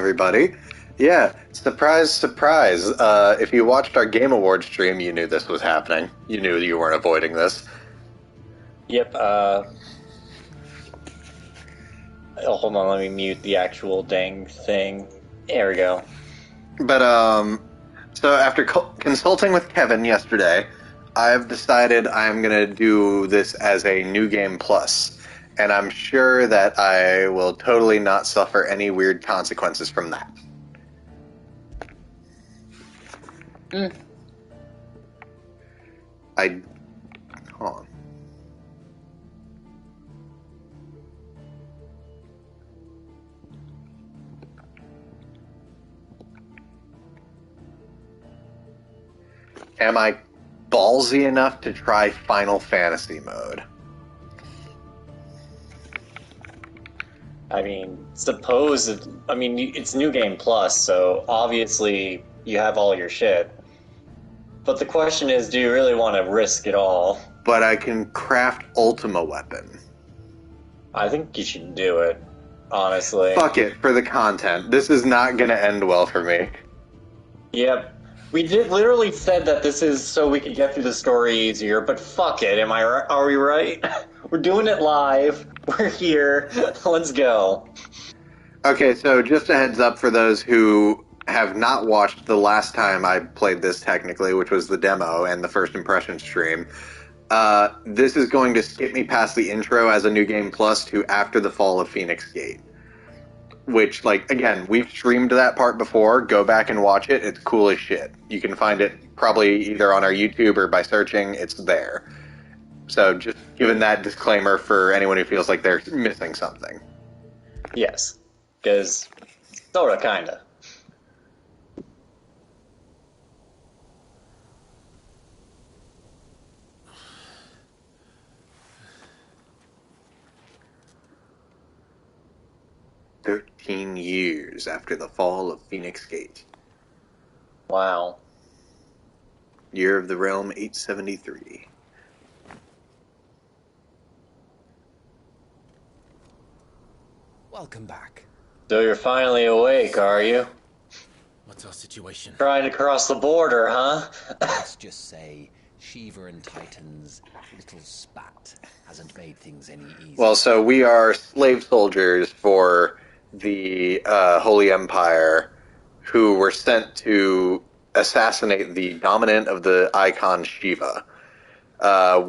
everybody. Yeah, surprise, surprise. If you watched our Game Awards stream, you knew this was happening. You knew you weren't avoiding this. Yep, hold on, let me mute the actual dang thing. There we go. But, so after consulting with Kevin yesterday, I've decided I'm gonna do this as a New Game Plus. And I'm sure that I will totally not suffer any weird consequences from that. Hold on. Am I ballsy enough to try Final Fantasy mode? I mean, it's New Game Plus, so obviously you have all your shit. But the question is, do you really want to risk it all? But I can craft Ultima Weapon. I think you should do it, honestly. Fuck it, for the content. This is not gonna end well for me. Yep. We literally said that this is so we could get through the story easier, but fuck it, are we right? We're doing it live. We're here. Let's go. Okay, so just a heads up for those who have not watched the last time I played this technically, which was the demo and the first impression stream. This is going to skip me past the intro as a New Game Plus to after the fall of Phoenix Gate. Which, again, we've streamed that part before. Go back and watch it. It's cool as shit. You can find it probably either on our YouTube or by searching. It's there. So just giving that disclaimer for anyone who feels like they're missing something. Yes. Because, sorta, kinda. Years after the fall of Phoenix Gate. Wow. Year of the Realm 873. Welcome back. So you're finally awake, are you? What's our situation? Trying to cross the border, huh? Let's just say Shiva and Titan's little spat hasn't made things any easier. Well, so we are slave soldiers for the Holy Empire who were sent to assassinate the dominant of the icon Shiva.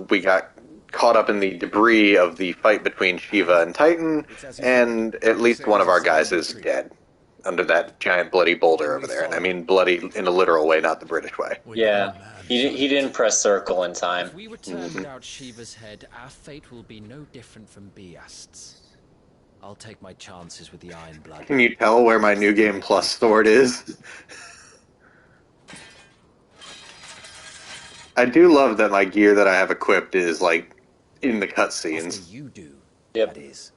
We got caught up in the debris of the fight between Shiva and Titan, and at least one of our guys is dead under that giant bloody boulder over there. And I mean bloody in a literal way, not the British way. Yeah, he didn't press circle in time. If we return without Shiva's head, our fate will be no different from Biast's. I'll take my chances with the Iron Blood. Can you tell where my New Game Plus sword is? I do love that my gear that I have equipped is, in the cutscenes. After you do, Yep. that is.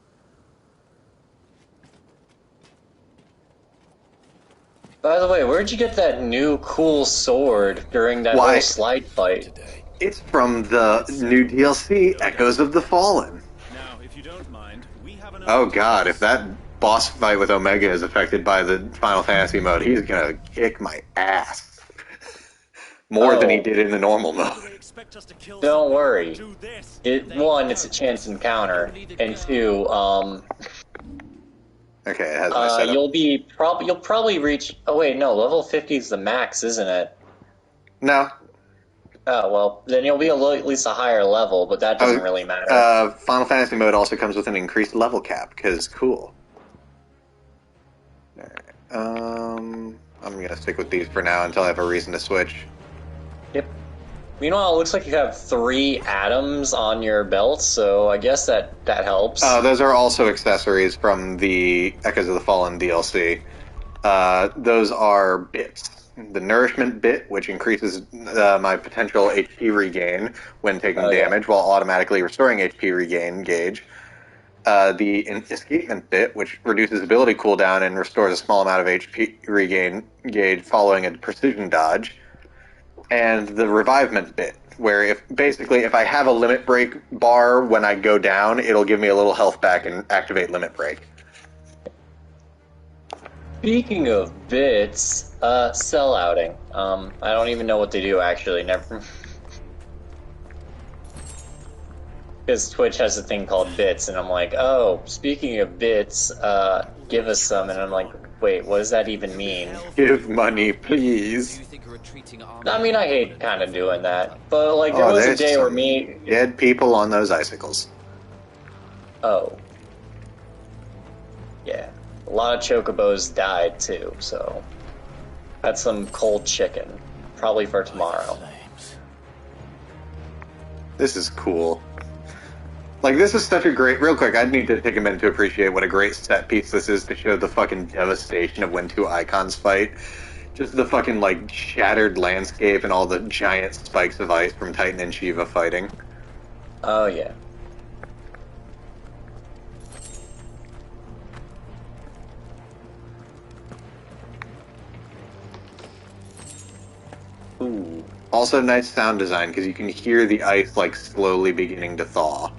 By the way, where'd you get that new cool sword during that Why? whole slide fight? It's from the new DLC, Echoes of the Fallen. Now, if you don't mind, we have an Oh god, if that boss fight with Omega is affected by the Final Fantasy mode, he's gonna kick my ass. More than he did in the normal mode. Don't worry. One, it's a chance encounter, and two, Okay, it has my setup. you'll probably reach. Oh wait, no, level 50 is the max, isn't it? No. Oh well, then you'll be at least a higher level, but that doesn't really matter. Final Fantasy mode also comes with an increased level cap, because cool. I'm gonna stick with these for now until I have a reason to switch. Yep. Meanwhile, it looks like you have 3 atoms on your belt, so I guess that helps. Those are also accessories from the Echoes of the Fallen DLC. Those are bits. The Nourishment bit, which increases my potential HP regain when taking damage, while automatically restoring HP regain gauge. The Escapement bit, which reduces ability cooldown and restores a small amount of HP regain gauge following a precision dodge. And the Revivement bit, where if I have a limit break bar when I go down, it'll give me a little health back and activate limit break. Speaking of bits, sellouting. I don't even know what they do actually. Never. Because Twitch has a thing called bits, and I'm like, oh, speaking of bits, give us some, and I'm like, wait, what does that even mean? Give money, please. Do you think a retreating army? I mean, I hate kind of doing that, but like, there Oh, was a there's day where some me. dead people on those icicles. Oh. Yeah. A lot of chocobos died too, so. That's some cold chicken. Probably for tomorrow. This is cool. Like, this is such a great... Real quick, I need to take a minute to appreciate what a great set piece this is to show the fucking devastation of when two icons fight. Just the fucking, like, shattered landscape and all the giant spikes of ice from Titan and Shiva fighting. Oh, yeah. Ooh. Also, nice sound design, because you can hear the ice, like, slowly beginning to thaw.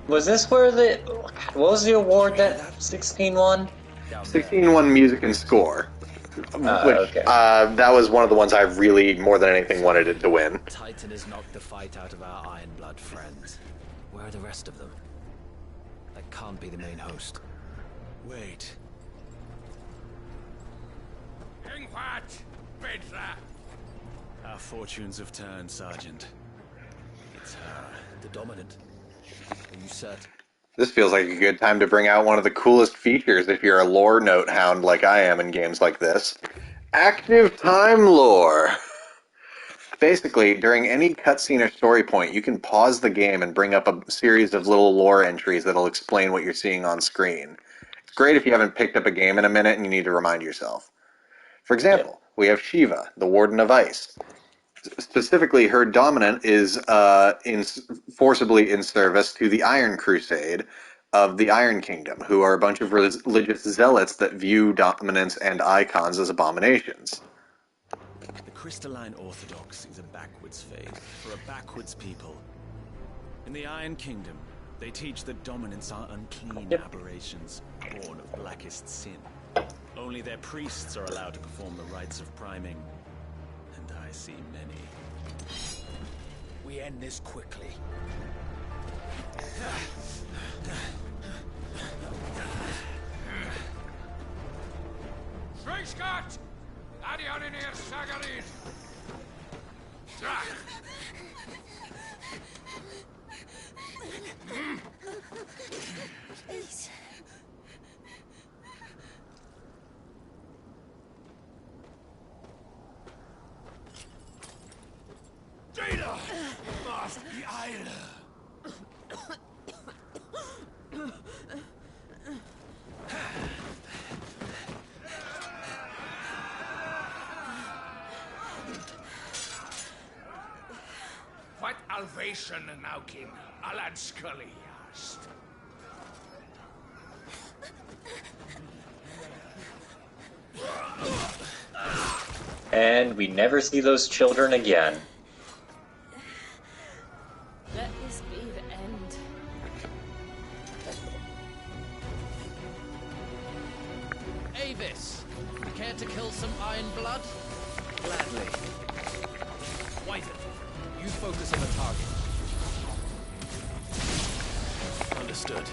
Was this where the... What was the award that 16 won? 16 won music and score. Which, okay. That was one of the ones I really, more than anything, wanted it to win. Titan has knocked the fight out of our Iron Blood friends. Where are the rest of them? That can't be the main host. Wait. Our fortunes have turned, Sergeant. It's her. The Dominant. Are you certain? This feels like a good time to bring out one of the coolest features if you're a lore note hound like I am in games like this. Active time lore! Basically, during any cutscene or story point, you can pause the game and bring up a series of little lore entries that'll explain what you're seeing on screen. It's great if you haven't picked up a game in a minute and you need to remind yourself. For example, we have Shiva, the Warden of Ice. Specifically, her dominant is forcibly in service to the Iron Crusade of the Iron Kingdom, who are a bunch of religious zealots that view dominants and icons as abominations. The Crystalline Orthodox is a backwards faith for a backwards people. In the Iron Kingdom, they teach that dominants are unclean aberrations, born of blackest sin. Only their priests are allowed to perform the rites of priming. And I see many. We end this quickly. Scott! Adionir Sagarin! Data! Must be Isle! What Alvation Naukin, Alad Scully asked. And we never see those children again. Let this be the end. Avis, care to kill some Iron Blood? Gladly. Wyvern, you focus on the target. Understood.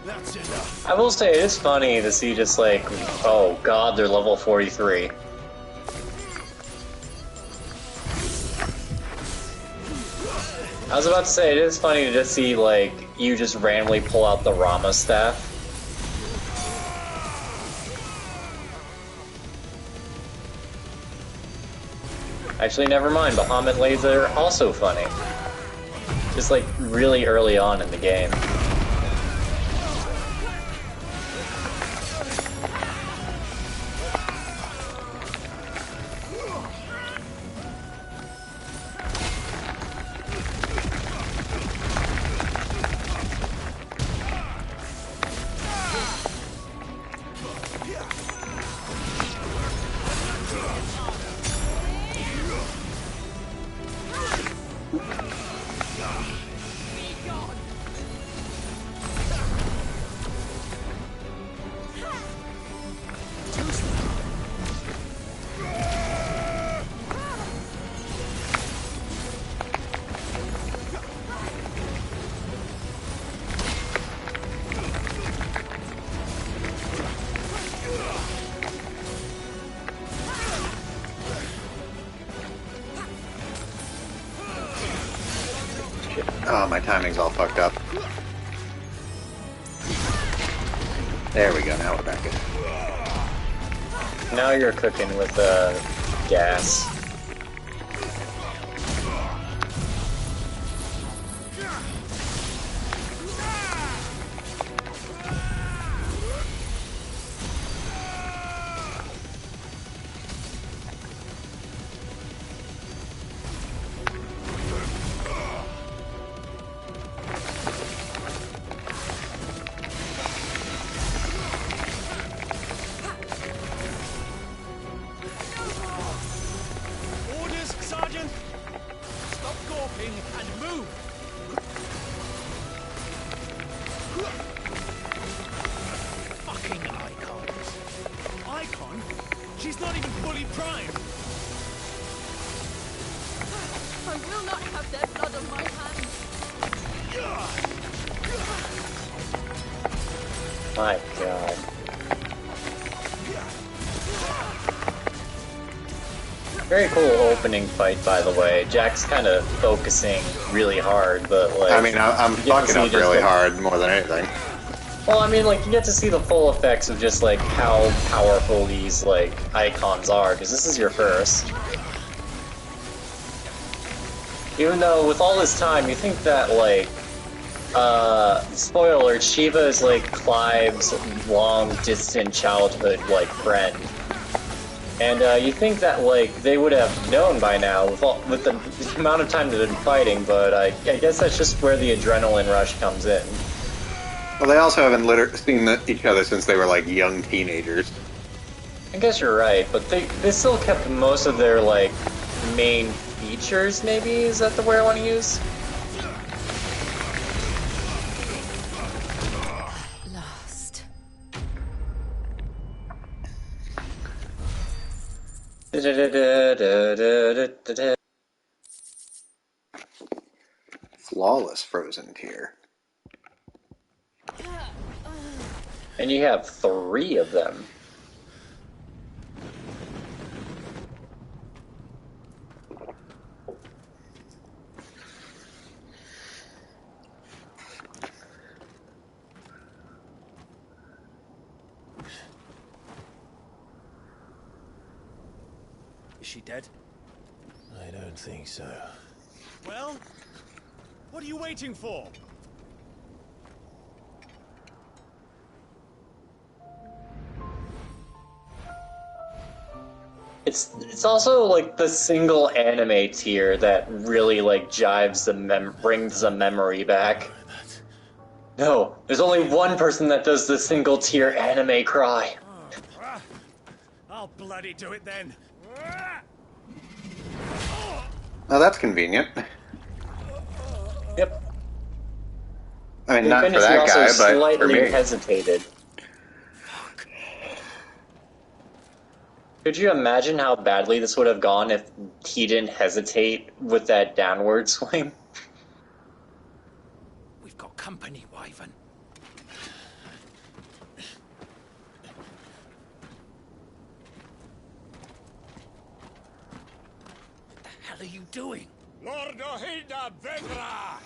That's enough. I will say, it is funny to see just like, oh god, they're level 43. I was about to say, it is funny to just see, like, you just randomly pull out the Rama staff. Actually, never mind, Bahamut Laser, also funny. Just, like, really early on in the game. Oh, my timing's all fucked up. There we go, now we're back in. Now you're cooking with gas. Orders, Sergeant! Stop gawping and move! Fucking icons. Icon? She's not even fully primed. I will not have their blood on my hands. My god. Very cool opening fight, by the way. Jack's kind of focusing really hard, but like... I mean, I'm you get to fucking see up just, really like- hard more than anything. Well, I mean, like, you get to see the full effects of just, like, how powerful these, like, icons are, because this is your first. Even though, with all this time, you think that, like, spoiler alert, Shiva is, like, Clive's long-distant childhood, like, friend. And, you think that, like, they would have known by now, with the amount of time they've been fighting, but I guess that's just where the adrenaline rush comes in. Well, they also haven't seen each other since they were, like, young teenagers. I guess you're right, but they still kept most of their, like, main features, maybe? Is that the word I want to use? Lost. Flawless frozen tier. And you have 3 of them. Is she dead? I don't think so. Well, what are you waiting for? It's also like the single anime tier that really like jives brings the memory back. No, there's only one person that does the single tier anime cry. I'll bloody do it then. Oh, that's convenient. Yep. I mean, not for He that also guy, but for slightly me. hesitated. Could you imagine how badly this would have gone if he didn't hesitate with that downward swing? We've got company, Wyvern. What the hell are you doing? Lord Ohida Vedra!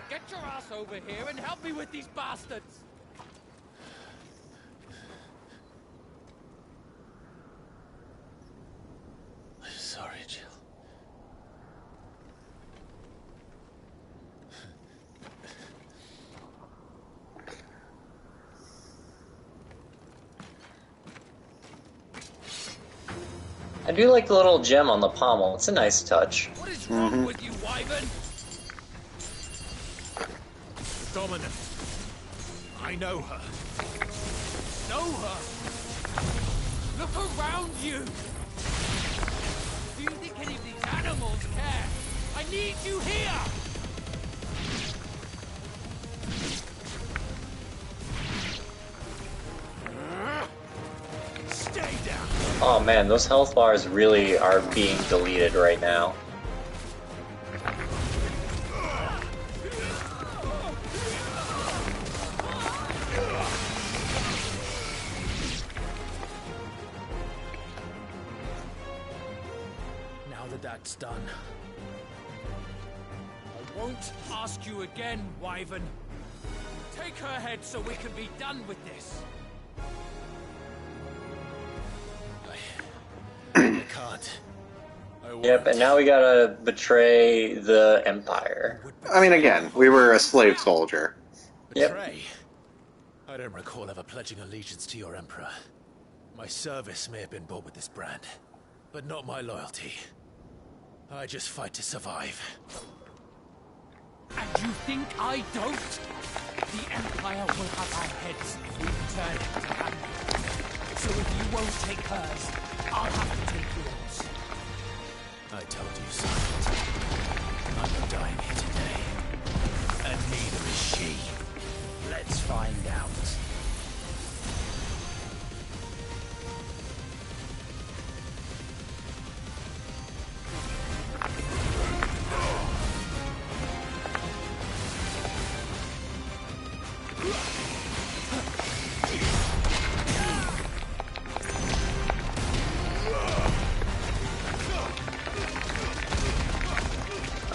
Get your ass over here and help me with these bastards! Sorry, Jill. I do like the little gem on the pommel. It's a nice touch. What is wrong with you, Wyvern? Dominant. I know her. Know her? Look around you! Do you think any of these animals care? I need you here! Stay down. Oh man, those health bars really are being deleted right now. Now that that's done, I won't ask you again, Wyvern. Take her head so we can be done with this. I can't. I won't. Yep, and now we gotta betray the Empire. I mean, again, we were a slave soldier. Betray? I don't recall ever pledging allegiance to your Emperor. My service may have been bought with this brand, but not my loyalty. I just fight to survive. And you think I don't? The Empire will have our heads if we return it to hand. So if you won't take hers, I'll have to take yours. I told you so. I'm not dying here today. And neither is she. Let's find out.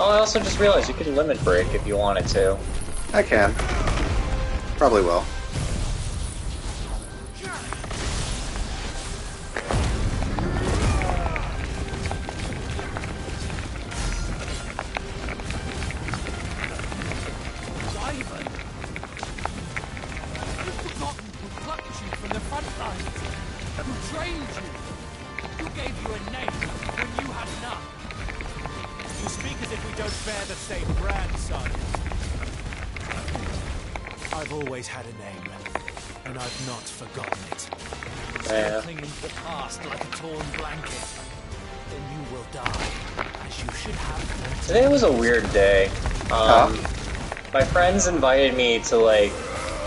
Oh, I also just realized you could limit break if you wanted to. I can. Probably will. Wyvern! You've forgotten who plucked you from the front lines, who trained you, who gave you a name when you had none. You speak as if we don't bear the same brand, son. I've always had a name, and I've not forgotten it. Yeah. Clinging to the past like a torn blanket. Then you will die, as you should have. Today was a weird day. My friends invited me to, like,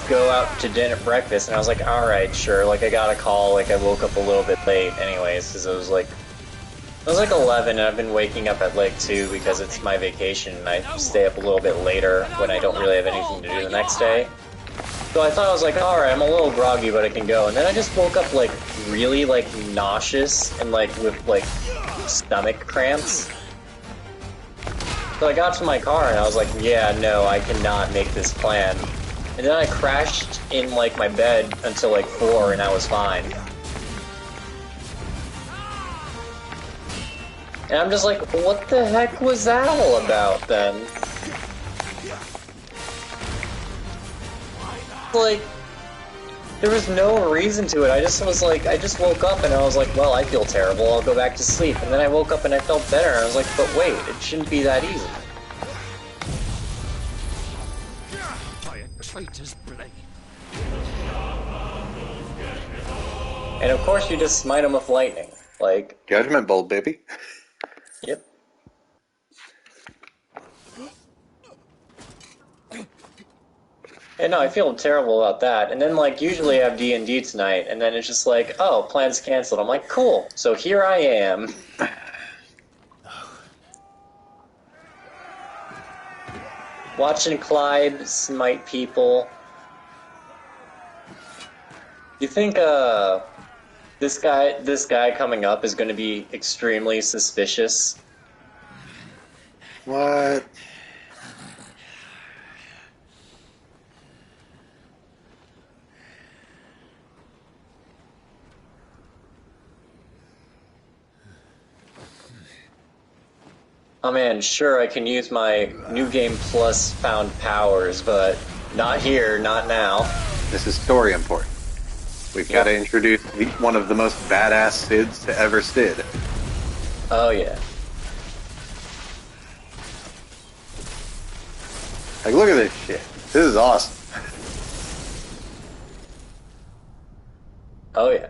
go out to dinner, breakfast, and I was like, alright, sure, like, I got a call, like, I woke up a little bit late anyways, because it was like 11, and I've been waking up at, like, 2 because it's my vacation, and I stay up a little bit later when I don't really have anything to do the next day. So I thought, I was like, alright, I'm a little groggy, but I can go, and then I just woke up, like, really, like, nauseous, and, like, with, like, stomach cramps. So I got to my car and I was like, yeah, no, I cannot make this plan. And then I crashed in, like, my bed until, like, 4 and I was fine. And I'm just like, what the heck was that all about, then? Like, there was no reason to it. I just was like, I just woke up and I was like, well, I feel terrible, I'll go back to sleep. And then I woke up and I felt better, and I was like, but wait, it shouldn't be that easy. By a traitor's blade. And of course you just smite him with lightning. Like, Judgment Bolt, baby. yep. And no, I feel terrible about that. And then, like, usually I have D&D tonight, and then it's just like, oh, plans canceled. I'm like, cool. So here I am. Watching Clyde smite people. You think, this guy coming up is going to be extremely suspicious? What? Oh man, sure, I can use my New Game Plus found powers, but not here, not now. This is story important. We've got to introduce one of the most badass Sids to ever Sid. Oh yeah. Like, look at this shit. This is awesome. Oh yeah.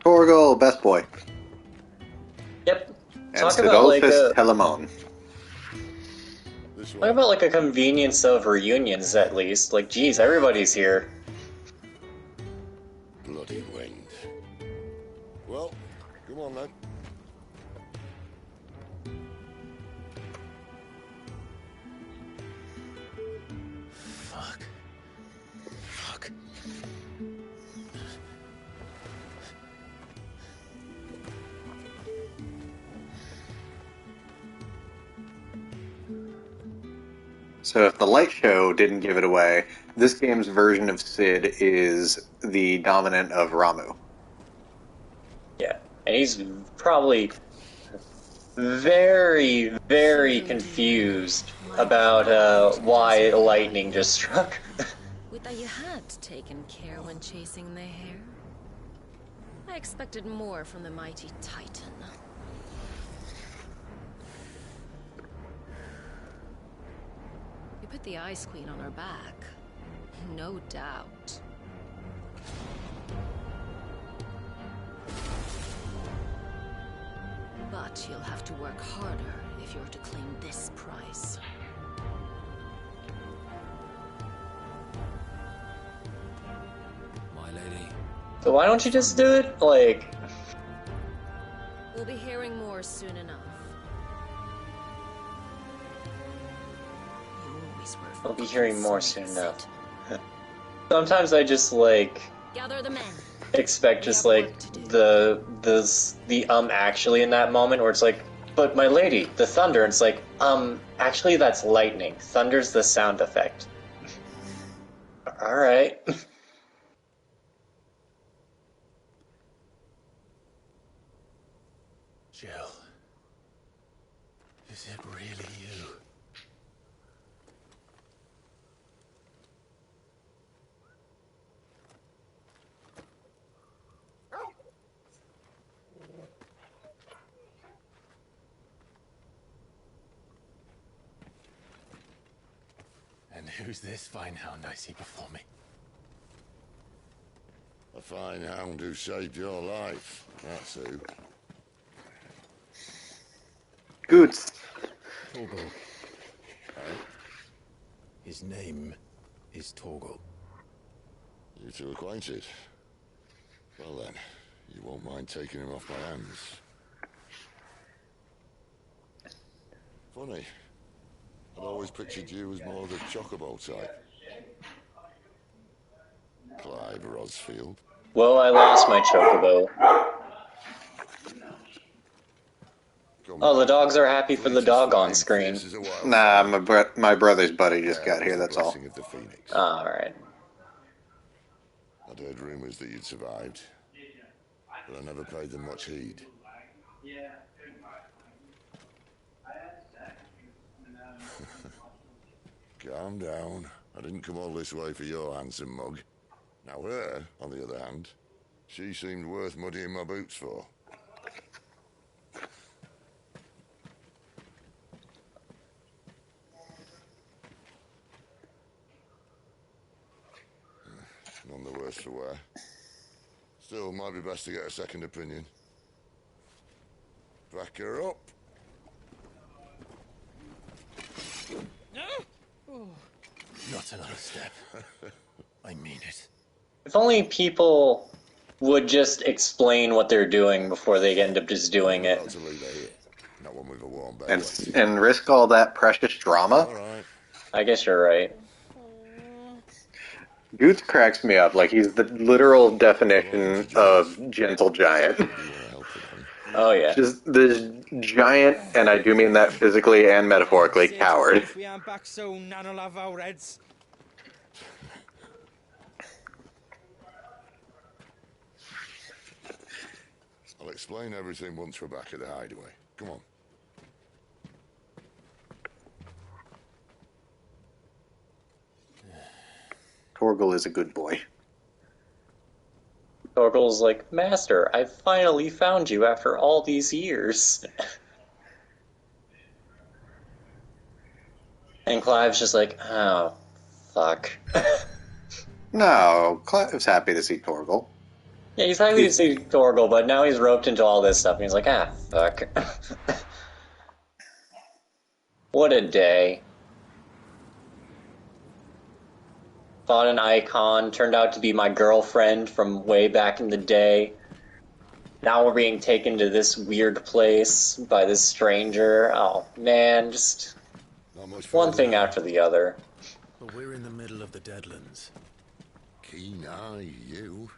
Torgal, best boy. Yep. And Talk about like Sidolphus a Telamon. talk about like a convenience of reunions at least. Like, geez, everybody's here. Bloody wind. Well, come on then. struck. So if the light show didn't give it away, this game's version of Sid is the dominant of Ramu. Yeah, and he's probably very, very confused about why lightning just struck. Would that you had taken care when chasing the hare? I expected more from the mighty Titan. You put the Ice Queen on her back, no doubt. But you'll have to work harder if you're to claim this prize. My lady. So why don't you just do it? Like, We'll be hearing more soon enough. You always were I'll be hearing more soon Sid. enough. Sometimes I just like Gather the men. expect just like the actually in that moment where it's like, but my lady, the thunder, and it's like, actually that's lightning. Thunder's the sound effect. Alright. Jill. Is it really you? And who's this fine hound I see before me? A fine hound who saved your life. That's who. Goots. Torgal. His name is Torgal. You two acquainted? Well then, you won't mind taking him off my hands. Funny. I'd always pictured you as more the chocobo type. Clive Rosfield. Well, I lost my chocobo. Oh, the dogs are happy for the dog on screen. Nah, my brother's buddy just got here, that's all. Alright. I'd heard rumors that you'd survived, but I never paid them much heed. Calm down. I didn't come all this way for your handsome mug. Now her, on the other hand, she seemed worth muddying my boots for. None the worse for wear. Still, might be best to get a second opinion. Back her up. Not another step. I mean it. If only people would just explain what they're doing before they end up just doing it. To leave her here. Not one with a warm bed. And risk all that precious drama? Alright. I guess you're right. Goots cracks me up. Like, he's the literal definition of gentle giant. Oh, yeah. Just this giant, and I do mean that physically and metaphorically, coward. If we aren't back soon, Nan'll have our heads. I'll explain everything once we're back at the hideaway. Come on. Torgal is a good boy. Torgal's like, Master, I finally found you after all these years. And Clive's just like, oh, fuck. No, Clive's happy to see Torgal. Yeah, he's happy to see Torgal, but now he's roped into all this stuff, and he's like, ah, fuck. What a day. Fought an icon, turned out to be my girlfriend from way back in the day. Now we're being taken to this weird place by this stranger. Oh, man, just one thing after the other. But we're in the middle of the Deadlands. keen eye, you.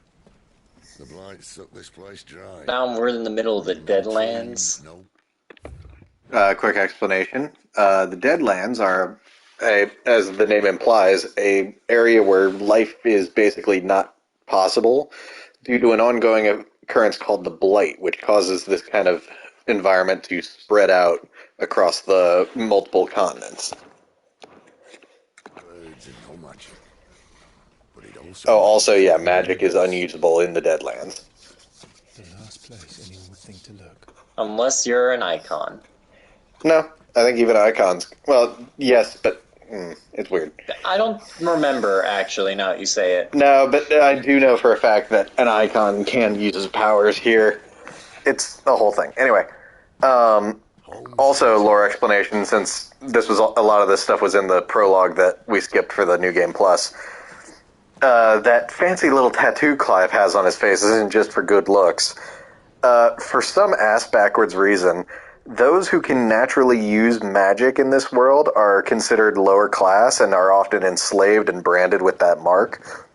The blight sucked this place dry. Now we're in the middle of the Deadlands. No. Quick explanation. The Deadlands are, as the name implies, a area where life is basically not possible due to an ongoing occurrence called the Blight, which causes this kind of environment to spread out across the multiple continents. Words and no magic. But it also... Oh, also, yeah, magic is unusable in the Deadlands. The last place anyone would think to look. Unless you're an icon. No, I think even icons... Well, yes, but it's weird. I don't remember, actually, now that you say it. No, but I do know for a fact that an icon can use his powers here. It's the whole thing. Anyway, also lore explanation, since this was a lot of this stuff was in the prologue that we skipped for the New Game Plus. That fancy little tattoo Clive has on his face isn't just for good looks. For some ass-backwards reason, those who can naturally use magic in this world are considered lower class and are often enslaved and branded with that mark.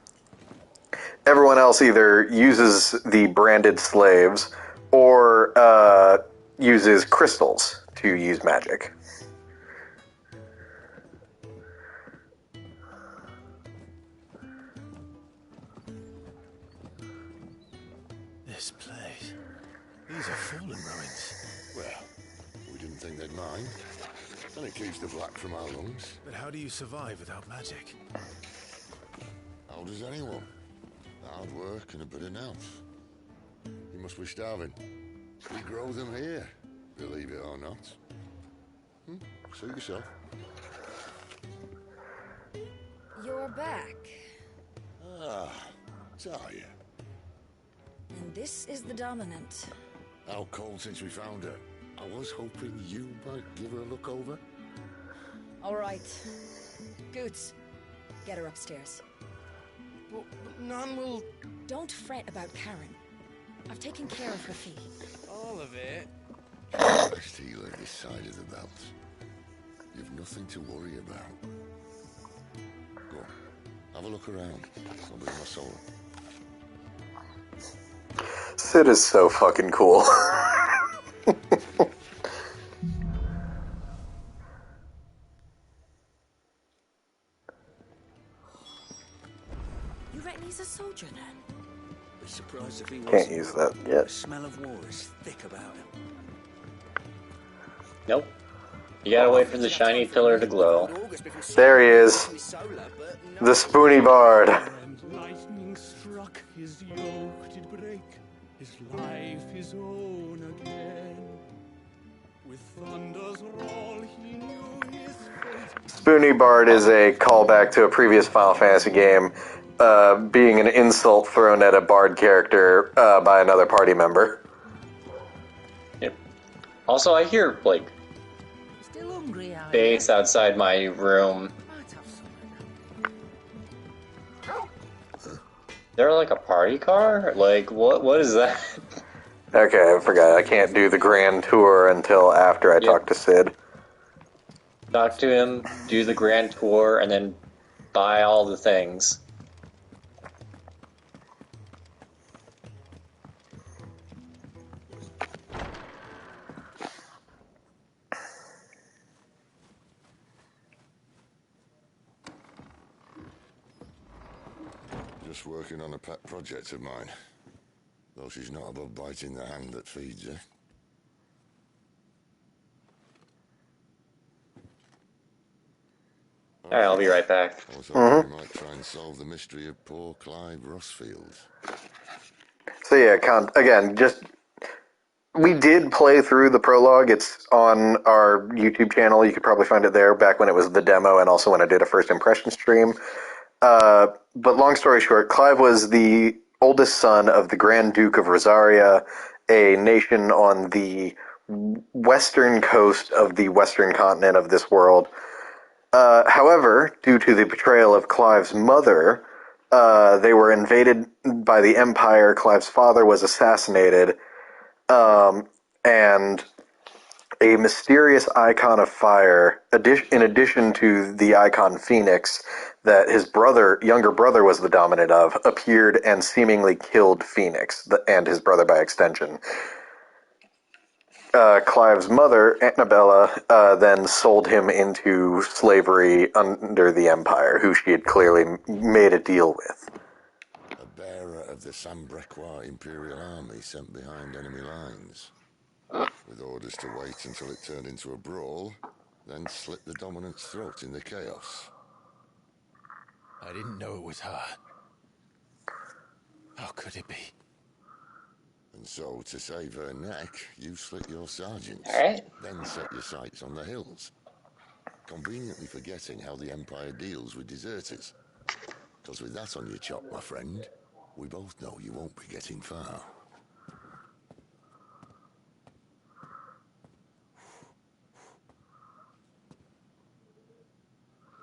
Everyone else either uses the branded slaves or uses crystals to use magic. This place. These are fallen ruins. Well, we didn't think they'd mind. And it keeps the black from our lungs. But how do you survive without magic? How does anyone? Hard work and a bit of nous. You must be starving. We grow them here, believe it or not. Suit yourself. You're back. Ah, Talia. And this is the dominant. How cold since we found her. I was hoping you might give her a look over. All right. Goots, get her upstairs. But none will... Don't fret about Karen. I've taken care of her fee. All of it? Best healer this side of the belt. You've nothing to worry about. Go on, have a look around. I'll bring my soul. Sid is so fucking cool. You reckon he's a soldier then? Be surprised if he wasn't. Can't use that The yet. smell of war is thick about him. Nope. You gotta wait for the shiny pillar to glow. There he is. The Spoony Bard. And lightning struck, his yoke did break, his life his own again. With thunder's roll he knew his fate. Spoony Bard is a callback to a previous Final Fantasy game, being an insult thrown at a Bard character by another party member. Yep. Also, I hear, like, Still hungry, are you? bass outside my room. Might have some. They're like a party car? Like, what is that? Okay, I forgot. I can't do the grand tour until after I talk to Sid. Talk to him, do the grand tour, and then buy all the things. Just working on a pet project of mine. Though she's not above biting the hand that feeds her. Alright, I'll be right back. I was hoping we might try and solve the mystery of poor Clive Rossfield. So yeah, again, just... We did play through the prologue. It's on our YouTube channel. You could probably find it there back when it was the demo and also when I did a first impression stream. But long story short, Clive was the oldest son of the Grand Duke of Rosaria, a nation on the western coast of the western continent of this world. However, due to the betrayal of Clive's mother, they were invaded by the Empire. Clive's father was assassinated, and a mysterious icon of fire, in addition to the icon Phoenix, that his younger brother was the dominant of, appeared and seemingly killed Phoenix and his brother by extension. Clive's mother, Annabella, then sold him into slavery under the Empire, who she had clearly made a deal with. A bearer of the Sambrequois Imperial Army sent behind enemy lines, with orders to wait until it turned into a brawl, then slit the dominant's throat in the chaos. I didn't know it was her. How could it be? And so, to save her neck, you slit your sergeants, Alright. then set your sights on the hills, conveniently forgetting how the Empire deals with deserters. Because with that on your chop, my friend, we both know you won't be getting far.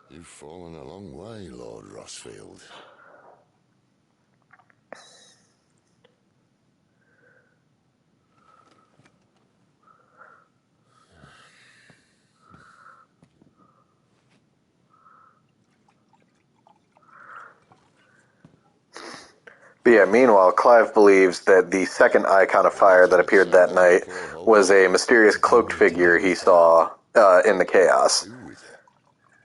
You've fallen a long way, Lord Rossfield. But yeah, meanwhile, Clive believes that the second icon of fire that appeared that night was a mysterious cloaked figure he saw in the chaos.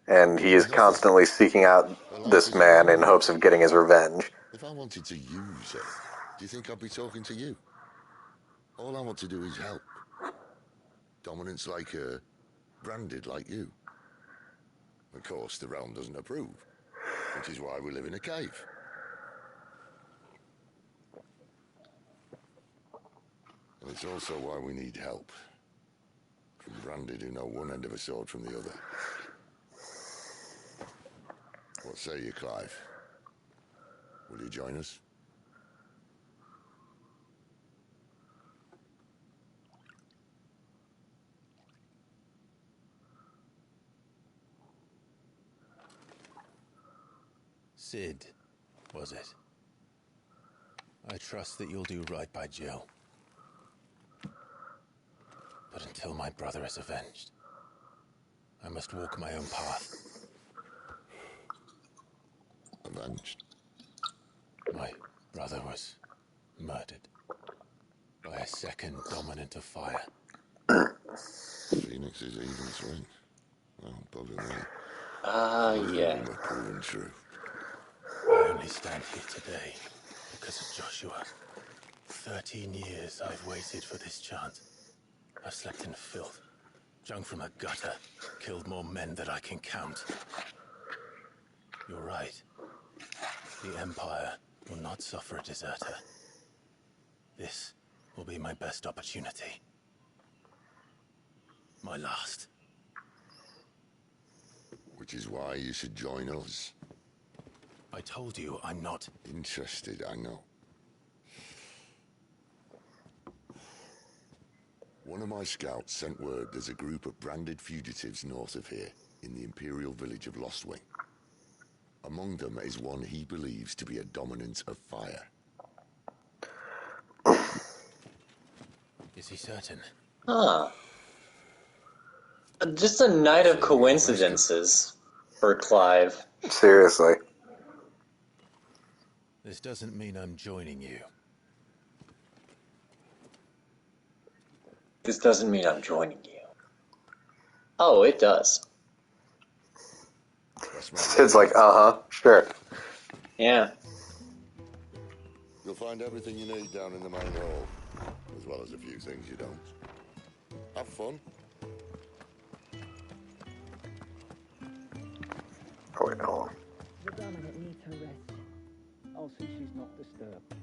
And he is constantly seeking out this man in hopes of getting his revenge. If I wanted to use her, do you think I'd be talking to you? All I want to do is help. Dominants like her, branded like you. Of course, the realm doesn't approve, which is why we live in a cave. And it's also why we need help. From branded who know one end of a sword from the other. What say you, Clive? Will you join us? Sid, was it? I trust that you'll do right by Jill. But until my brother is avenged, I must walk my own path. Avenged? My brother was murdered by a second dominant of fire. Phoenix's even swing. Well, bugger me. Yeah. Rumor proven true. I only stand here today because of Joshua. 13 years I've waited for this chance. I've slept in filth, drunk from a gutter, killed more men than I can count. You're right. The Empire will not suffer a deserter. This will be my best opportunity. My last. Which is why you should join us. I told you I'm not interested, I know. One of my scouts sent word there's a group of branded fugitives north of here, in the Imperial village of Lostwing. Among them is one he believes to be a dominant of fire. Is he certain? Huh. Just a night of coincidences for Clive. Seriously. This doesn't mean I'm joining you. This doesn't mean I'm joining you. Oh, it does. Sid's like, sure. Yeah. You'll find everything you need down in the main hall, as well as a few things you don't. Have fun. Oh, wait, hold on. The dominant needs her rest. I'll see she's not disturbed.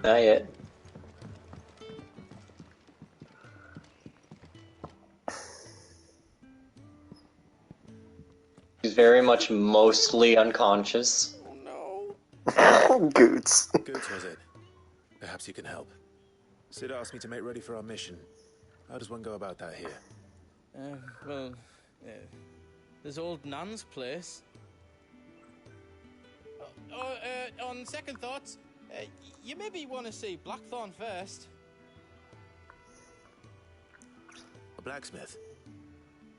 Not yet. He's very much mostly unconscious. Oh no. Goots. Goots, was it? Perhaps you can help. Sid asked me to make ready for our mission. How does one go about that here? Well, there's old Nan's place. On second thoughts, you maybe want to see Blackthorn first. A blacksmith?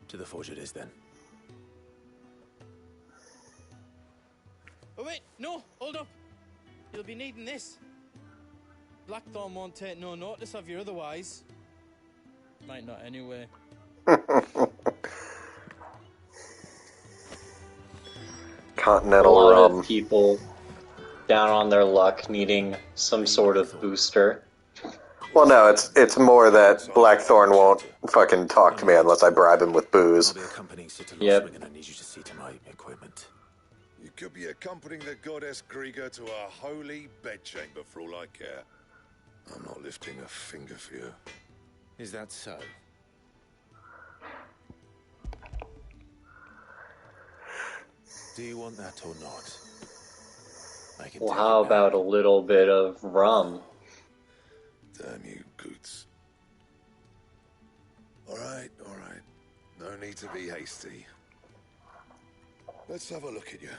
To the forge it is, then. Oh wait, no, hold up. You'll be needing this. Blackthorn won't take no notice of you otherwise. Might not anyway. Continental A lot rum. of people down on their luck needing some sort of booster. Well, no, it's more that Blackthorn won't fucking talk to me unless I bribe him with booze. I'll be accompanying Sir Yep. and I need you to see to my equipment. You could be accompanying the goddess Krieger to a holy bedchamber for all I care. I'm not lifting a finger for you. Is that so? Do you want that or not? I can Well, take how it about a back. little bit of rum? Damn you, Goots. All right. No need to be hasty. Let's have a look at you.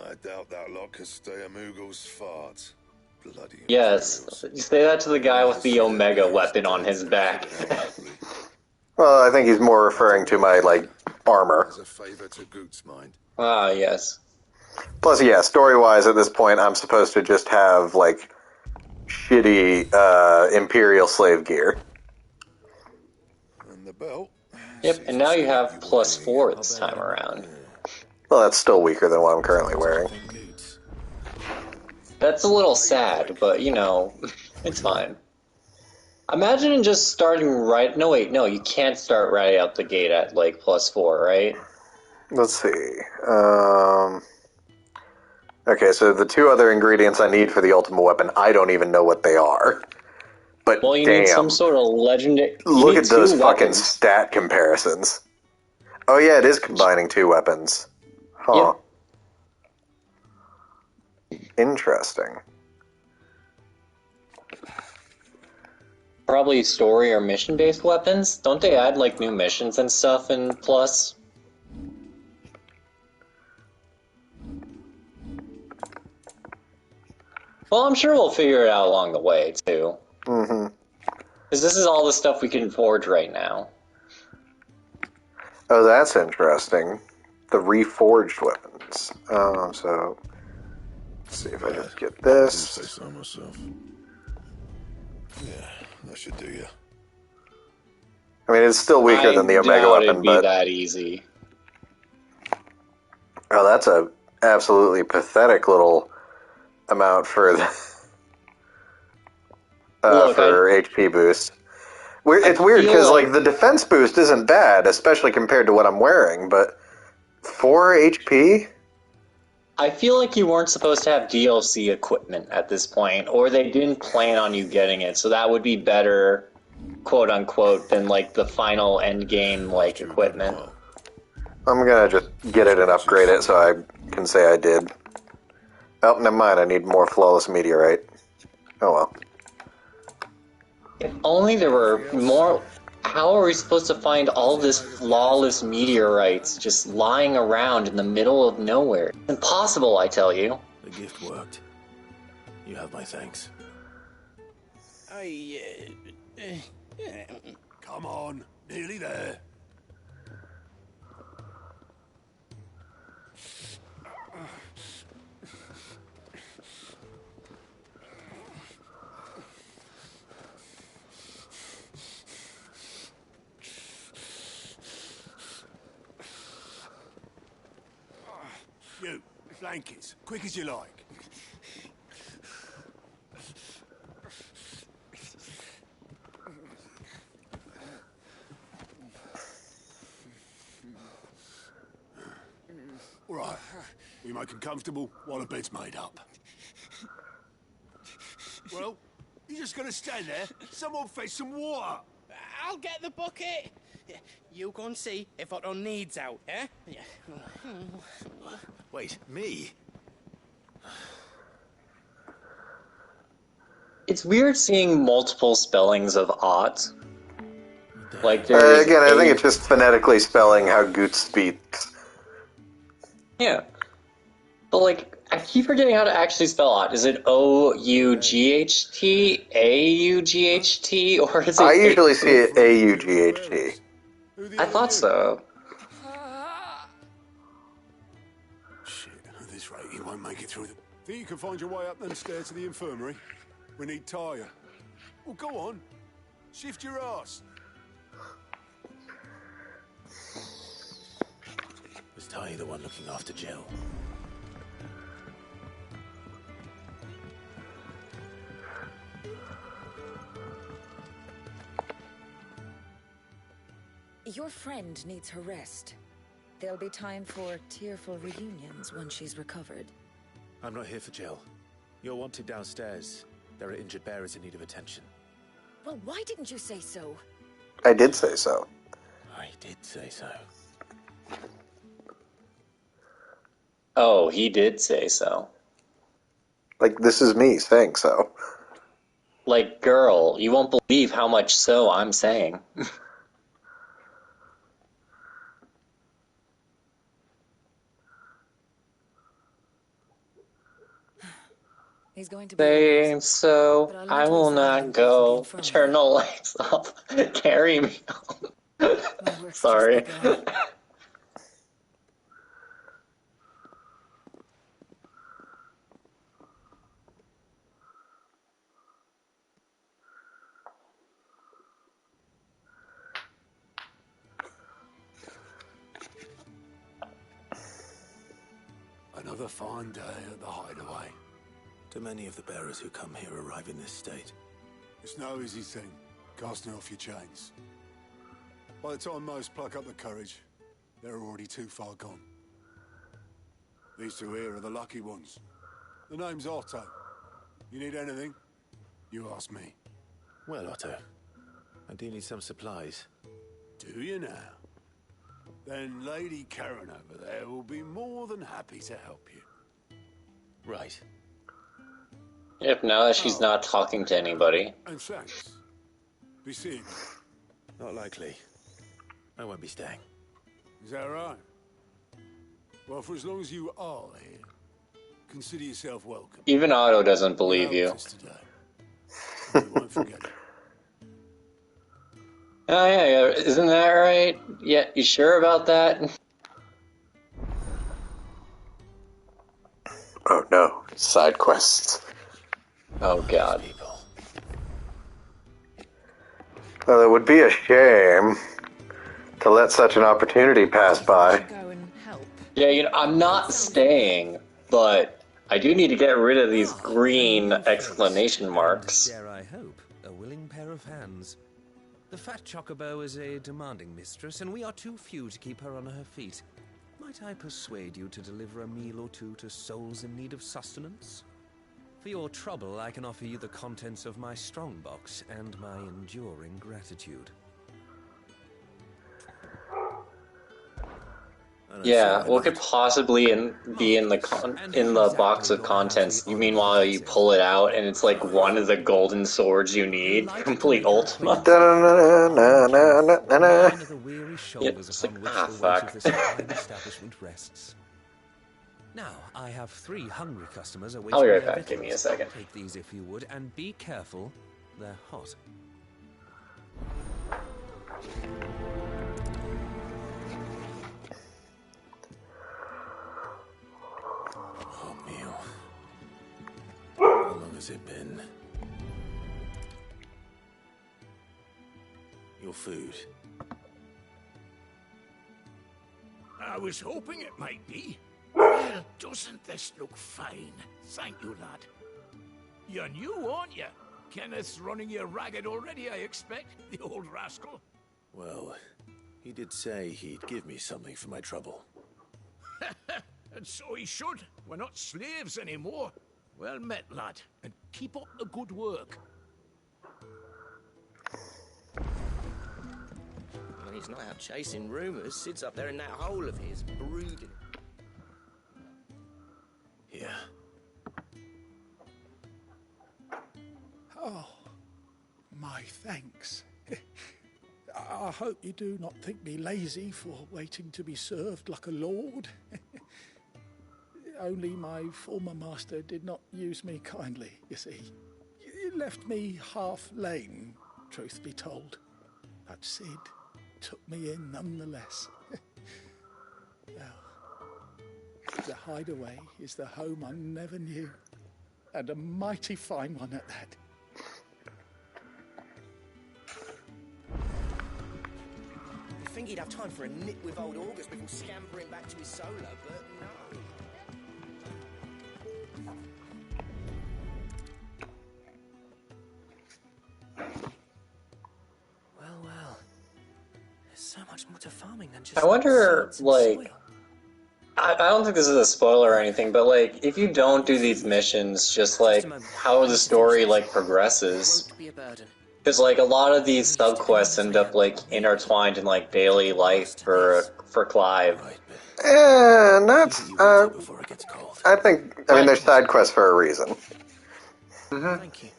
I doubt that lot could stay a Moogle's fart. Bloody Yes, Imperials. you say that to the guy with the Omega weapon on his back. Well, I think he's more referring to my, like, armor. As a favor to Goots' mind. Ah, yes. Plus, yeah, story-wise, at this point, I'm supposed to just have, like, shitty Imperial slave gear. And the belt. Yep, and now you have +4 this time around. Well, that's still weaker than what I'm currently wearing. That's a little sad, but, you know, it's fine. Imagine just starting right... No, wait, no, you can't start right out the gate at, like, +4, right? Let's see. Okay, so the two other ingredients I need for the ultimate weapon, I don't even know what they are. But Well, you damn, need some sort of legendary... look at those fucking weapons. stat comparisons. Oh yeah, it is combining two weapons. Huh. Yep. Interesting. Probably story or mission-based weapons? Don't they add, like, new missions and stuff in Plus? Well, I'm sure we'll figure it out along the way, too. Mm-hmm. Because this is all the stuff we can forge right now. Oh, that's interesting. The reforged weapons. So let's see if I just get I this. say so myself. Yeah, that should do you. I mean, it's still weaker than the Omega doubt weapon, it'd be but that easy. oh, that's a absolutely pathetic little amount for the Look, for HP boost. It's weird because like the defense boost isn't bad, especially compared to what I'm wearing, but 4 HP. I feel like you weren't supposed to have DLC equipment at this point, or they didn't plan on you getting it, so that would be better, quote unquote, than like the final end game like equipment. I'm gonna just get it and upgrade it so I can say I did. Oh, never mind. I need more flawless meteorite. Oh well. If only there were more. How are we supposed to find all this flawless meteorites just lying around in the middle of nowhere? It's impossible, I tell you. The gift worked. You have my thanks. Come on, nearly there. You, blankets, quick as you like. All right, we make them comfortable while the bed's made up. Well, you're just gonna stand there? Someone fetch some water. I'll get the bucket. You go and see if Otto needs out, eh? Wait, me? It's weird seeing multiple spellings of Ott. Like there's Again, I think it's just phonetically spelling how Goot speaks. Yeah. But like, I keep forgetting how to actually spell it. Is it O-U-G-H-T, A-U-G-H-T, or is it... I usually see it A-U-G-H-T. I thought so. Shit, at this rate, he won't make it through the... Think you can find your way up them stairs to the infirmary? We need Tyre. Well, go on. Shift your ass. Was Ty the one looking after Jill? Your friend needs her rest. There'll be time for tearful reunions once she's recovered. I'm not here for Jill. You're wanted downstairs. There are injured bearers in need of attention. Well, why didn't you say so? I did say so. I did say so. Oh, he did say so. Like, this is me saying so. Like, girl, you won't believe how much so I'm saying. He's going to Say so, I will not go. Turn the lights off. Carry me home. Sorry. Another fine day at the hideaway. Do many of the bearers who come here arrive in this state? It's no easy thing, casting off your chains. By the time most pluck up the courage, they're already too far gone. These two here are the lucky ones. The name's Otto. You need anything? You ask me. Well, Otto, I do need some supplies. Do you now? Then Lady Karen over there will be more than happy to help you. Right. Yep, now that she's not talking to anybody. And thanks. Be seeing you. Not likely. I won't be staying. Is that right? Well, for as long as you are here, consider yourself welcome. Even Otto doesn't believe you. You won't forget it. Oh yeah, isn't that right? Yeah, you sure about that? Oh no, side quests. Oh god. Well, it would be a shame to let such an opportunity pass by. Yeah, you know, I'm not staying, but I do need to get rid of these green exclamation marks. Dare I hope, a willing pair of hands. The fat chocobo is a demanding mistress, and we are too few to keep her on her feet. Might I persuade you to deliver a meal or two to souls in need of sustenance? For your trouble, I can offer you the contents of my strongbox and my enduring gratitude. Yeah, what could possibly be in the box of contents? You meanwhile you pull it out and it's like one of the golden swords you need. Complete Ultima. Yeah, it's like, ah, fuck. Establishment rests. Now, I have 3 hungry customers awaiting. I'll be right their back. Give me a victuals. second. Take these if you would, and be careful. They're hot. Hot meal. How long has it been? Your food. I was hoping it might be. Well, doesn't this look fine? Thank you, lad. You're new, aren't you? Kenneth's running you ragged already, I expect, the old rascal. Well, he did say he'd give me something for my trouble. And so he should. We're not slaves anymore. Well met, lad, and keep up the good work. When he's not out chasing rumours, sits up there in that hole of his, brooding. Here. Oh, my thanks. I hope you do not think me lazy for waiting to be served like a lord. only my former master did not use me kindly, you see. You left me half lame, truth be told. But Sid took me in nonetheless. Well, the hideaway is the home I never knew. And a mighty fine one at that. You think he'd have time for a nip with old August before scampering back to his solo, but no. Well. There's so much more to farming than just I wonder, seeds and like, soil. I don't think this is a spoiler or anything, but like, if you don't do these missions, just like how the story like progresses. Because like a lot of these subquests end up like intertwined in like daily life for Clive. And that's I mean, there's side quests for a reason. Thank you.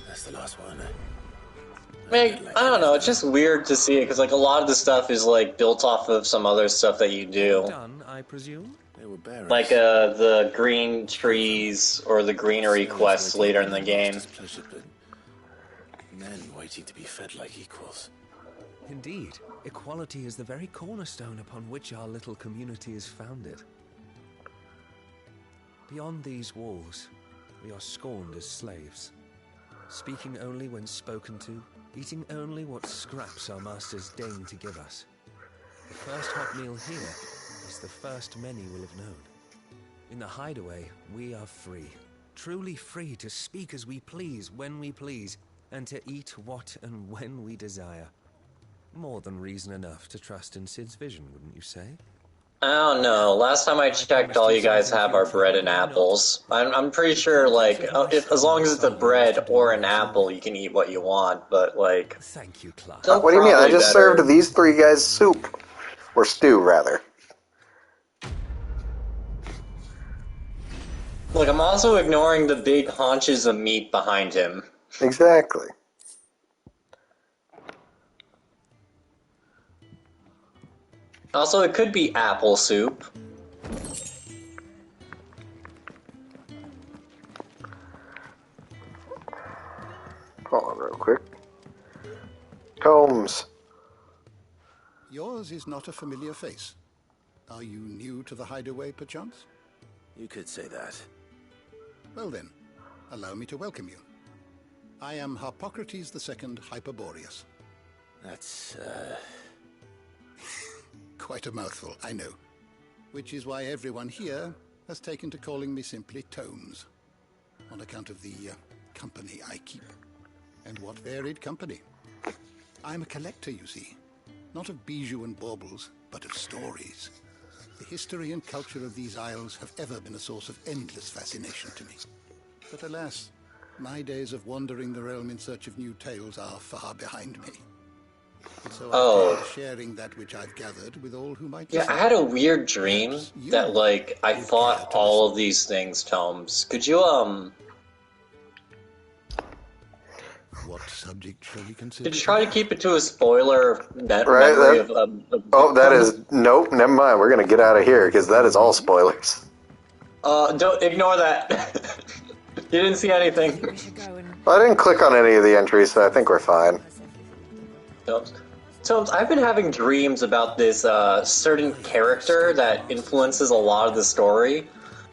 That's the last one. I mean, I don't know, it's just weird to see it, because like a lot of the stuff is like built off of some other stuff that you do. Done, I presume? They were bearers. Like the green trees or the greenery quests later in the game. Men waiting to be fed like equals. Indeed, equality is the very cornerstone upon which our little community is founded. Beyond these walls, we are scorned as slaves, speaking only when spoken to, eating only what scraps our masters deign to give us. The first hot meal here is the first many will have known. In the hideaway, we are free, truly free to speak as we please, when we please, and to eat what and when we desire. More than reason enough to trust in Sid's vision, wouldn't you say? I don't know. Last time I checked, all you guys have are bread and apples. I'm pretty sure, like, as long as it's a bread or an apple, you can eat what you want. But like, thank you, Clark. What do you mean? I just served these three guys soup, or stew, rather. Look, I'm also ignoring the big haunches of meat behind him. Exactly. Also, it could be apple soup. Hold on real quick. Combs. Yours is not a familiar face. Are you new to the hideaway, perchance? You could say that. Well then, allow me to welcome you. I am Harpocrates II Hyperboreus. That's, Quite a mouthful, I know. Which is why everyone here has taken to calling me simply Tomes, on account of the company I keep. And what varied company. I'm a collector, you see. Not of bijou and baubles, but of stories. The history and culture of these isles have ever been a source of endless fascination to me. But alas, my days of wandering the realm in search of new tales are far behind me. And so I feel sharing that which I've gathered with all who might listen. Yeah, I had a weird dream that, like, I thought all of these things, Tomes. Could you, What subject shall we consider? Could you try to keep it to a spoiler memory Right, of that is... Nope, never mind. We're going to get out of here, because that is all spoilers. Don't ignore that. You didn't see anything. Well, I didn't click on any of the entries, so I think we're fine. Tomes, I've been having dreams about this certain character that influences a lot of the story.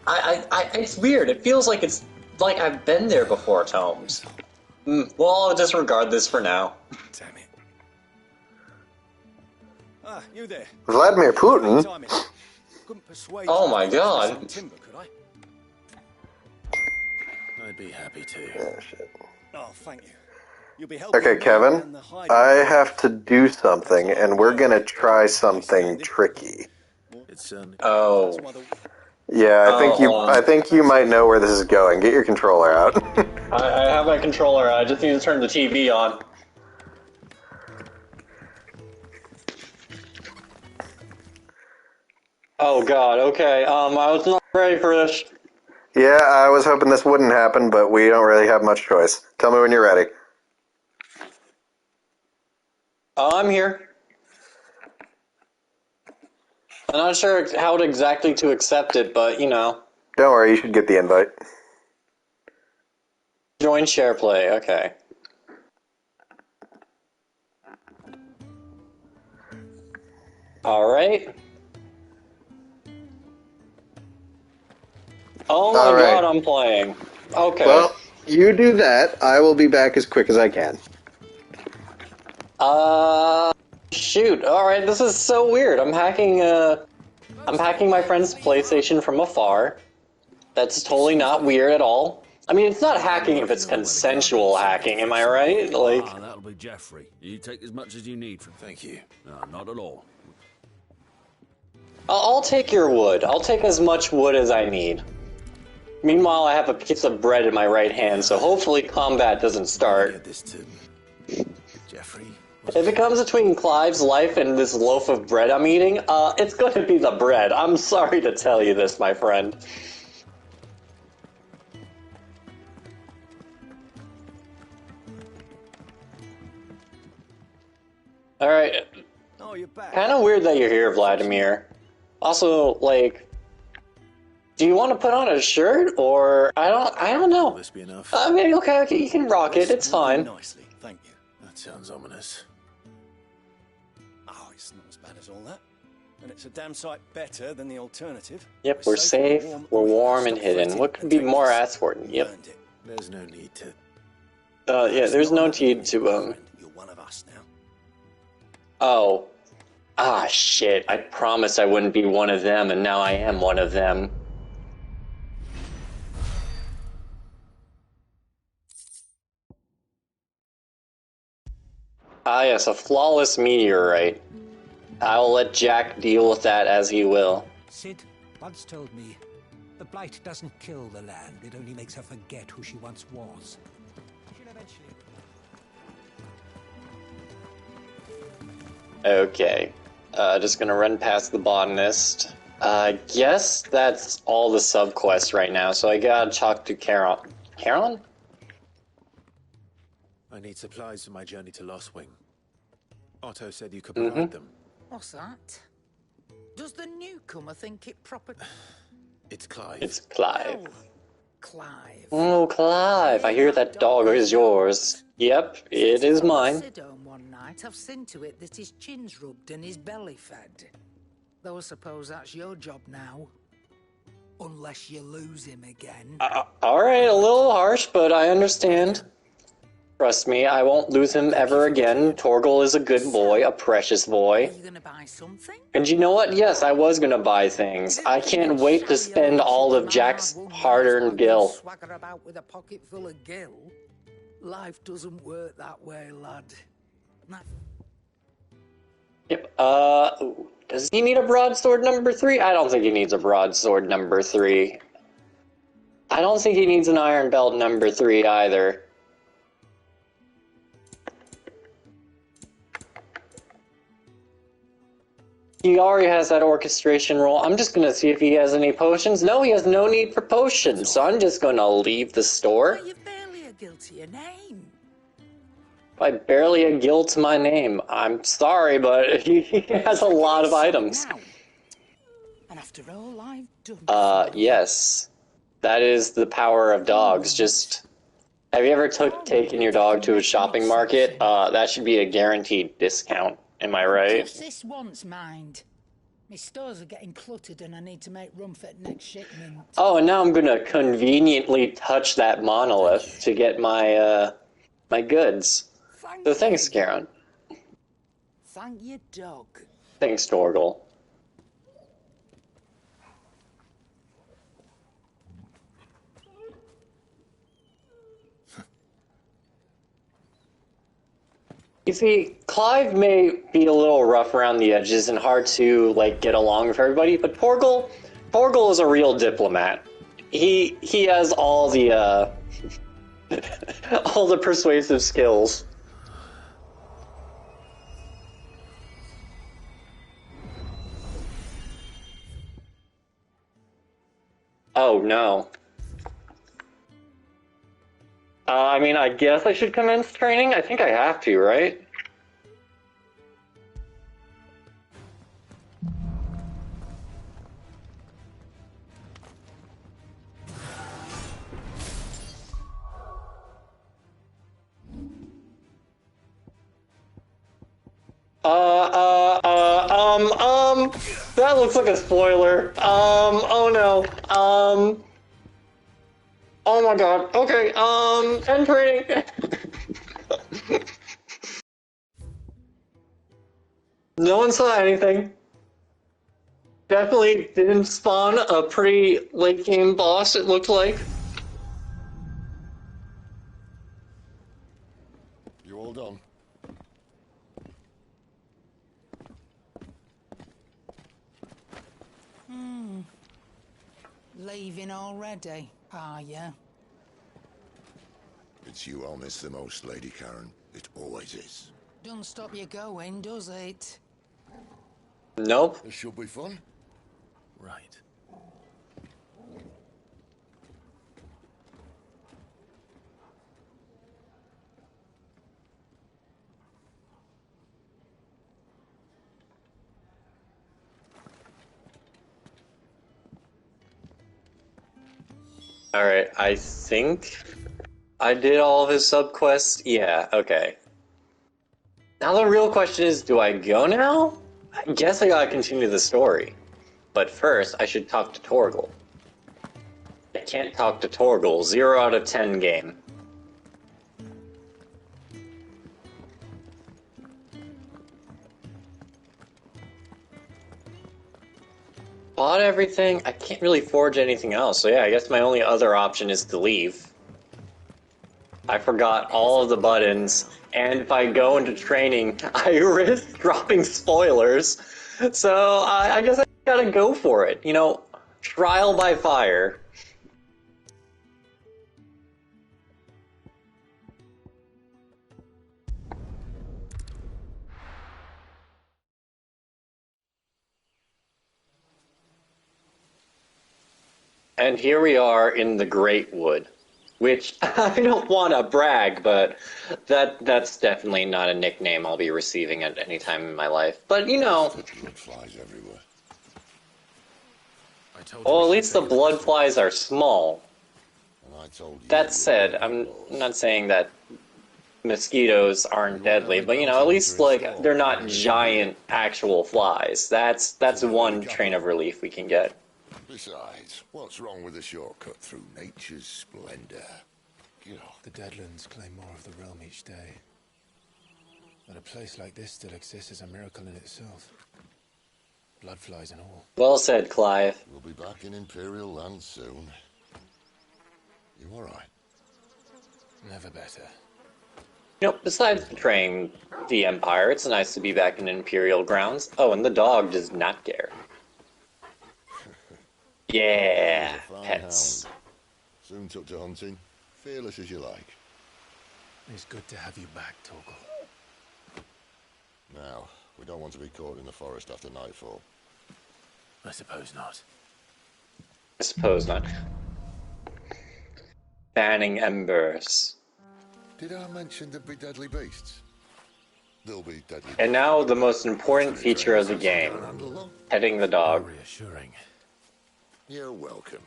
It's weird. It feels like it's like I've been there before, Tomes. Well, I'll disregard this for now. Damn it. Ah, you there. Vladimir Putin? Oh my god. I'd be happy to. Oh, shit. Oh, thank you. You'll be helping Okay, Kevin, I have to do something, and we're gonna try something tricky. Oh. Yeah, I think you might know where this is going. Get your controller out. I have my controller. I just need to turn the TV on. Oh god. Okay. I was not ready for this. Yeah, I was hoping this wouldn't happen, but we don't really have much choice. Tell me when you're ready. I'm here. I'm not sure how exactly to accept it, but, you know. Don't worry, you should get the invite. Join share play, okay. Alright. Oh my god, I'm playing. Okay. Well, you do that. I will be back as quick as I can. Shoot. Alright, this is so weird. I'm hacking my friend's PlayStation from afar. That's totally not weird at all. I mean, it's not hacking if it's consensual hacking, am I right? Like... that'll be Jeffrey. You take as much as you need from... Thank you. No, not at all. I'll take your wood. I'll take as much wood as I need. Meanwhile, I have a piece of bread in my right hand, so hopefully combat doesn't start. Get this to Jeffrey. If it comes between Clive's life and this loaf of bread I'm eating, it's going to be the bread. I'm sorry to tell you this, my friend. Alright. Oh, you're back. Kind of weird that you're here, Vladimir. Also, like, do you want to put on a shirt, or I don't know. Will this be enough? I mean, okay, you can rock it. It's fine. Nicely, thank you. That sounds ominous. Oh, it's not as bad as all that. And it's a damn sight better than the alternative. Yep, we're safe, we're warm and hidden. What could be more asked for? Yep. There's no need to... Yeah, there's no need to, You're one of us now. Oh. Ah, shit. I promised I wouldn't be one of them, and now I am one of them. Ah, yes, a flawless meteorite. I'll let Jack deal with that as he will. Sid once told me, the blight doesn't kill the land, it only makes her forget who she once was. She'll eventually... Okay. Just gonna run past the botanist. I guess that's all the sub-quests right now, so I gotta talk to Caron. Caron? I need supplies for my journey to Lost Wing. Otto said you could provide them. What's that? Does the newcomer think it proper? It's Clive. It's Clive. Oh, Clive. Oh, Clive, I hear that dog is yours. Yep, it is mine. Sit home one night, I've seen to it that his chin's rubbed and his belly fed. Though I suppose that's your job now. Unless you lose him again. Alright, a little harsh, but I understand. Trust me, I won't lose him ever again. Torgal is a good boy, a precious boy. Are you gonna buy something? And you know what? Yes, I was gonna buy things. I can't wait to spend all of Jack's hard-earned gil. Swagger about with a pocket full of gil. Life doesn't work that way, lad. Yep, does he need a broadsword number 3? I don't think he needs a broadsword number 3. I don't think he needs an iron belt number 3 either. He already has that orchestration roll. I'm just gonna see if he has any potions. No, he has no need for potions, so I'm just gonna leave the store. You're barely a guild to your name. I barely a guild to my name. I'm sorry, but he has a lot of items. And after all I've done. Yes. That is the power of dogs. Just, have you ever taken your dog to a shopping market? That should be a guaranteed discount. Am I right? Just this once, mind. My stores are getting cluttered and I need to make room for the next shipment. Oh, and now I'm gonna conveniently touch that monolith to get my, my goods. So thanks, Karen. Thank you, dog. Thanks, Torgal. You see, Clive may be a little rough around the edges and hard to, like, get along with everybody, but Torgal is a real diplomat. He has all the, all the persuasive skills. Oh, no. I mean, I guess I should commence training? I think I have to, right? That looks like a spoiler. Oh no. Oh my god. Okay, end training. No one saw anything. Definitely didn't spawn a pretty late game boss, it looked like. You all done? Leaving already, are ya? It's you I'll miss the most, Lady Karen. It always is. Don't stop you going, does it? Nope. This should be fun. Right. Alright, I think I did all of his subquests. Yeah, okay. Now the real question is, do I go now? I guess I gotta continue the story. But first, I should talk to Torgal. I can't talk to Torgal. 0 out of 10 game. Bought everything. I can't really forge anything else. So yeah, I guess my only other option is to leave. I forgot all of the buttons, and if I go into training, I risk dropping spoilers. So I guess I gotta go for it. You know, trial by fire. And here we are in the Great Wood, which I don't want to brag, but that's definitely not a nickname I'll be receiving at any time in my life. But you know, Flies everywhere. well, at least the blood flies are small. And I told you. That said, I'm not saying that mosquitoes aren't deadly, but you know, at least like they're not giant actual flies. That's one train of relief we can get. Besides, what's wrong with a shortcut through nature's splendor? The Deadlands claim more of the realm each day. That a place like this still exists is a miracle in itself. Bloodflies and all. Well said, Clive. We'll be back in Imperial land soon. You alright? Never better. You know, besides betraying the Empire, it's nice to be back in Imperial grounds. Oh, and the dog does not care. Yeah, pets. Hound. Soon took to hunting. Fearless as you like. It's good to have you back, Torgal. Now, we don't want to be caught in the forest after nightfall. I suppose not. I suppose not. Banning embers. Did I mention there'd be deadly beasts? There'll be deadly. And now the most important feature of the game. Petting the dog. Reassuring. You're welcome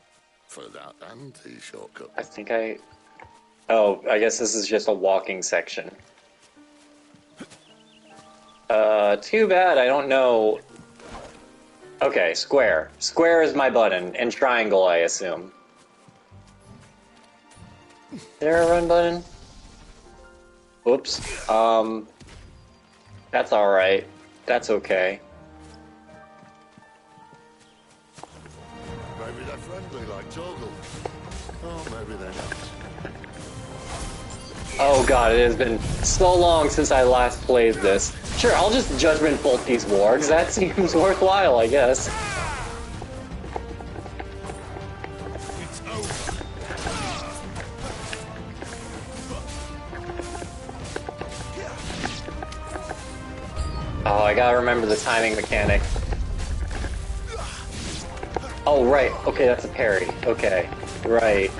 for that and the shortcut. I think oh, I guess this is just a walking section. Too bad I don't know. Okay, square. Square is my button, and triangle, I assume. Is there a run button? Whoops. That's alright. That's okay. Maybe they're friendly like Torgal. Oh, maybe they're not. Oh god, it has been so long since I last played this. Sure, I'll just Judgment Bolt these wargs. That seems worthwhile, I guess. Oh, I gotta remember the timing mechanic. Oh, right. Okay, that's a parry. Okay. Right.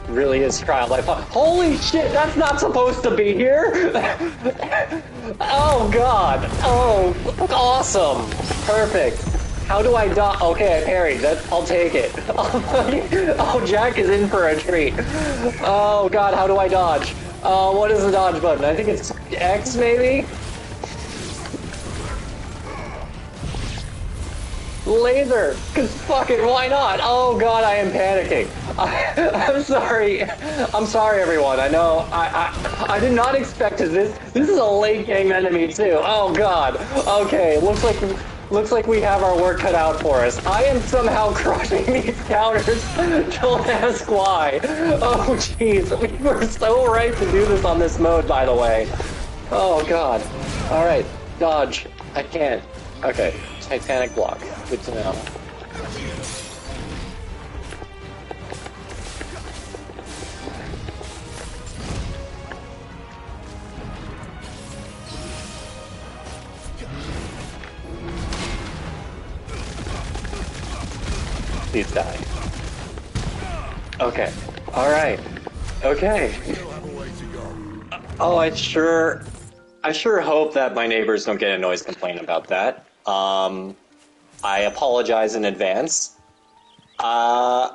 Really is trial by fire. Holy shit, that's not supposed to be here! Oh god. Oh, awesome. Perfect. How do I dodge? Okay, I parried. I'll take it. Oh, Jack is in for a treat. Oh god, how do I dodge? What is the dodge button? I think it's X, maybe? Laser! Cause fuck it, why not? Oh god, I am panicking. I'm sorry. I'm sorry, everyone. I know. I did not expect this. This is a late game enemy too. Oh god. Okay, looks like we have our work cut out for us. I am somehow crushing these counters. Don't ask why. Oh jeez, we were so right to do this on this mode, by the way. Oh god. All right, dodge. I can't. Okay, Titanic block. Good to know. Please die. Okay. All right. Okay. Oh, I sure hope that my neighbors don't get a noise complaint about that. I apologize in advance. Yeah,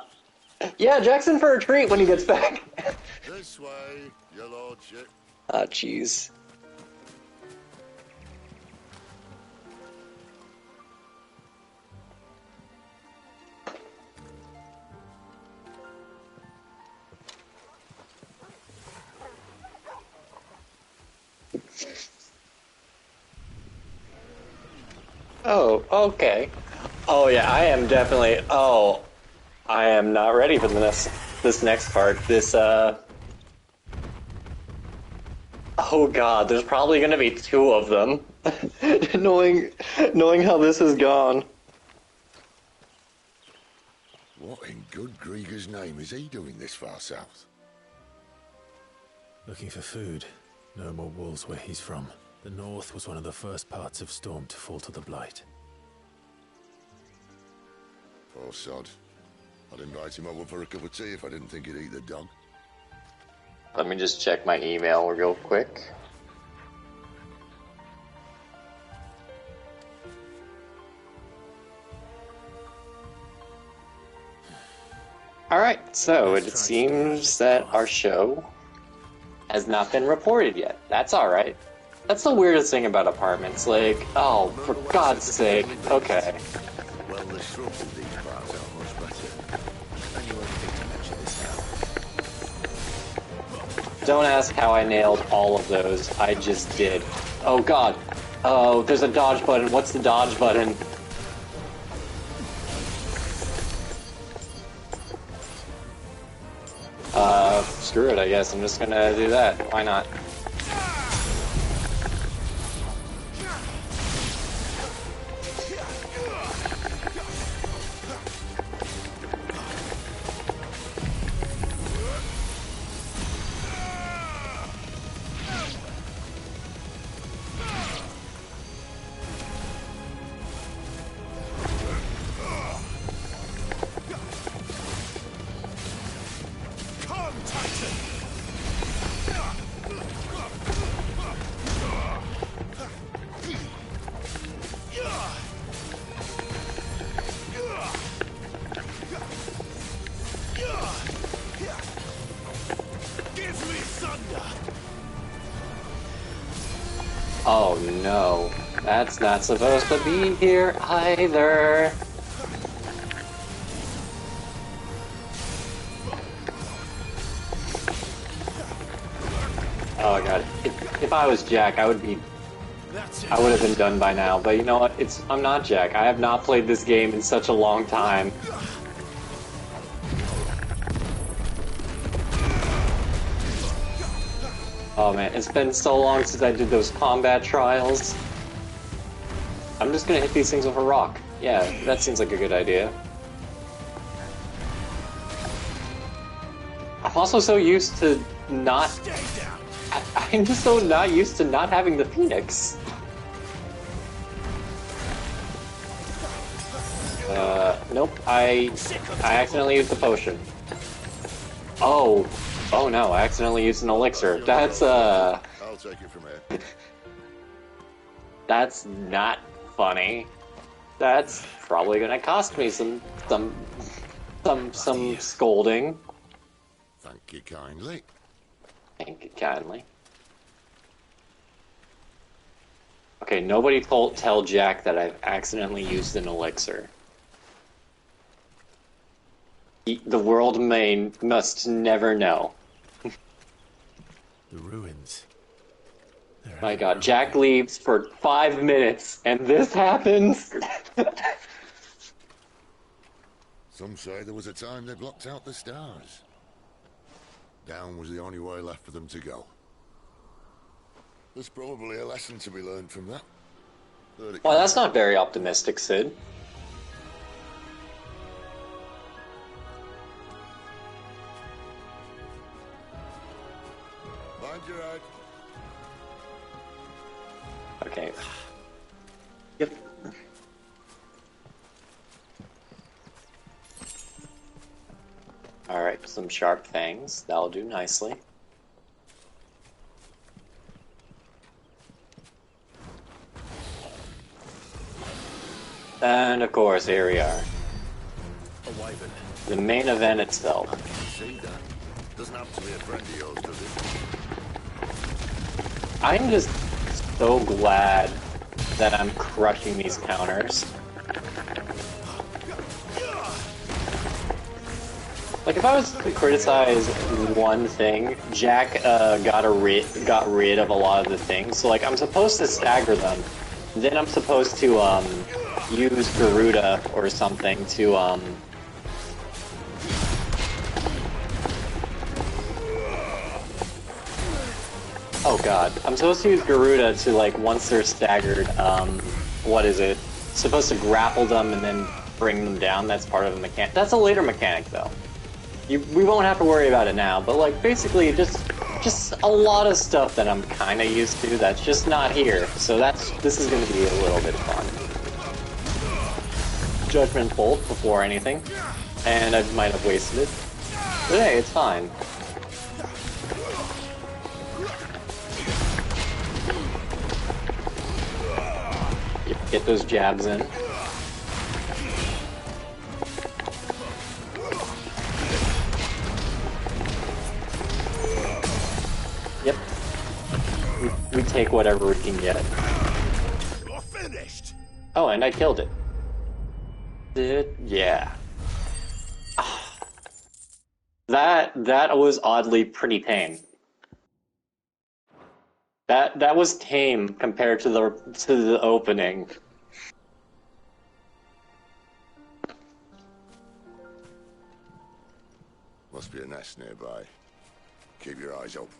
Jackson for a treat when he gets back. This way, your lordship. Ah, jeez. Oh, okay. Oh yeah, I am definitely. Oh, I am not ready for this next part. Oh god, there's probably gonna be two of them. knowing how this has gone. What in good Grieger's name is he doing this far south? Looking for food. No more wolves where he's from. The north was one of the first parts of Storm to fall to the Blight. Poor sod. I'd invite him over for a cup of tea if I didn't think he'd eat the dog. Let me just check my email real quick. Alright, so it seems that our show has not been reported yet. That's alright. That's the weirdest thing about apartments, like, oh, for God's sake, okay. Well, the shrubs in these parts are much better. And you won't think to mention this now. Don't ask how I nailed all of those, I just did. Oh god. Oh, there's a dodge button. What's the dodge button? Screw it, I guess. I'm just gonna do that. Why not? Oh no, that's not supposed to be here either. Oh god, if I was Jack, I would have been done by now. But you know what? I'm not Jack. I have not played this game in such a long time. Oh man, it's been so long since I did those combat trials. I'm just gonna hit these things with a rock. Yeah, that seems like a good idea. I'm also so used to not... I'm just so not used to not having the Phoenix. Nope, I accidentally used the potion. Oh no, I accidentally used an elixir. That's, I'll take it from here. That's not funny. That's probably gonna cost me some scolding. Thank you kindly. Thank you kindly. Okay, nobody tell Jack that I've accidentally used an elixir. The world must never know. The ruins. My god, Jack leaves for 5 minutes, and this happens? Some say there was a time they blocked out the stars. Down was the only way left for them to go. There's probably a lesson to be learned from that. Well, that's not very optimistic, Sid. Mind your head. Okay. Yep. Alright, some sharp fangs. That'll do nicely. And of course, here we are. A wyvern. The main event itself. See that? Doesn't have to be a friend of yours, does it? I'm just so glad that I'm crushing these counters. Like, if I was to criticize one thing, Jack got rid of a lot of the things. So, like, I'm supposed to stagger them. Then I'm supposed to use Garuda or something to oh god. I'm supposed to use Garuda to, like, once they're staggered, what is it? Supposed to grapple them and then bring them down. That's part of the mechanic. That's a later mechanic, though. We won't have to worry about it now, but, like, basically just a lot of stuff that I'm kinda used to that's just not here. So this is gonna be a little bit fun. Judgment Bolt before anything, and I might have wasted it. But hey, it's fine. Get those jabs in. Yep. We take whatever we can get. You're finished. Oh, and I killed it. Yeah. That was oddly pretty tame. That was tame compared to the opening. Must be a nest nearby. Keep your eyes open.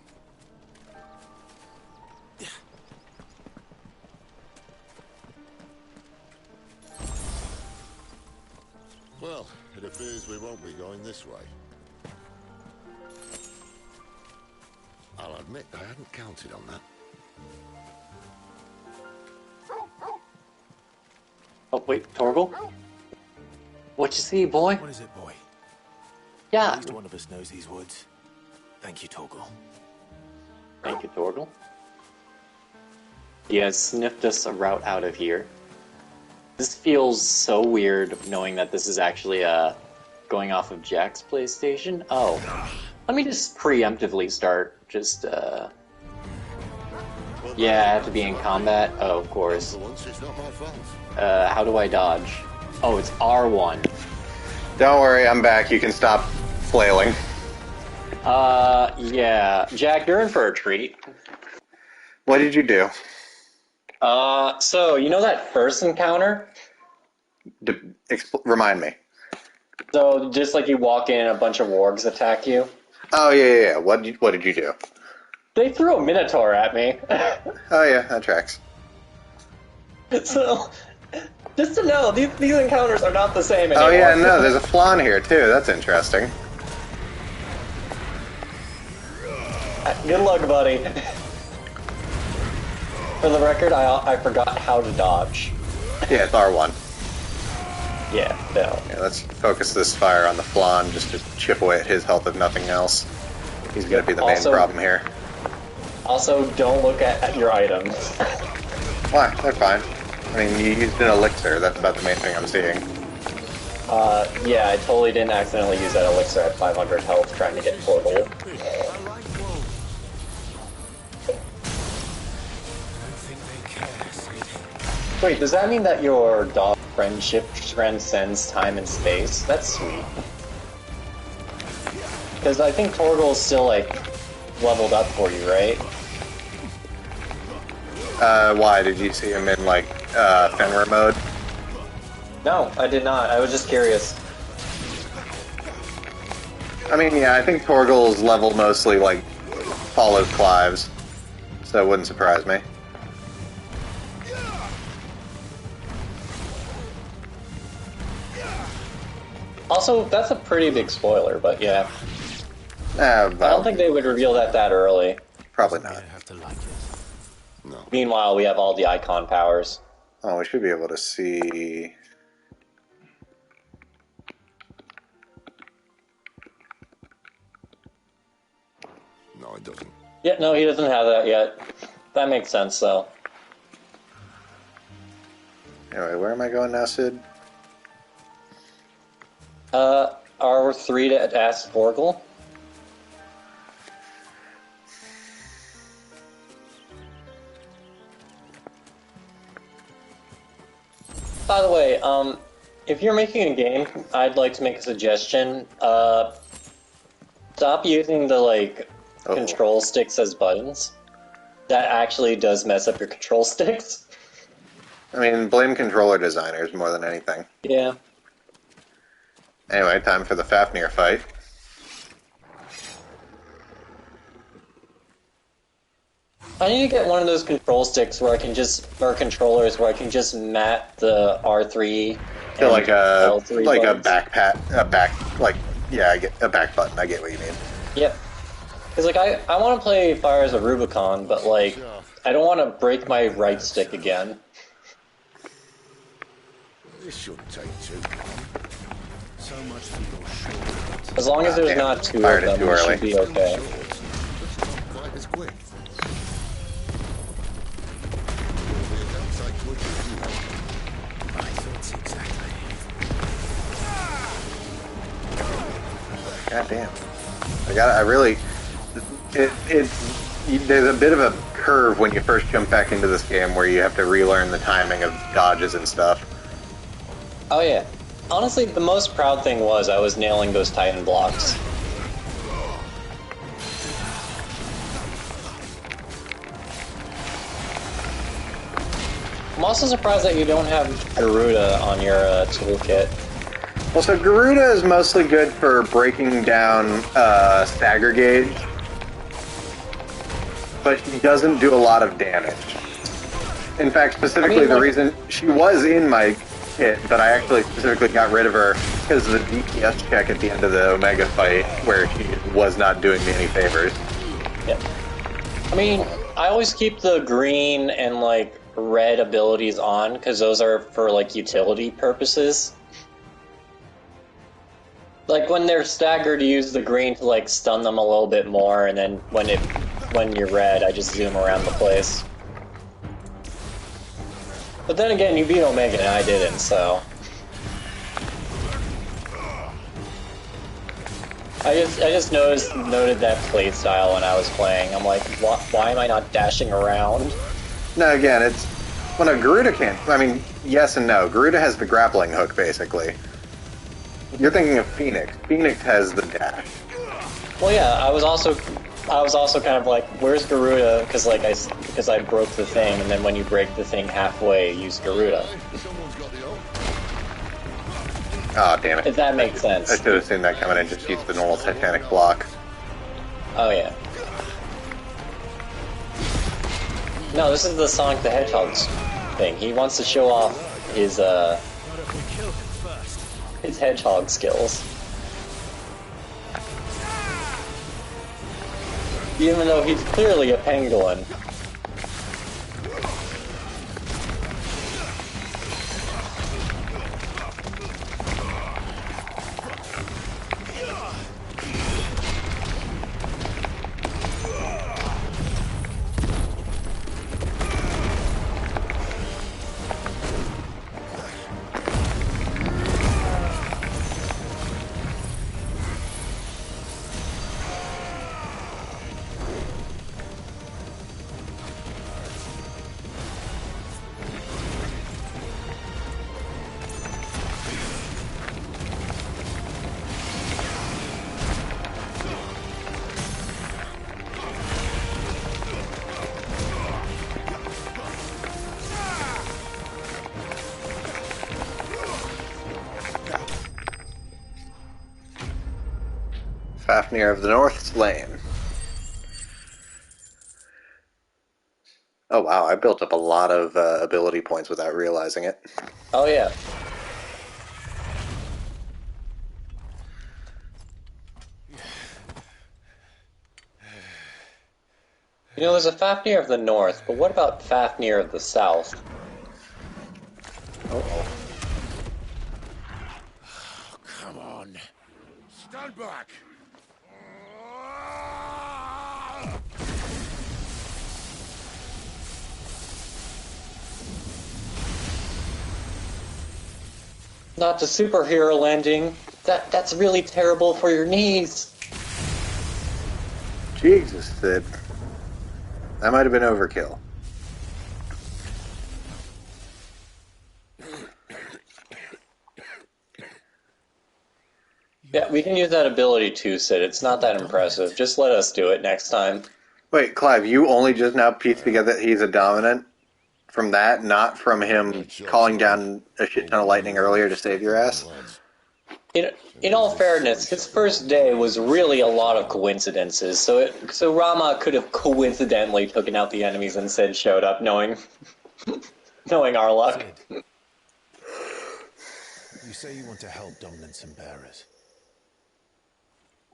Well, it appears we won't be going this way. I'll admit I hadn't counted on that. Oh, wait, Torgal? What you see, boy? What is it, boy? Yeah. At least one of us knows these woods. Thank you, Torgal. Thank you, Torgal. He has sniffed us a route out of here. This feels so weird knowing that this is actually going off of Jack's PlayStation. Oh. Let me just preemptively start. Just, yeah, I have to be in combat. Oh, of course. How do I dodge? Oh, it's R1. Don't worry, I'm back. You can stop flailing. Yeah. Jack, you're in for a treat. What did you do? So, you know that first encounter? Remind me. So, just like you walk in and a bunch of wargs attack you? Oh, yeah. What did you do? They threw a minotaur at me. Oh, yeah, that tracks. So, just to know, these encounters are not the same anymore. Oh, yeah, no, there's a flaw in here, too. That's interesting. Good luck, buddy. For the record, I forgot how to dodge. Yeah, it's R1. Yeah, no. Yeah, let's focus this fire on the flan just to chip away at his health if nothing else. He's going to be the main problem here. Also, don't look at your items. Why? They're fine. I mean, you used an elixir. That's about the main thing I'm seeing. Yeah, I totally didn't accidentally use that elixir at 500 health trying to get portal. Wait, does that mean that your dog friendship transcends time and space? That's sweet. Because I think Torgal's still, like, leveled up for you, right? Why? Did you see him in, like, Fenrir mode? No, I did not. I was just curious. I mean, yeah, I think Torgal's level mostly, like, follows Clive's, so it wouldn't surprise me. Also, that's a pretty big spoiler, but yeah. I don't think they would reveal that early. Probably not. No. Meanwhile, we have all the icon powers. Oh, we should be able to see... No, it doesn't. Yeah, no, he doesn't have that yet. That makes sense, though. Anyway, where am I going now, Sid? R3 to ask Torgal. By the way, if you're making a game, I'd like to make a suggestion. Stop using the, like, control sticks as buttons. That actually does mess up your control sticks. I mean, blame controller designers more than anything. Yeah. Anyway, time for the Fafnir fight. I need to get one of those control sticks where I can just, or controllers where I can just mat the R3 So like a L3 like buttons. a back like yeah, I get a back button. I get what you mean. Yep. Because like I want to play Fires of Rubicon, but like I don't want to break my right stick again. This shouldn't take too long. So much for your short. As long as there's not two of them, we should be okay. Quite as quick. My thoughts exactly. God damn. There's a bit of a curve when you first jump back into this game where you have to relearn the timing of dodges and stuff. Oh yeah. Honestly, the most proud thing was I was nailing those Titan blocks. I'm also surprised that you don't have Garuda on your toolkit. Well, so Garuda is mostly good for breaking down stagger gauge, but she doesn't do a lot of damage. In fact, specifically the reason she was in my kit, but I actually specifically got rid of her because of the DPS check at the end of the Omega fight, where she was not doing me any favors. Yep. I mean, I always keep the green and, like, red abilities on, because those are for, like, utility purposes. Like, when they're staggered, you use the green to, like, stun them a little bit more, and then when you're red, I just zoom around the place. But then again, you beat Omega and I didn't, so... I just noted that playstyle when I was playing. I'm like, why am I not dashing around? No, again, it's... Well, no, Garuda can't... I mean, yes and no. Garuda has the grappling hook, basically. You're thinking of Phoenix. Phoenix has the dash. Well, yeah, I was also kind of like, where's Garuda? Because I broke the thing, and then when you break the thing halfway, use Garuda. Oh, damn it. If that makes sense. I should have seen that coming and just used the normal Titanic block. Oh, yeah. No, this is the Sonic the Hedgehog's thing. He wants to show off his hedgehog skills. Even though he's clearly a pangolin. Fafnir of the North slain. Oh wow, I built up a lot of ability points without realizing it. Oh yeah. You know, there's a Fafnir of the North, but what about Fafnir of the South? Uh-oh. Oh, come on. Stand back. Not the superhero landing. That's really terrible for your knees. Jesus, Sid. That might have been overkill. Yeah, we can use that ability too, Sid. It's not that impressive. Just let us do it next time. Wait, Clive, you only just now pieced together that he's a dominant from that, not from him calling down a shit ton of lightning earlier to save your ass? In all fairness, his first day was really a lot of coincidences. So Rama could have coincidentally taken out the enemies and Sid showed up, knowing our luck. Sid, you say you want to help dominants and bearers.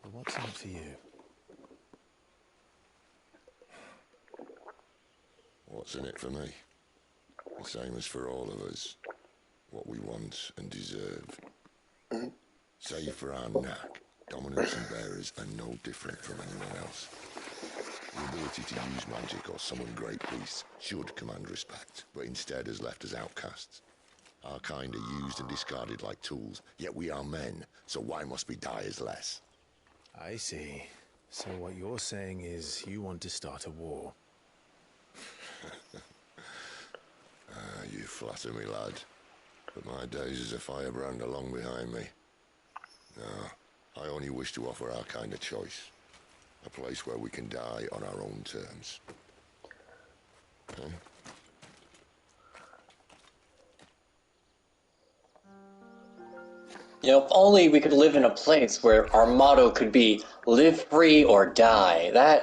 But what's in it for you? What's in it for me? The same as for all of us. What we want and deserve. Save for our knack, dominants and bearers are no different from anyone else. The ability to use magic or summon great beasts should command respect, but instead has left us outcasts. Our kind are used and discarded like tools, yet we are men, so why must we die as less? I see. So what you're saying is you want to start a war. You flatter me, lad. But my days as a firebrand are long behind me. No, I only wish to offer our kind of choice. A place where we can die on our own terms. Okay? You know, if only we could live in a place where our motto could be, live free or die. If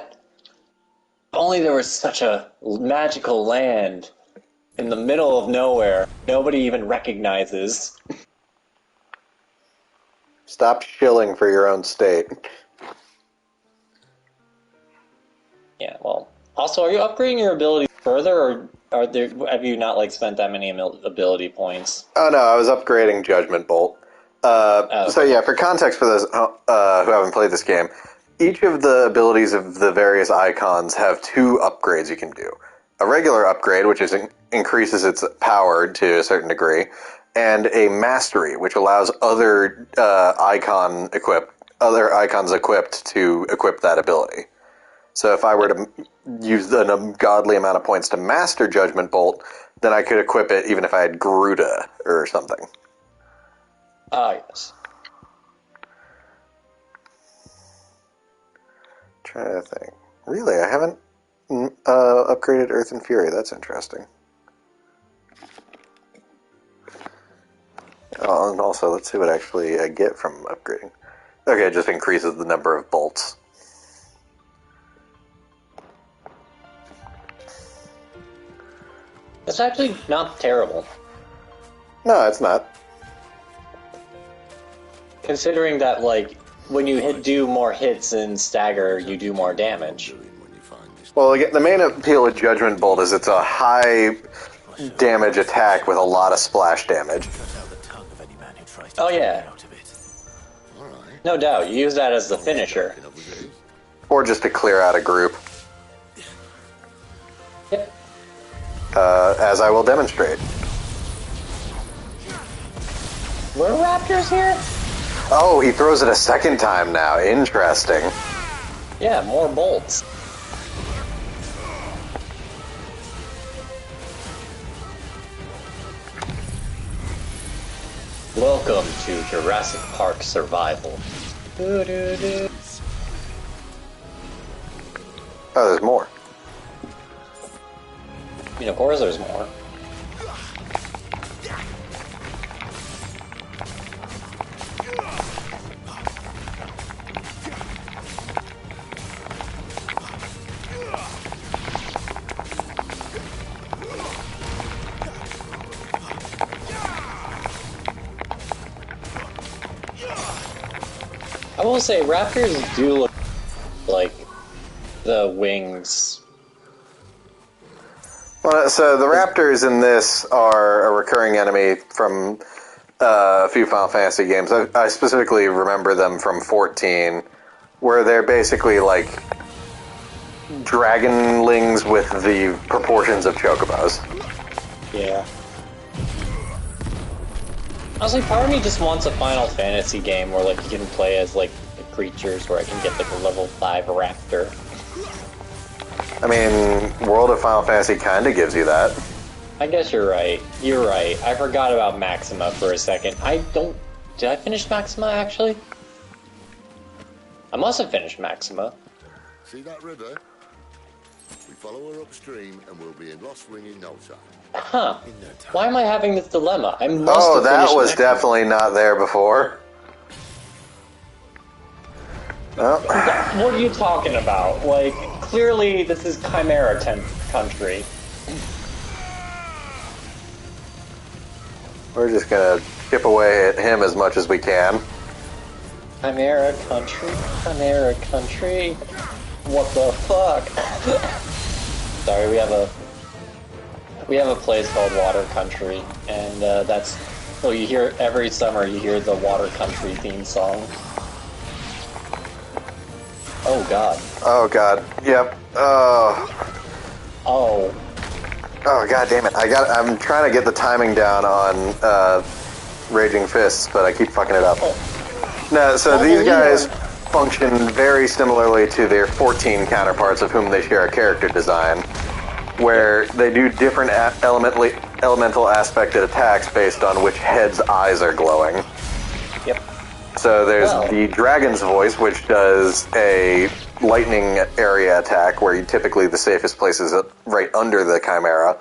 only there was such a magical land in the middle of nowhere nobody even recognizes. Stop shilling for your own state. Yeah, well, also, are you upgrading your abilities further, or have you not spent that many ability points? Oh no, I was upgrading Judgment Bolt. Okay. So yeah, for context for those who haven't played this game, each of the abilities of the various icons have two upgrades you can do. A regular upgrade, which increases its power to a certain degree, and a mastery, which allows other icons equipped to equip that ability. So if I were to use an ungodly amount of points to master Judgment Bolt, then I could equip it even if I had Garuda or something. Ah, yes. Trying to think. Really, I haven't upgraded Earth and Fury. That's interesting. Oh, and also, let's see what actually I get from upgrading. Okay, it just increases the number of bolts. It's actually not terrible. No, it's not. Considering that, when you do more hits and stagger, you do more damage. Well, again, the main appeal of Judgment Bolt is it's a high damage attack with a lot of splash damage. Oh yeah. No doubt, you use that as the finisher. Or just to clear out a group. Yep. As I will demonstrate. Were raptors here? Oh, he throws it a second time now. Interesting. Yeah, more bolts. Welcome to Jurassic Park Survival. Oh, there's more. I mean, of course there's more. will say, raptors do look like the wings. Well, so the raptors in this are a recurring enemy from a few Final Fantasy games. I specifically remember them from 14, where they're basically like dragonlings with the proportions of chocobos. Yeah. Honestly, part of me just wants a Final Fantasy game where like you can play as like the creatures, where I can get like a level 5 raptor. I mean, World of Final Fantasy kind of gives you that. I guess you're right. You're right. I forgot about Maxima for a second. Did I finish Maxima, actually? I must have finished Maxima. See that river? We follow her upstream and we'll be in Lost Wing in no time. Huh. Why am I having this dilemma? I must have that finished was Maxima. definitely not there before. Oh. What are you talking about? Like, clearly this is Chimera country. We're just gonna chip away at him as much as we can. Chimera country? Chimera country? What the fuck? Sorry, we have a place called Water Country, and that's... Well, you hear every summer you hear the Water Country theme song. Oh god. Oh god. Yep. Oh. Oh. Oh god damn it. I'm trying to get the timing down on Raging Fists, but I keep fucking it up. No, so these guys function very similarly to their 14 counterparts of whom they share a character design, where they do different elemental aspected attacks based on which head's eyes are glowing. Yep. So there's the Dragon's Voice, which does a lightning area attack, where typically the safest place is right under the Chimera,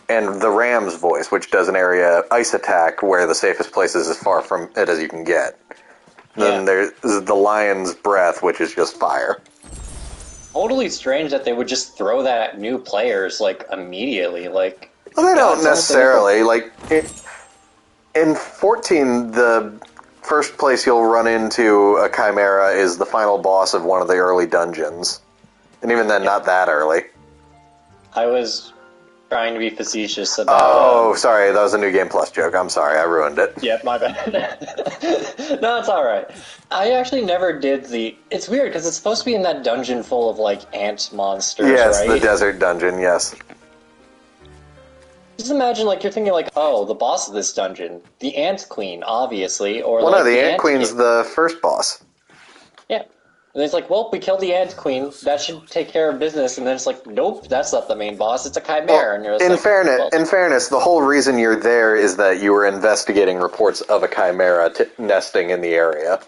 and the Ram's Voice, which does an area ice attack, where the safest place is as far from it as you can get. Then there's the Lion's Breath, which is just fire. Totally strange that they would just throw that at new players, like, immediately, like... Well, they don't necessarily, like, in 14, the first place you'll run into a Chimera is the final boss of one of the early dungeons. And even then, not that early. I was trying to be facetious about... Oh, sorry, that was a New Game Plus joke. I'm sorry, I ruined it. Yeah, my bad. No, it's alright. I actually never did the... It's weird, because it's supposed to be in that dungeon full of, like, ant monsters, yes, right? The desert dungeon, yes. Just imagine, like, you're thinking, like, oh, the boss of this dungeon, the Ant Queen, obviously, or, well, like, no, the Ant Queen's King. the first boss. Yeah. And it's like, well, we killed the Ant Queen, that should take care of business, and then it's like, nope, that's not the main boss, it's a Chimera, Well, and you're just in fairness, the whole reason you're there is that you were investigating reports of a Chimera nesting in the area.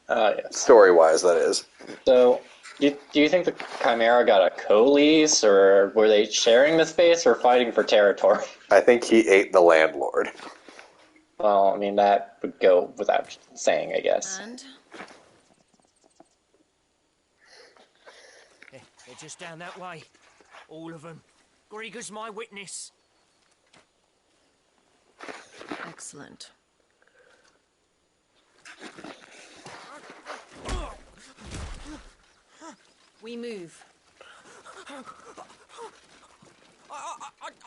Yes. Story-wise, that is. So, do you think the Chimera got a co-lease, or were they sharing the space, or fighting for territory? I think he ate the landlord. Well, I mean, that would go without saying, I guess. And? They're just down that way. All of them. Grieger's my witness. Excellent. We move. I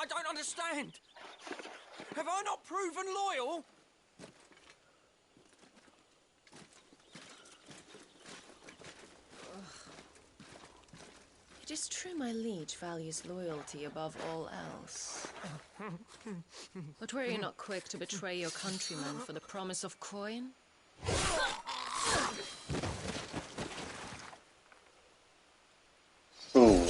don't understand. Have I not proven loyal? It is true my liege values loyalty above all else. But were you not quick to betray your countrymen for the promise of coin? Ooh.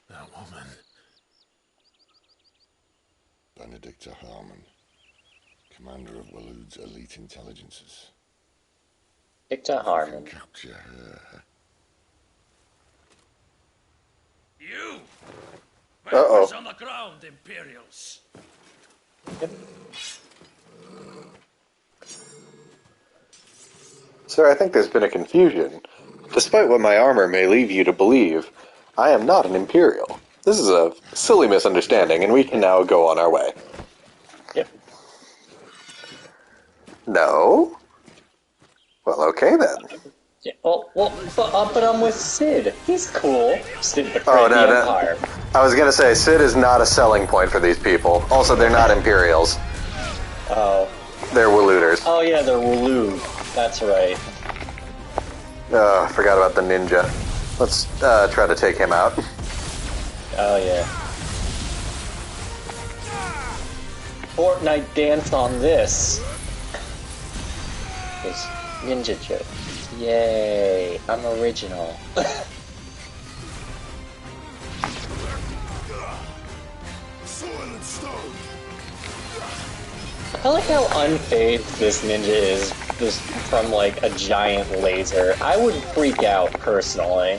That woman. Benedicta Harmon, commander of Waloed's elite intelligences. Benedicta Harmon. Capture her. You! Uh-oh. Papers on the ground, Imperials. Sir, I think there's been a confusion. Despite what my armor may lead you to believe, I am not an Imperial. This is a silly misunderstanding, and we can now go on our way. Yep. No? Well, okay then. Yeah, but I'm with Sid. He's cool. Sid betrayed the Empire. I was gonna say, Sid is not a selling point for these people. Also, they're not Imperials. Oh. They're Walooters. Oh yeah, they're Waloot. That's right. Oh, I forgot about the ninja. Let's try to take him out. Oh yeah. Fortnite dance on this. This ninja joke. Yay, I'm original. I like how unfazed this ninja is just from like a giant laser. I would freak out personally.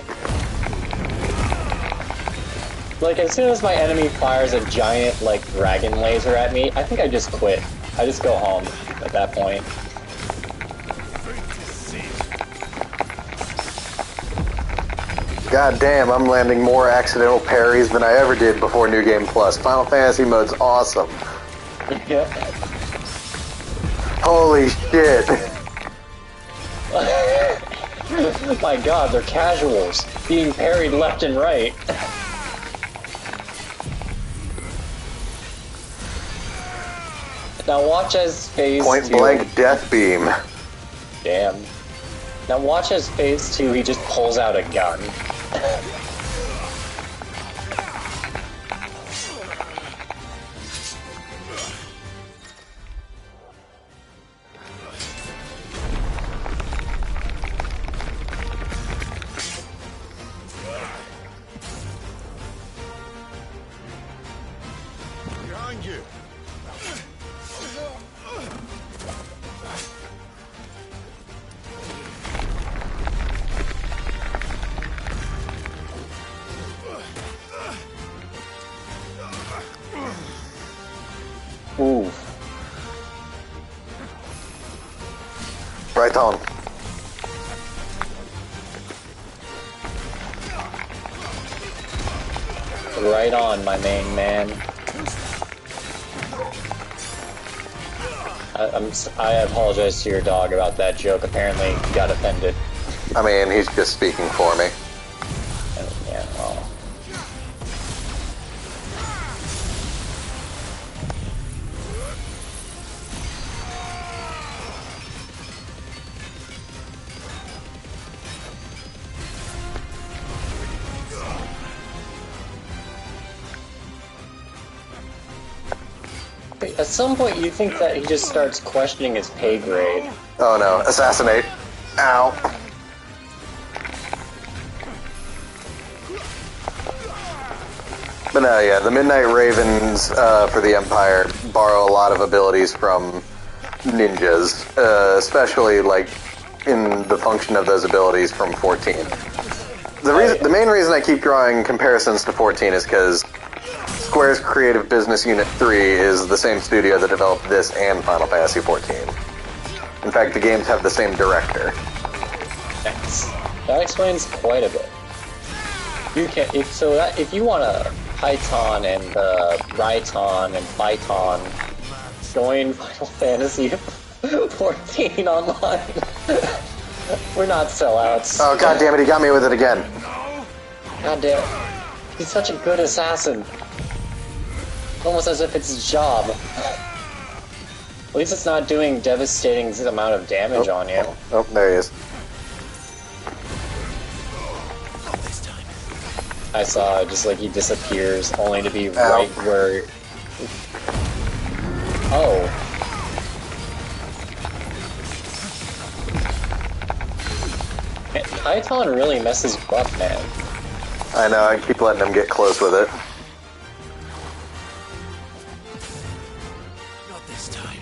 Like as soon as my enemy fires a giant like dragon laser at me, I think I just quit. I just go home at that point. God damn, I'm landing more accidental parries than I ever did before New Game Plus. Final Fantasy mode's awesome. Yeah. Holy shit. My god, they're casuals. Being parried left and right. Now watch as phase 2... Point blank death beam. Damn. Now watch as phase 2 he just pulls out a gun. Behind you. Ooh. Right on. Right on, my main man. I apologize to your dog about that joke. Apparently, he got offended. I mean, he's just speaking for me. Yeah, well. At some point, you think that he just starts questioning his pay grade. Oh no, assassinate. Ow. But no, yeah, the Midnight Ravens for the Empire borrow a lot of abilities from ninjas, especially like in the function of those abilities from 14. The main reason I keep drawing comparisons to 14 is because Square's Creative Business Unit 3 is the same studio that developed this and Final Fantasy 14. In fact, the games have the same director. That explains quite a bit. You can if you want to Python and Raiton and Python join Final Fantasy 14 online. We're not sellouts. Oh god damn it, he got me with it again. God damn it. He's such a good assassin. Almost as if it's his job. At least it's not doing devastating amount of damage on you. Oh, there he is. I saw just like he disappears, only to be right where... Oh. Python really messes you up, man. I know, I keep letting him get close with it. Not this time.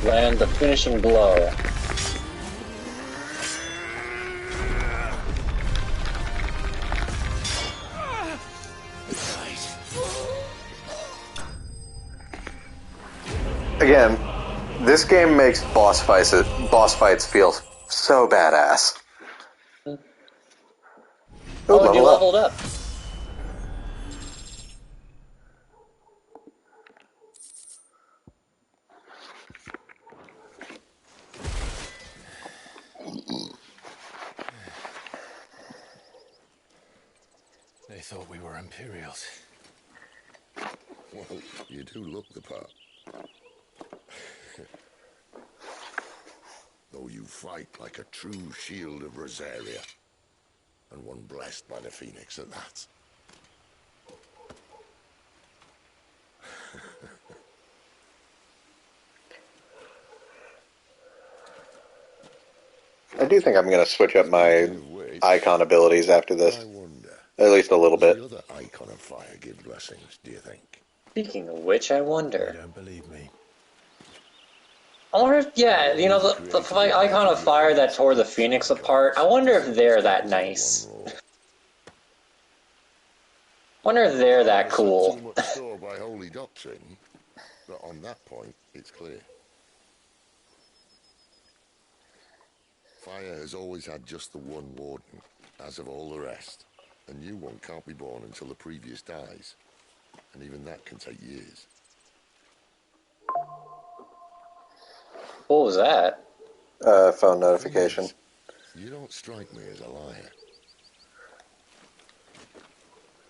Land the finishing blow. Again, this game makes boss fights feel so badass. Oh, and you leveled up. They thought we were Imperials. Well, you do look the part. Though you fight like a true shield of Rosaria. And one blessed by the Phoenix at that. I do think I'm going to switch up my icon abilities after this. At least a little bit. The other icon of fire give blessings, do you think? Speaking of which, I wonder. You don't believe me. I wonder if, yeah, you know, the icon of fire that tore the Phoenix apart, I wonder if they're that nice. Wonder if they're that cool. Too much store by holy doctrine, but on that point, it's clear. Fire has always had just the one warden, as of all the rest. A new one can't be born until the previous dies, and even that can take years. What was that? Phone notification. You don't strike me as a liar.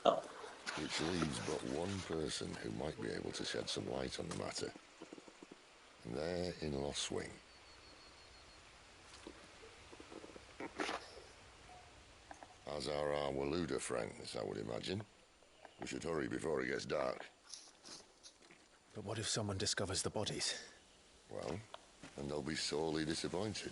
Oh. Which leaves but one person who might be able to shed some light on the matter. And they're in Lost Swing. As are our Waluda friends, I would imagine. We should hurry before it gets dark. But what if someone discovers the bodies? Well, and they'll be sorely disappointed.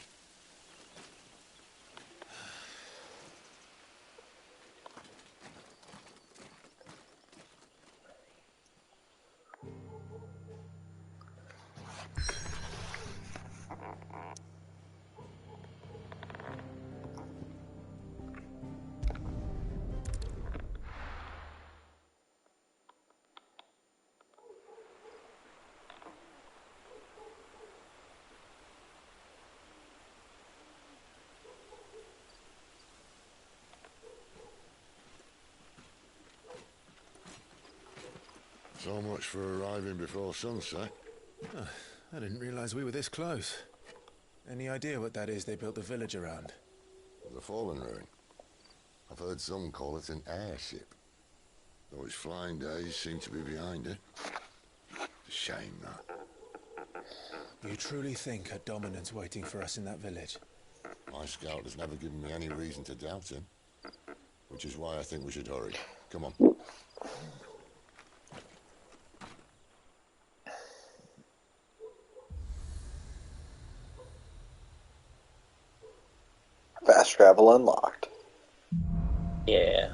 So much for arriving before sunset. Oh, I didn't realize we were this close. Any idea what that is they built the village around? The Fallen Ruin. I've heard some call it an airship. Though its flying days seem to be behind it. It's a shame, that. You truly think a dominant's waiting for us in that village? My scout has never given me any reason to doubt him. Which is why I think we should hurry. Come on. Fast travel unlocked. Yeah.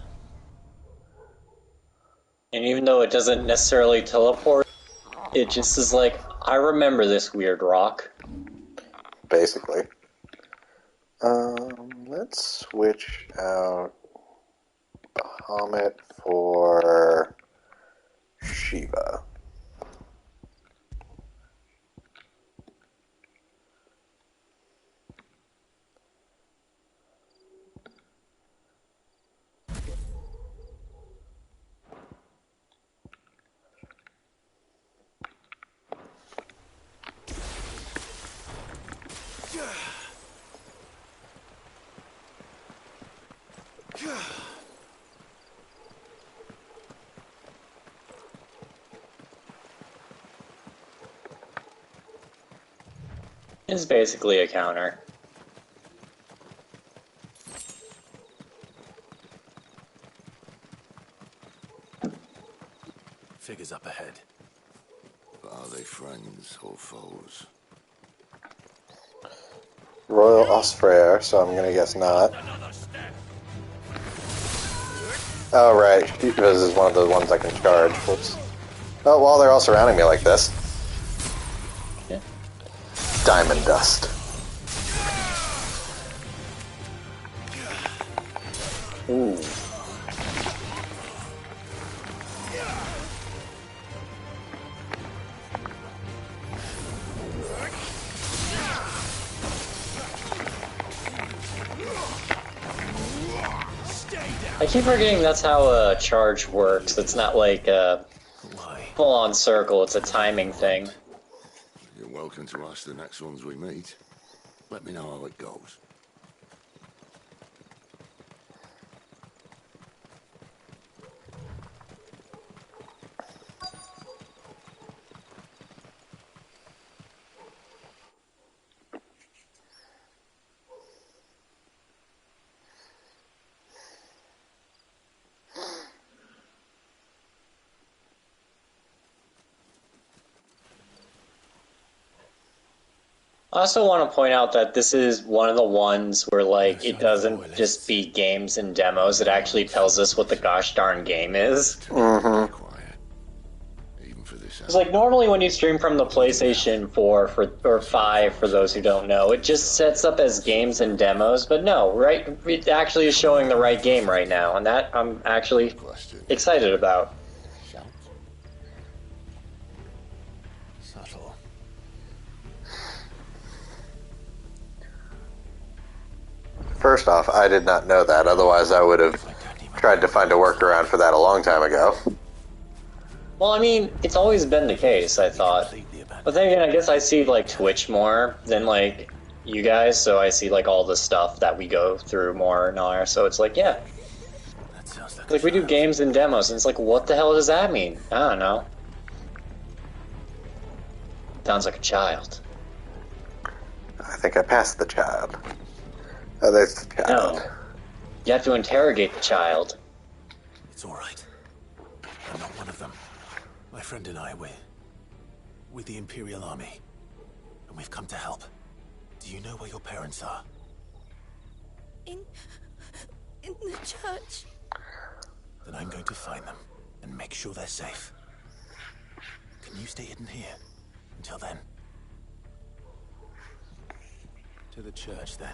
And even though it doesn't necessarily teleport, it just is like, I remember this weird rock. Basically. Let's switch out Bahamut for Shiva. It's basically a counter. Figures up ahead. But are they friends or foes? Royal Osfrere, so I'm gonna guess not. Oh right, this is one of the ones I can charge. Whoops. Oh, well, they're all surrounding me like this. Yeah. Diamond dust. Ooh. I keep forgetting that's how a charge works. It's not like a full-on circle, it's a timing thing. You're welcome to ask the next ones we meet. Let me know how it goes. I also want to point out that this is one of the ones where, like, it doesn't just be games and demos, it actually tells us what the gosh darn game is. Mm-hmm. It's like, normally when you stream from the PlayStation 4 or 5, for those who don't know, it just sets up as games and demos, but no, right? It actually is showing the right game right now, and that I'm actually excited about. Subtle. First off, I did not know that, otherwise I would have tried to find a workaround for that a long time ago. Well, I mean, it's always been the case, I thought. But then again, I guess I see, like, Twitch more than, like, you guys, so I see, like, all the stuff that we go through more and all, so it's like, yeah. Like, we do games and demos, and it's like, what the hell does that mean? I don't know. Sounds like a child. I think I passed the child. Oh, there's the child. No. You have to interrogate the child. It's all right. I'm not one of them. My friend and I, we're with the Imperial Army, and we've come to help. Do you know where your parents are? In the church. Then I'm going to find them and make sure they're safe. Can you stay hidden here until then? To the church, then.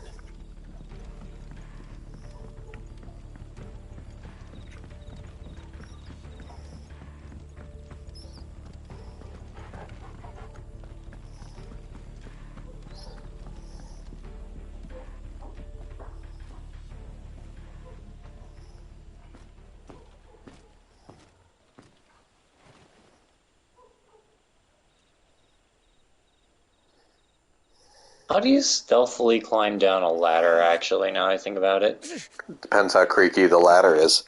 How do you stealthily climb down a ladder, actually, now I think about it? Depends how creaky the ladder is.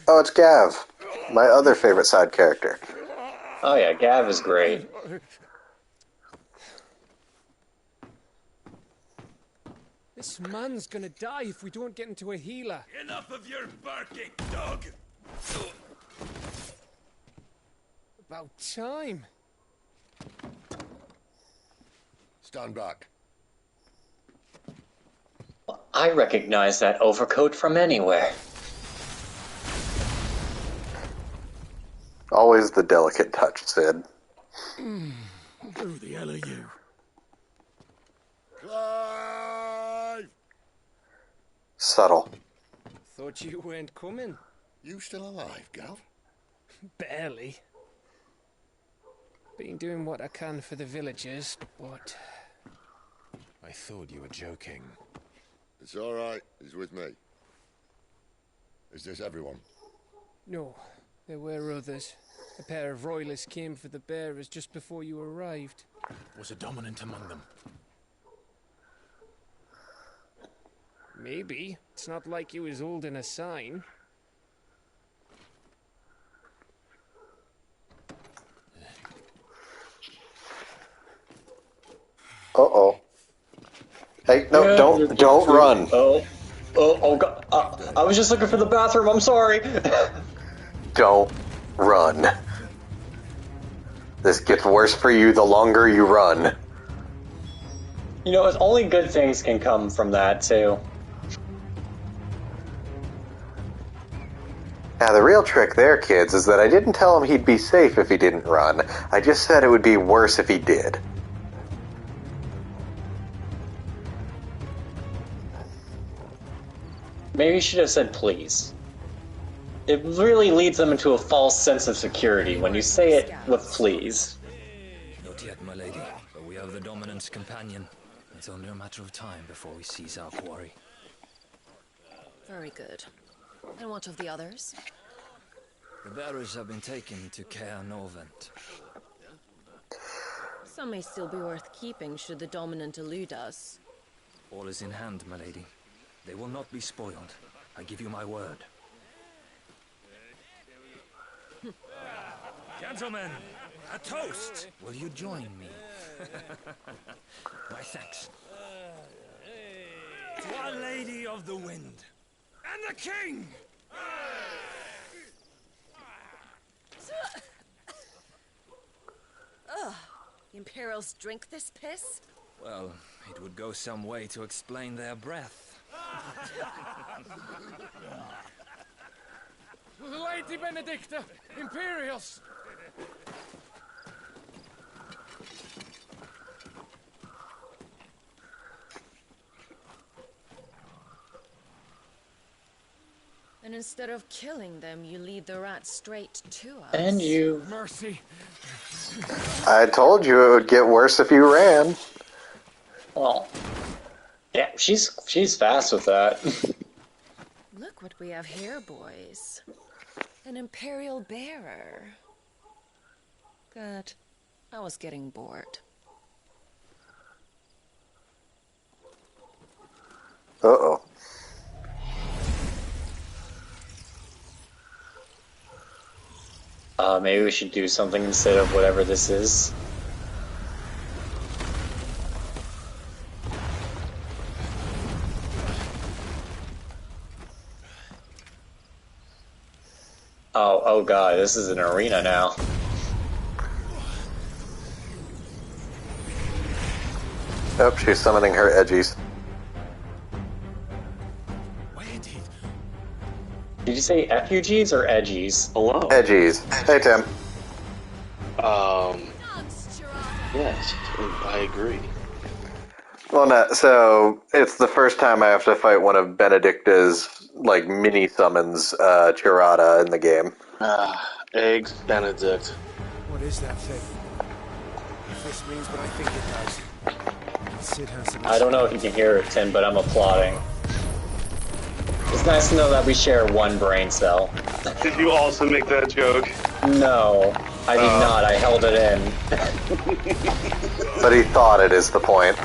Oh, it's Gav, my other favorite side character. Oh yeah, Gav is great. This man's gonna die if we don't get into a healer. Enough of your barking, dog! About time. Stand back. I recognize that overcoat from anywhere. Always the delicate touch, Sid. Who the hell are you? Clive! Subtle. Thought you weren't coming. You still alive, Gav? Barely. Been doing what I can for the villagers, but... I thought you were joking. It's all right. He's with me. Is this everyone? No, there were others. A pair of royalists came for the bearers just before you arrived. Was a dominant among them? Maybe. It's not like he was holding a sign. Uh-oh. Hey, no, Yeah, don't run. Oh, God. I was just looking for the bathroom, I'm sorry. Don't run. This gets worse for you the longer you run. You know, only good things can come from that, too. Now, the real trick there, kids, is that I didn't tell him he'd be safe if he didn't run. I just said it would be worse if he did. Maybe you should have said please. It really leads them into a false sense of security when you say it with please. Not yet, my lady, but we have the dominant's companion. It's only a matter of time before we seize our quarry. Very good. And what of the others? The bearers have been taken to Caer Norvent. Some may still be worth keeping should the dominant elude us. All is in hand, my lady. They will not be spoiled. I give you my word. Gentlemen, a toast! Will you join me? My thanks. To Our Lady of the Wind. And the King! Ugh. The Imperials drink this piss? Well, it would go some way to explain their breath. Lady Benedicta, Imperials! And instead of killing them, you lead the rats straight to us. And you. Mercy. I told you it would get worse if you ran. Well, yeah, she's fast with that. Look what we have here, boys. An Imperial bearer. Good. I was getting bored. Uh-oh. Maybe we should do something instead of whatever this is. Oh god, this is an arena now. Oh, she's summoning her edgies. Did you say effugees or edgies? Hello. Edgies. Hey, Tim. Yes, I agree. Well, no, so it's the first time I have to fight one of Benedicta's, like, mini summons, Tirada in the game. Eggs Benedict. What is that thing? If this means what I think it does. Sid has some... I don't know if you can hear it, Tim, but I'm applauding. It's nice to know that we share one brain cell. Did you also make that joke? No, I did not. I held it in. But he thought it is the point.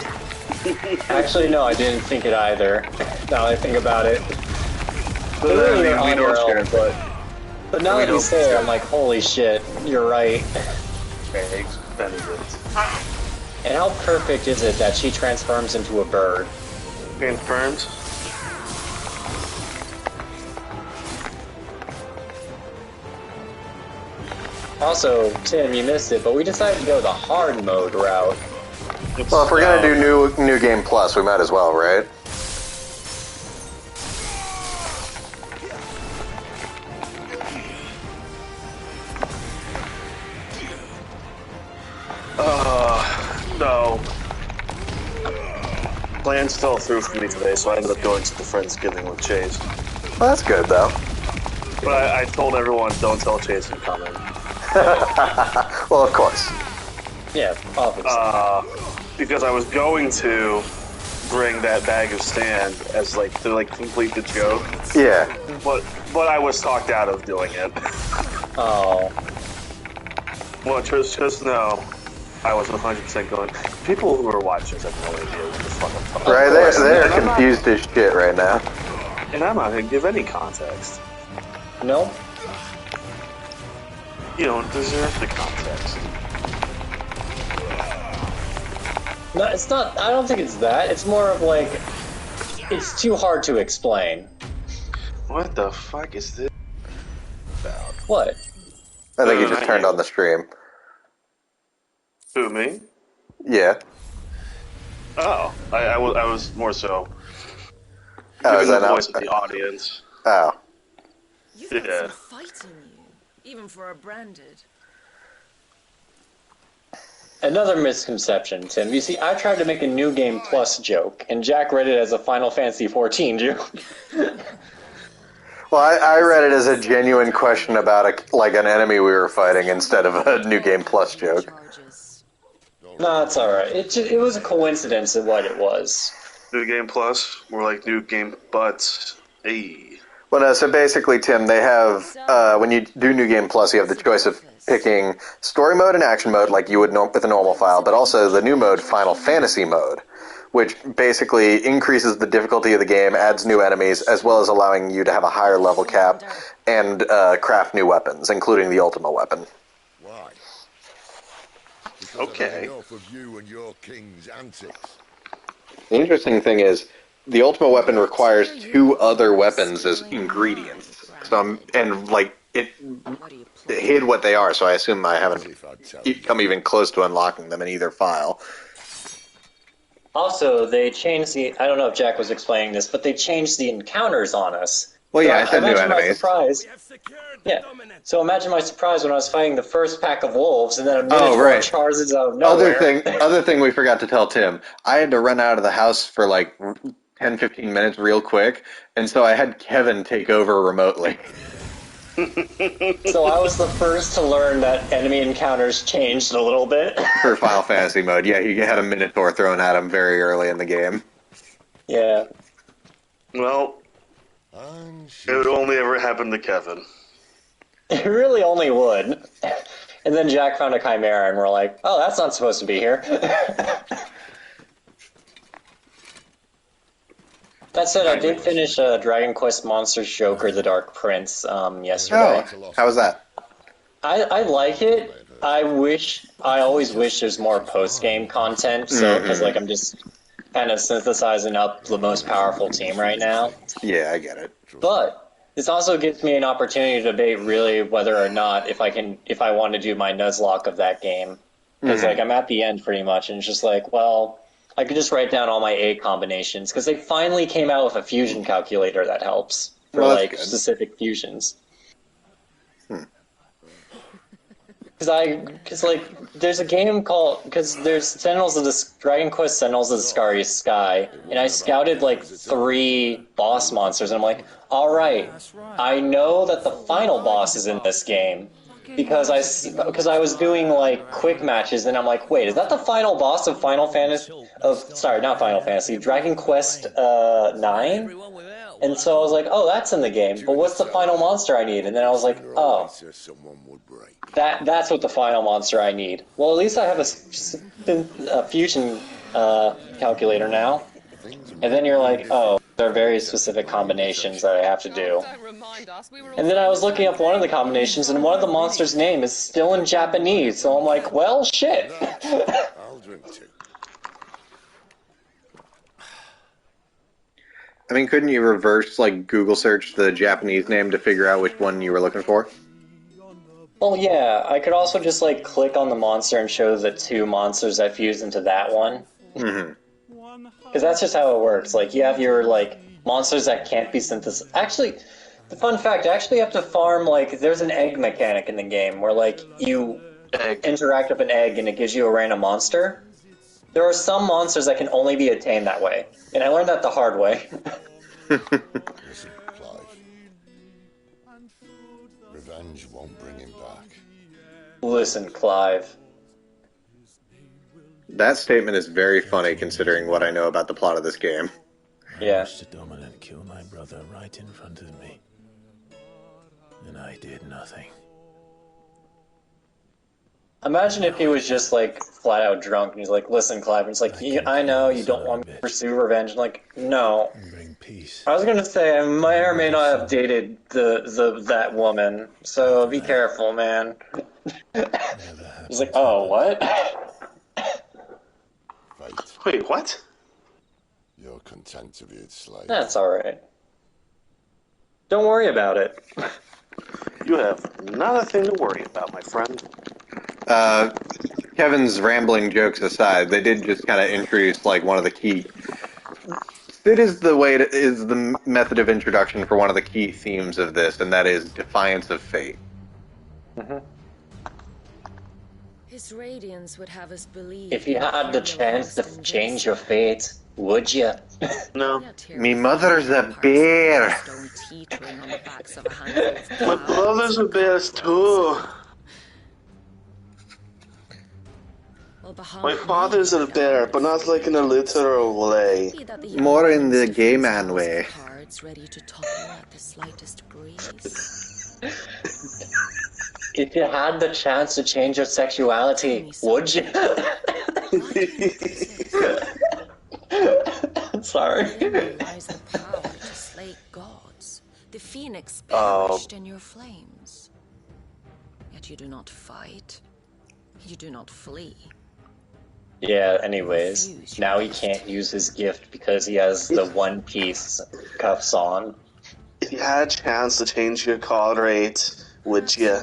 Actually, no, I didn't think it either. Now that I think about it. But Really, we don't share. But now that you say it, I'm like, holy shit, you're right. Eggs Benedict. And how perfect is it that she transforms into a bird? Confirmed. Also, Tim, you missed it, but we decided to go the hard mode route. Well, if we're gonna do New Game Plus, we might as well, right? No. Plans fell through for me today, so I ended up going to the Friendsgiving with Chase. Well, that's good, though. But I told everyone, don't tell Chase I'm coming. Well, of course. Yeah, obviously. Because I was going to bring that bag of stand as to complete the joke. Yeah. But I was talked out of doing it. Oh. Well, just know, I was 100% going. People who are watching have no idea what the fuck I'm talking about. Right, they're confused as shit right now. And I'm not gonna give any context. No? You don't deserve the context. No, it's not. I don't think it's that. It's more of like, it's too hard to explain. What the fuck is this about? What? I think you just turned on the stream. Who, me? Yeah. Oh, I was more so Oh, is giving that the now? voice of the audience. Oh. You've got some fight in you, even for a branded. Another misconception, Tim. You see, I tried to make a New Game Plus joke, and Jack read it as a Final Fantasy XIV joke. Well, I read it as a genuine question about an enemy we were fighting instead of a New Game Plus joke. No, it's alright. It was a coincidence of what it was. New Game Plus, more like New Game Butts Hey. Well, no, so basically, Tim, they have, when you do New Game Plus, you have the choice of picking story mode and action mode like you would with a normal file, but also the new mode, Final Fantasy mode, which basically increases the difficulty of the game, adds new enemies, as well as allowing you to have a higher level cap and craft new weapons, including the Ultima weapon. Why? Because Okay. I've had enough of you and your king's antics. The interesting thing is, the Ultima weapon requires 2 other weapons as ingredients. So it hid what they are, so I assume I haven't come even close to unlocking them in either file. Also, they changed I don't know if Jack was explaining this, but they changed the encounters on us. Well, yeah, so I said new imagine my enemies. surprise. Yeah. So imagine my surprise when I was fighting the first pack of wolves, and then a minotaur charges out of nowhere. Other thing we forgot to tell Tim, I had to run out of the house for like 10-15 minutes real quick, and so I had Kevin take over remotely. So I was the first to learn that enemy encounters changed a little bit. For Final Fantasy mode, yeah, he had a Minotaur thrown at him very early in the game. Yeah. Well, it would only ever happen to Kevin. It really only would. And then Jack found a Chimera, and we're like, oh, that's not supposed to be here. That said, I did finish Dragon Quest Monsters Joker the Dark Prince yesterday. Oh, how was that? I like it. I always wish there's more post-game content, so because like I'm just kind of synthesizing up the most powerful team right now. Yeah, I get it. But this also gives me an opportunity to debate really whether or not if I want to do my Nuzlocke of that game. Because like I'm at the end pretty much, and it's just like, well, I could just write down all my A combinations, because they finally came out with a fusion calculator that helps for specific fusions. Because there's a game there's Dragon Quest Sentinels of the Starry Sky, and I scouted like 3 boss monsters, and I'm like, all right, I know that the final boss is in this game. Because I was doing like quick matches, and I'm like, wait, is that the final boss of Dragon Quest 9? And so I was like, oh, that's in the game, but what's the final monster I need? And then I was like, oh, that's what the final monster I need. Well, at least I have a fusion calculator now. And then you're like, oh, there are very specific combinations that I have to do. And then I was looking up one of the combinations, and one of the monsters' name is still in Japanese, so I'm like, well, shit. I'll drink too. I mean, couldn't you reverse, Google search the Japanese name to figure out which one you were looking for? Well, yeah, I could also just, click on the monster and show the 2 monsters that fuse into that one. Mm-hmm. Because that's just how it works. You have your, monsters that can't be synthesized. Actually, the fun fact, I actually have to farm, there's an egg mechanic in the game where, you interact with an egg and it gives you a random monster. There are some monsters that can only be attained that way. And I learned that the hard way. Listen, Clive. Revenge won't bring him back. Listen, Clive. That statement is very funny considering what I know about the plot of this game. Yeah. I watched the Dominant kill my brother right in front of me. And I did nothing. Imagine if he was just, flat out drunk, and he's like, listen, Clive, and he's like, I know you don't want me to pursue revenge. And no. Bring peace. I was gonna say, I may or may not have dated that woman, so be careful, man. He's like, oh, what? Wait, what? You're content to be its slave. That's alright. Don't worry about it. You have not a thing to worry about, my friend. Kevin's rambling jokes aside, they did just kind of introduce one of the key. It is the method of introduction for one of the key themes of this, and that is defiance of fate. Mm-hmm. His radiance would have us believe. If you had the chance to change your fate, would you? No. Me mother's a bear. My brother's a bear too. My father's a bear, but not in a literal way. More in the gay man way. swords ready to topple at the slightest breeze. If you had the chance to change your sexuality, would you? Sorry. Therein lies the power to slay gods. The phoenix Oh. perished in your flames. Yet you do not fight. You do not flee. Yeah, anyways, now he can't use his gift because he has the One Piece cuffs on. If you had a chance to change your card rate, would you?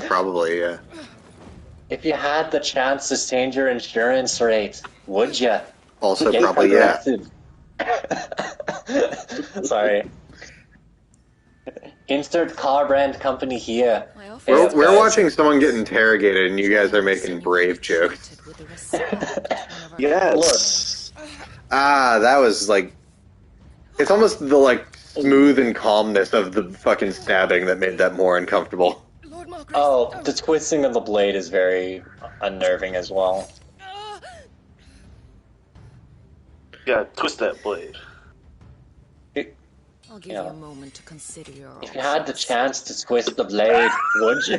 Probably, yeah. If you had the chance to change your insurance rate, would you? Also, Get probably, yeah. aggressive. Sorry. Insert car brand company here. We're watching someone get interrogated, and you guys are making brave jokes. Yes. That was like... It's almost the, like, smooth and calmness of the fucking stabbing that made that more uncomfortable. Oh, the twisting of the blade is very unnerving as well. Yeah, twist that blade. I'll give you a moment to consider your If you had the chance to twist the blade, would you?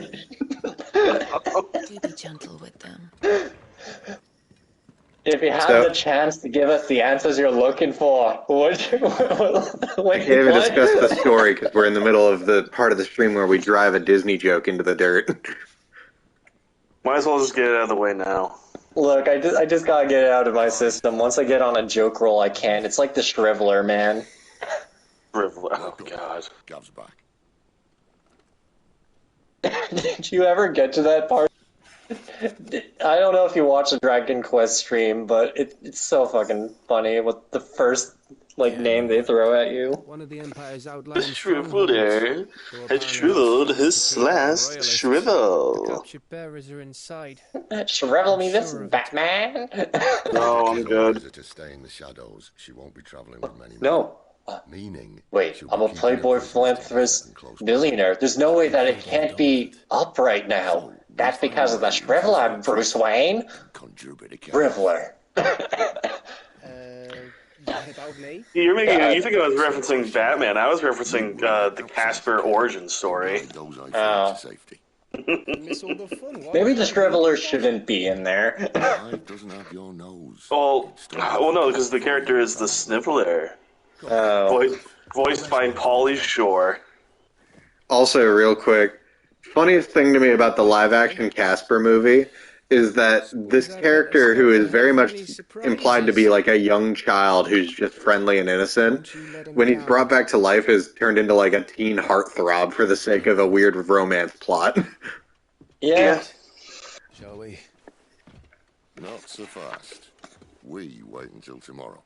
Do be gentle with them. If you had the chance to give us the answers you're looking for, would you? Wait, I can't even what? discuss the story because we're in the middle of the part of the stream where we drive a Disney joke into the dirt. Might as well just get it out of the way now. Look, I just gotta get it out of my system. Once I get on a joke roll, I can't. It's like the Shriveler, man. Shriveler, oh god. Gav's back. Did you ever get to that part? I don't know if you watch the Dragon Quest stream, but it's so fucking funny with the first name they throw at you. One of the Empire's The outlying Shriveler has shriveled his last shrivel. Ship bearers are inside. Shrivel me this, Batman. No, I'm good. To stay in the shadows, she won't be traveling with many men. No. Meaning, wait, I'm a playboy philanthropist billionaire. There's no way that it can't be up right now. That's because of the Shriveler, Bruce Wayne. Shriveler. About me? You think I was referencing Batman? I was referencing the Casper origin story. Oh. Maybe the Shriveler shouldn't be in there. Doesn't have your nose. Well, no, because the character is the Sniveler. Oh. Voiced by Pauly Shore. Also, real quick, funniest thing to me about the live-action Casper movie is that this character, who is very much implied to be like a young child who's just friendly and innocent, when he's brought back to life is turned into like a teen heartthrob for the sake of a weird romance plot. Yeah. Shall we? Not so fast. We wait until tomorrow.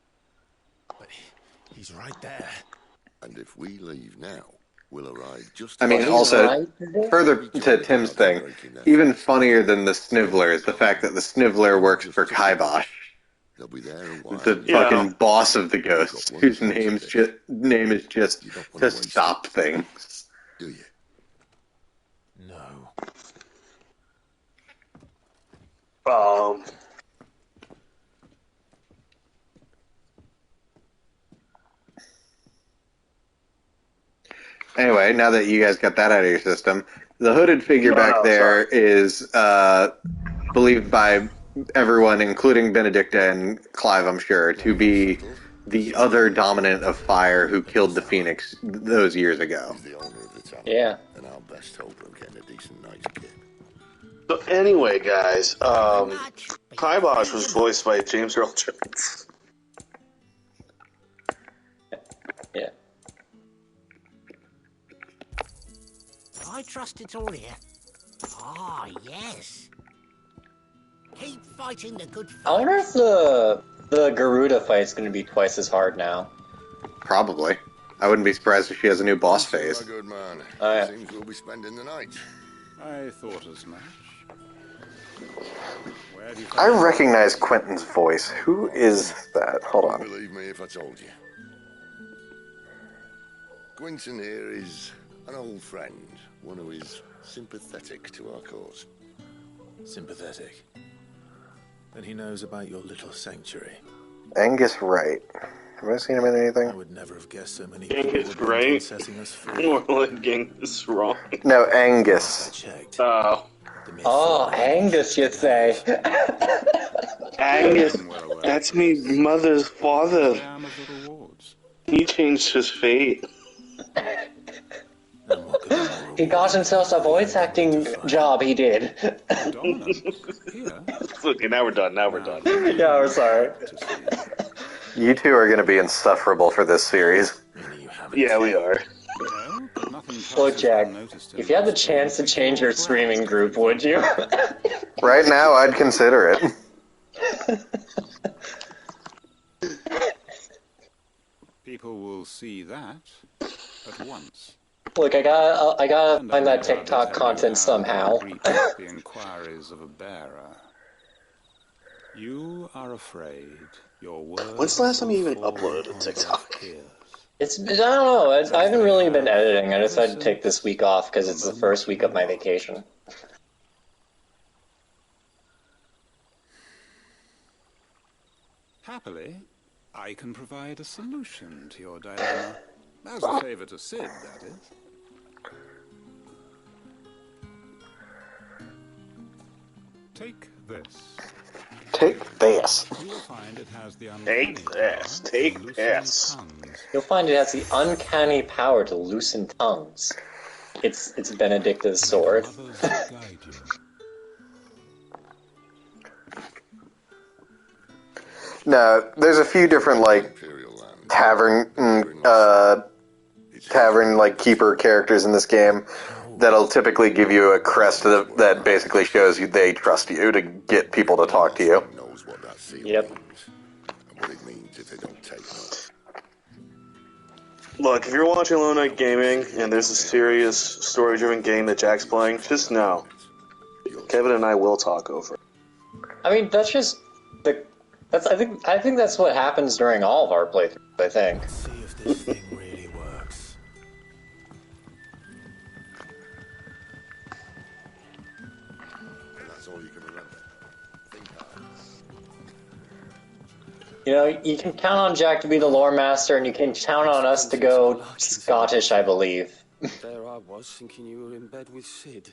But he's right there. And if we leave now, we'll arrive just... I mean, also, further to Tim's thing, even funnier than the Sniveler is the fact that the Sniveler works for Kibosh, the fucking boss of the ghosts, whose name is just to stop things. Do you? No. Anyway, now that you guys got that out of your system, the hooded figure back there is believed by everyone, including Benedicta and Clive, I'm sure, to be the other dominant of fire who killed the Phoenix those years ago. Yeah. And our best hope of getting a decent night's kid. So anyway, guys, Kibosh was voiced by James Earl Jones. Yeah. I trust it's all here. Ah, yes. Keep fighting the good fight. I wonder if the Garuda fight's going to be twice as hard now. Probably. I wouldn't be surprised if she has a new boss phase. My good man. Oh, yeah. Seems we'll be spending the night. I thought as much. I recognize Quentin's voice. Who is that? Hold on. Believe me if I told you. Quentin here is an old friend, one who is sympathetic to our cause. Sympathetic? Then he knows about your little sanctuary. Angus Wright. Have I seen him in anything? I would never have guessed so many Genghis people were bent on great. setting us free. More like Genghis wrong. No, Angus. Oh. Oh, Angus, you say? Angus, that's me mother's father. Am of the rewards. He changed his fate. He got himself a voice acting job, he did. Okay, now we're done. Now we're done. Yeah, we're sorry. You two are going to be insufferable for this series. Yeah, we are. Look, Jack, if you had the chance to change your streaming group, would you? Right now, I'd consider it. People will see that at once. Look, I gotta find that TikTok content somehow. The inquiries of a bearer. You are afraid your word. When's the last time you even uploaded a TikTok? I don't know. I haven't really been editing. I decided to take this week off because it's the first week of my vacation. Happily, I can provide a solution to your dilemma. As a favor to Sid, that is. Take this. Take this. You will find it has the Take this. Take this. You'll find it has the uncanny power to loosen tongues. It's Benedicta's sword. No, there's a few different like tavern like keeper characters in this game that'll typically give you a crest that basically shows you they trust you to get people to talk to you. Yep. What it means if they don't take note. Look, if you're watching Lone Night Gaming and there's a serious story-driven game that Jack's playing, just know Kevin and I will talk over it. I mean, that's just I think that's what happens during all of our playthroughs. I think. Let's see if this thing really works. And that's all you can remember. Think hard. You know, you can count on Jack to be the lore master, and you can count on us to go Scottish, I believe. There I was, thinking you were in bed with Sid.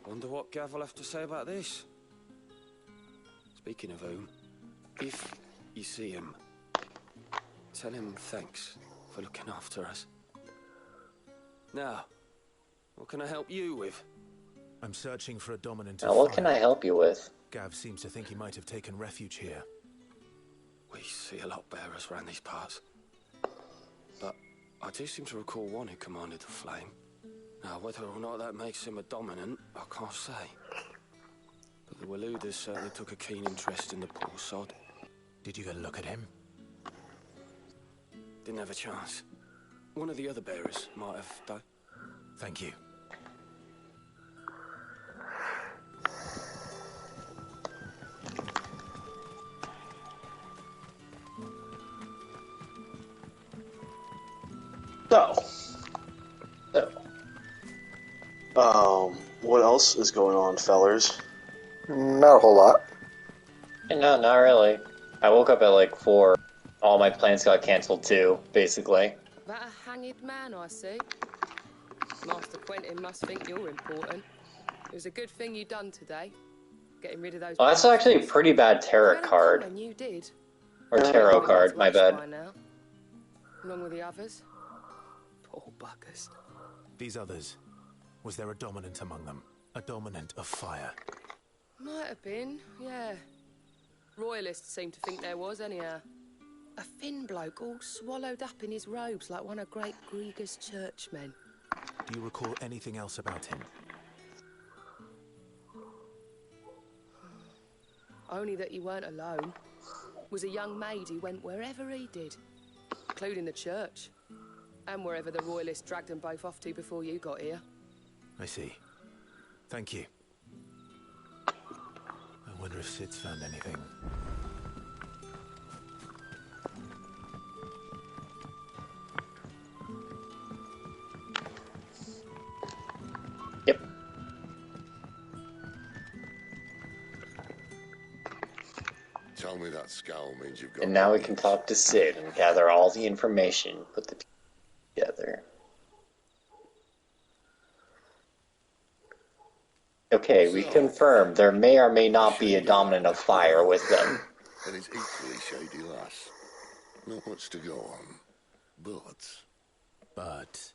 Wonder what Gav will have to say about this. Speaking of whom, if you see him, tell him thanks for looking after us. Now, what can I help you with? I'm searching for a dominant. Now, what can I help you with? Gav seems to think he might have taken refuge here. We see a lot bearers around these parts. But I do seem to recall one who commanded the flame. Now, whether or not that makes him a dominant, I can't say. But the Waluders certainly took a keen interest in the poor sod. Did you get a look at him? Didn't have a chance. One of the other bearers might have, though. Thank you. What else is going on, fellers? Not a whole lot. No, not really. I woke up at like 4. All my plans got cancelled too, basically. That a hanged man, I see. Master Quentin must think you're important. It was a good thing you done today, getting rid of those. Oh, that's actually a pretty bad tarot card. And you did. Or tarot card, my bad. Along with the others. Poor buggers. These others, was there a dominant among them? A dominant of fire? Might have been, yeah. Royalists seem to think there was, anyhow. A thin bloke all swallowed up in his robes like one of Great Grieger's churchmen. Do you recall anything else about him? Only that he weren't alone. Was a young maid who went wherever he did, including the church, and wherever the Royalists dragged them both off to before you got here. I see. Thank you. I wonder if Sid's found anything. Yep. Tell me that scowl means you've got... And now we can talk to Sid and gather all the information, put the pieces together. Okay, we confirmed there may or may not be a dominant of fire with them. And it's equally shady lass. Not much to go on. But...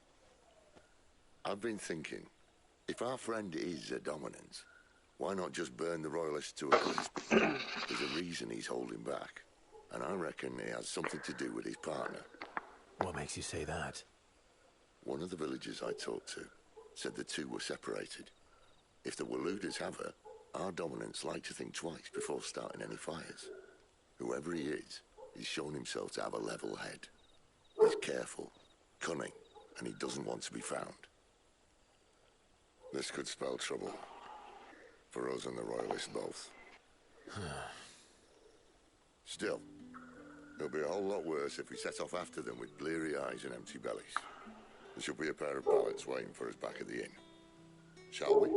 I've been thinking, if our friend is a dominant, why not just burn the royalists to a crisp? There's a reason he's holding back. And I reckon it has something to do with his partner. What makes you say that? One of the villagers I talked to said the two were separated. If the Waluders have her, our dominants like to think twice before starting any fires. Whoever he is, he's shown himself to have a level head. He's careful, cunning, and he doesn't want to be found. This could spell trouble. For us and the Royalists both. Still, it'll be a whole lot worse if we set off after them with bleary eyes and empty bellies. There should be a pair of pallets waiting for us back at the inn. Shall we?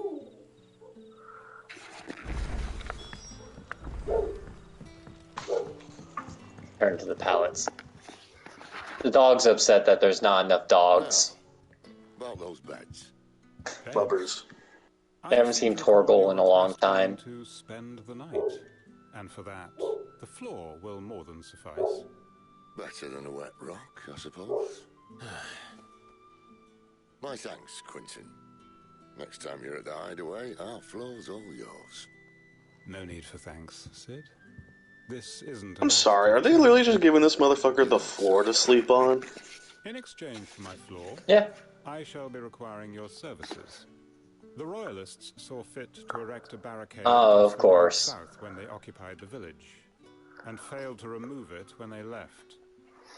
Turn to the pallets. The dog's upset that there's not enough dogs. About those beds. Lubbers. I haven't seen Torgal in a long time. To spend the night, and for that, the floor will more than suffice. Better than a wet rock, I suppose. My thanks, Quentin. Next time you're at the hideaway, our floor's all yours. No need for thanks, Sid. This isn't... I'm sorry, are they literally just giving this motherfucker the floor to sleep on? In exchange for my floor, yeah, I shall be requiring your services. The Royalists saw fit to erect a barricade of course. south when they occupied the village, and failed to remove it when they left.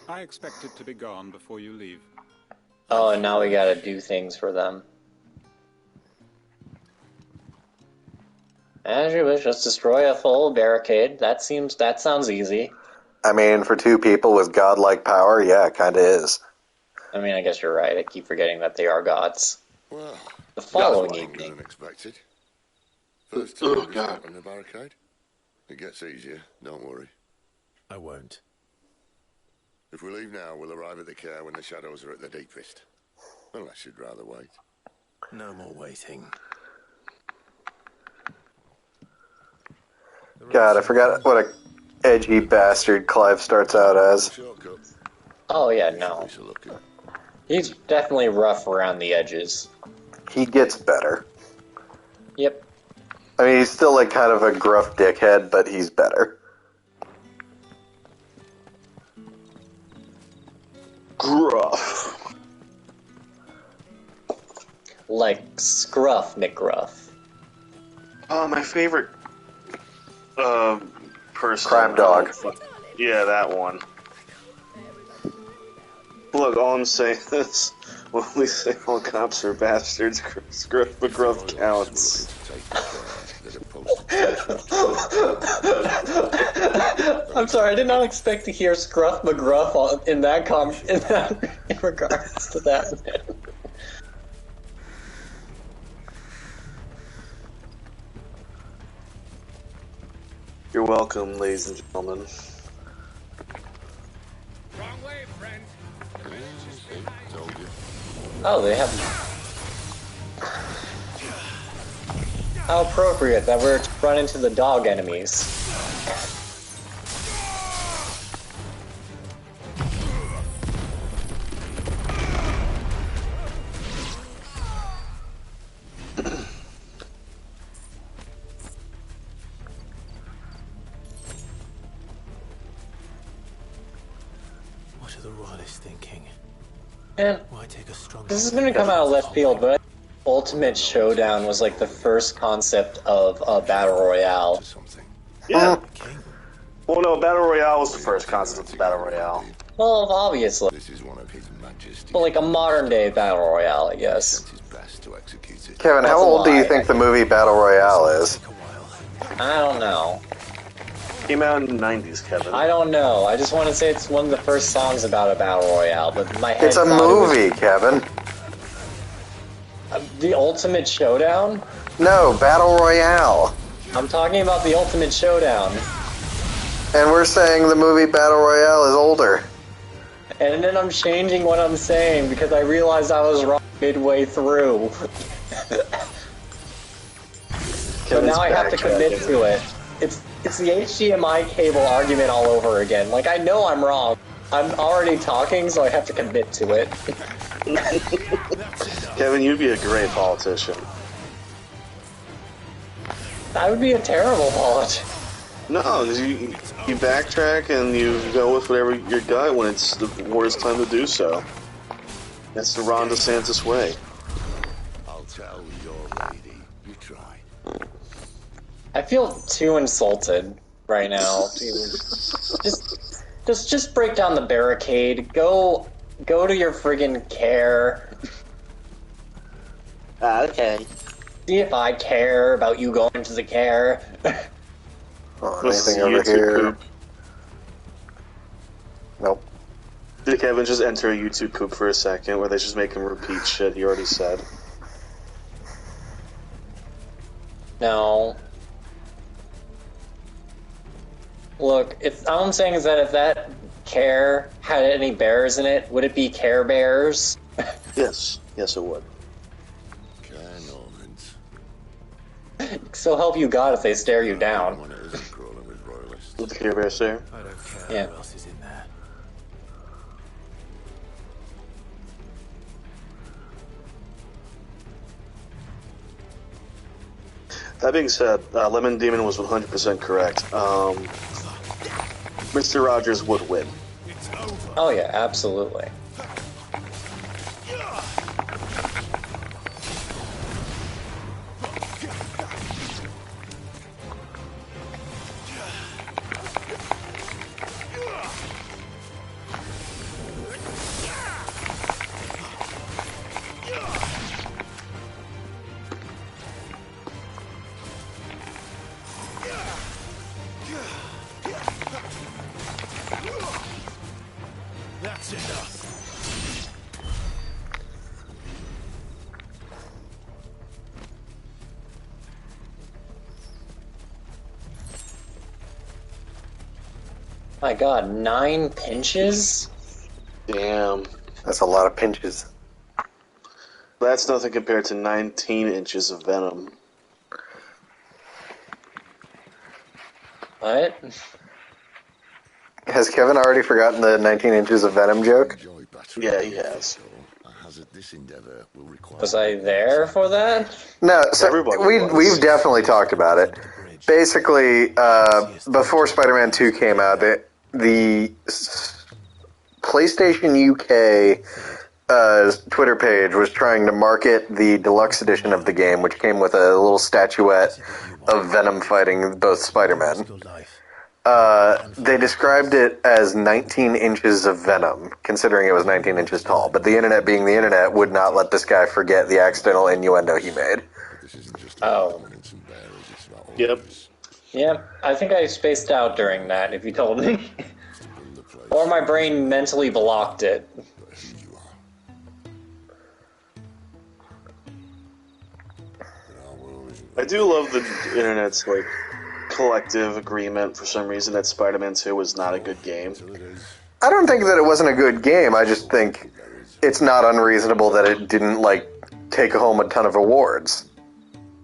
I expect it to be gone before you leave. Oh, and now we gotta do things for them. As you wish, just destroy a full barricade. That sounds easy. I mean, for two people with godlike power, yeah, it kinda is. I mean, I guess you're right. I keep forgetting that they are gods. Well, the following evening. Unexpected. First time we step on the barricade. It gets easier, don't worry. I won't. If we leave now, we'll arrive at the care when the shadows are at their deepest. Unless you'd rather wait. No more waiting. God, I forgot what a edgy bastard Clive starts out as. Oh yeah, no. He's definitely rough around the edges. He gets better. Yep. I mean, he's still like kind of a gruff dickhead, but he's better. Gruff. Like Scruff McGruff. Oh, my favorite person. Crime Dog. Yeah, that one. Look, all I'm saying is, when we say all cops are bastards, Scruff McGruff counts. I'm sorry, I did not expect to hear Scruff McGruff in regards to that, man. You're welcome, ladies and gentlemen. Wrong way, friend. Oh, they have... How appropriate that we're to run into the dog enemies. What are the Royalists thinking? Man, Why take a strong... this is gonna come out of left field, but Ultimate Showdown was like the first concept of a battle royale. Yeah. Well, no, battle royale was the first concept of battle royale. Well, obviously. This is one of His Majesty's. But like a modern day battle royale, I guess. Kevin, how old do you think the movie Battle Royale is? I don't know. Came out in the 90s, Kevin. I don't know. I just want to say it's one of the first songs about a battle royale, but my head It's a movie, Kevin. The Ultimate Showdown? No, Battle Royale. I'm talking about the Ultimate Showdown. And we're saying the movie Battle Royale is older. And then I'm changing what I'm saying because I realized I was wrong midway through. But now I have to commit to it. It's the HDMI cable argument all over again. Like, I know I'm wrong. I'm already talking, so I have to commit to it. Kevin, you'd be a great politician. I would be a terrible politician. No, you backtrack and you go with whatever your gut when it's the worst time to do so. That's the Ron DeSantis way. I'll tell your lady. You try. I feel too insulted right now. Just break down the barricade. Go to your friggin' care. Okay. See if I care about you going to the care. Anything over here? Poop. Nope. Did Kevin just enter a YouTube poop for a second where they just make him repeat shit he already said? No. Look, all I'm saying is that if that care had any bears in it, would it be Care Bears? Yes. Yes, it would. So help you God if they stare you down. With the Care Bears there? I don't care Yeah. who else is in there. That being said, Lemon Demon was 100% correct. Mr. Rogers would win. Oh yeah, absolutely. That's enough. My God, 9 pinches? Damn. That's a lot of pinches. That's nothing compared to 19 inches of venom. What? Has Kevin already forgotten the 19 inches of venom joke? Yeah, he has. Was I there for that? No, so Everybody was. we've definitely talked about it. Basically, before Spider-Man 2 came out, the PlayStation UK Twitter page was trying to market the deluxe edition of the game, which came with a little statuette of Venom fighting both Spider-Men. They described it as 19 inches of venom, considering it was 19 inches tall. But the internet, being the internet, would not let this guy forget the accidental innuendo he made. Oh. Yep. Yep, I think I spaced out during that, if you told me. Or my brain mentally blocked it. I do love the internet's, like, collective agreement for some reason that Spider-Man 2 was not a good game. I don't think that it wasn't a good game. I just think it's not unreasonable that it didn't, like, take home a ton of awards.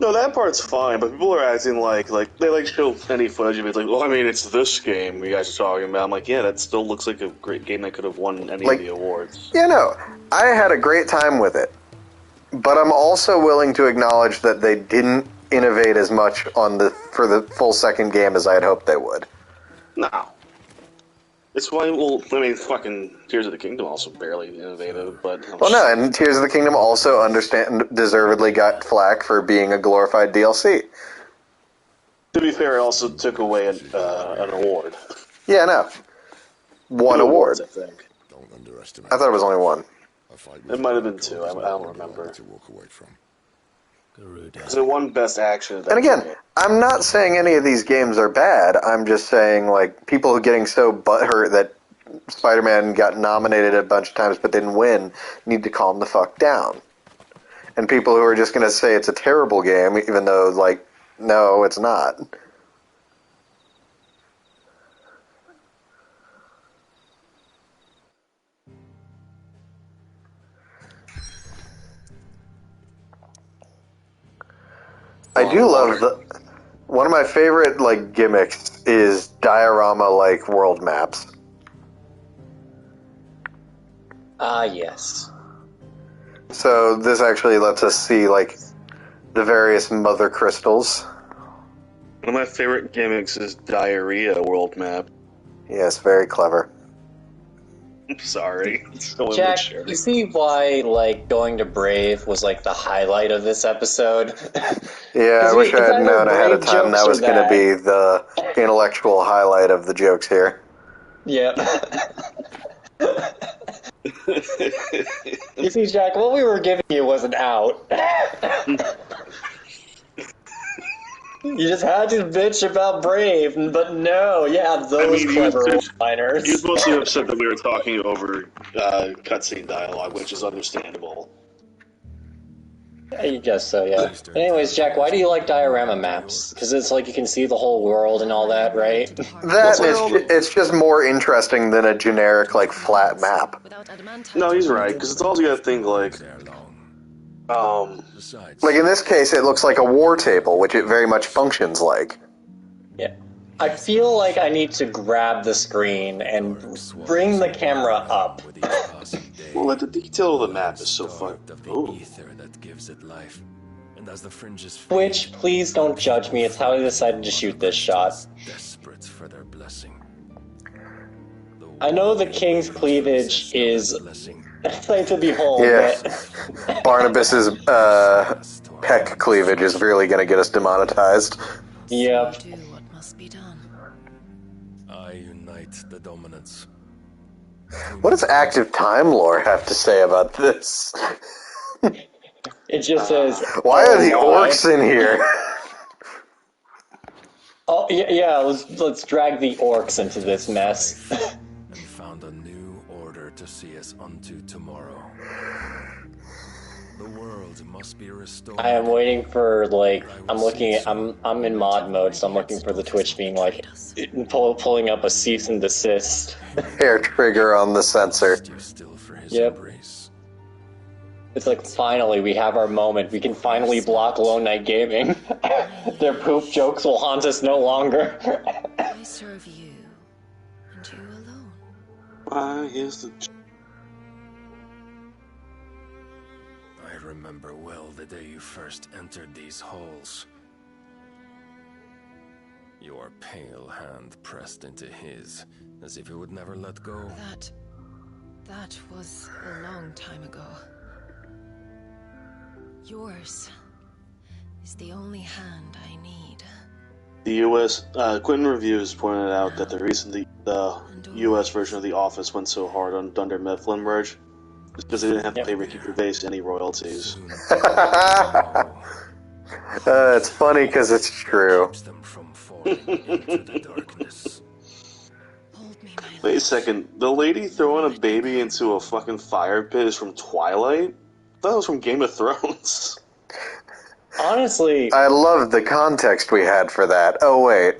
No, that part's fine, but people are acting like they like show any footage of it. It's like, well, I mean, it's this game you guys are talking about. I'm like, yeah, that still looks like a great game that could have won any of the awards. Yeah, no, I had a great time with it. But I'm also willing to acknowledge that they didn't innovate as much for the full second game as I had hoped they would. No. It's why, well, I mean, fucking Tears of the Kingdom also barely innovative, but... Well, no, and Tears of the Kingdom also deservedly got flack for being a glorified DLC. To be fair, it also took away an award. Yeah, no. One Two award. awards, I think. I thought it was only one. It might have been 2, I don't remember. Because it won Best Action. And again, I'm not saying any of these games are bad. I'm just saying, like, people getting so butthurt that Spider-Man got nominated a bunch of times but didn't win need to calm the fuck down. And people who are just going to say it's a terrible game, even though, like, no, it's not. I do love one of my favorite like gimmicks is diorama like world maps. Ah, yes. So this actually lets us see like the various mother crystals. One of my favorite gimmicks is diarrhea world map. Yes, very clever. I'm sorry. So Jack, immature. you see why like going to Brave was like the highlight of this episode? Yeah, I wish I had known ahead of Brave time that jokes was or going to that. be the intellectual highlight of the jokes here. Yeah. You see, Jack, what we were giving you wasn't out. You just had to bitch about Brave, but no, you have those clever one-liners. He was mostly upset that we were talking over cutscene dialogue, which is understandable. I guess so, yeah. But anyways, Jack, why do you like diorama maps? Because it's like you can see the whole world and all that, right? It's just more interesting than a generic like flat map. No, he's right, because it's all you gotta think like. Like in this case, it looks like a war table, which it very much functions like. Yeah. I feel like I need to grab the screen and bring the camera up. Well, like the detail of the map is so fun. Ooh. That gives it life. And as the fringes Which, please don't judge me, it's how I decided to shoot this shot. desperate for their blessing. I know the king's cleavage is a sight to behold, Yeah. but... Barnabas's peck cleavage is really going to get us demonetized. Yep. I unite the dominance. What does active time lore have to say about this? It just says... Why are the orcs in here? Oh, yeah, let's drag the orcs into this mess. And found a new order to see us unto tomorrow. The world must be restored. I am waiting for, like, I'm in mod mode, so I'm looking for the Twitch being, like, pulling up a cease and desist. Hair trigger on the sensor. Yep. It's like, finally, we have our moment. We can finally block Lone Knight Gaming. Their poop jokes will haunt us no longer. I serve you, and you alone. Here's the... I remember well the day you first entered these halls. Your pale hand pressed into his, as if it would never let go. That was a long time ago. Yours is the only hand I need. The U.S. Quentin Reviews pointed out that the reason the U.S. version of The Office went so hard on Dunder Mifflin merge is because they didn't have to pay Ricky Gervais any royalties. It's funny because it's true. Wait a second, the lady throwing a baby into a fucking fire pit is from Twilight? I thought it was from Game of Thrones. Honestly... I love the context we had for that. Oh, wait.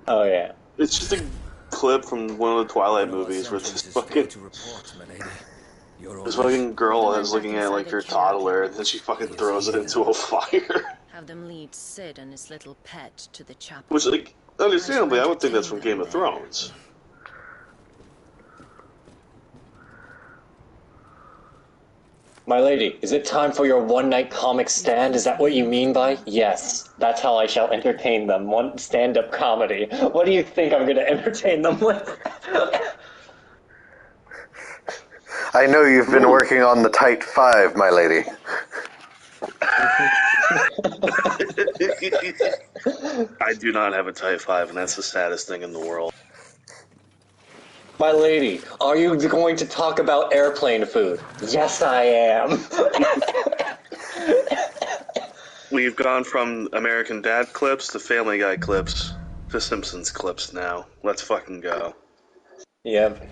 Oh, yeah. It's just a clip from one of the Twilight movies where this fucking girl is looking at like her toddler and then she fucking throws it into a fire. Have them lead Sid and his little pet to the chapel. Which, like, understandably, I would think that's from Game of Thrones. My lady, is it time for your one-night comic stand? Is that what you mean by? Yes, that's how I shall entertain them. One stand-up comedy. What do you think I'm going to entertain them with? I know you've been working on the Tight 5, my lady. I do not have a Type 5, and that's the saddest thing in the world. My lady, are you going to talk about airplane food? Yes, I am. We've gone from American Dad clips to Family Guy clips to Simpsons clips now. Let's fucking go. Yep.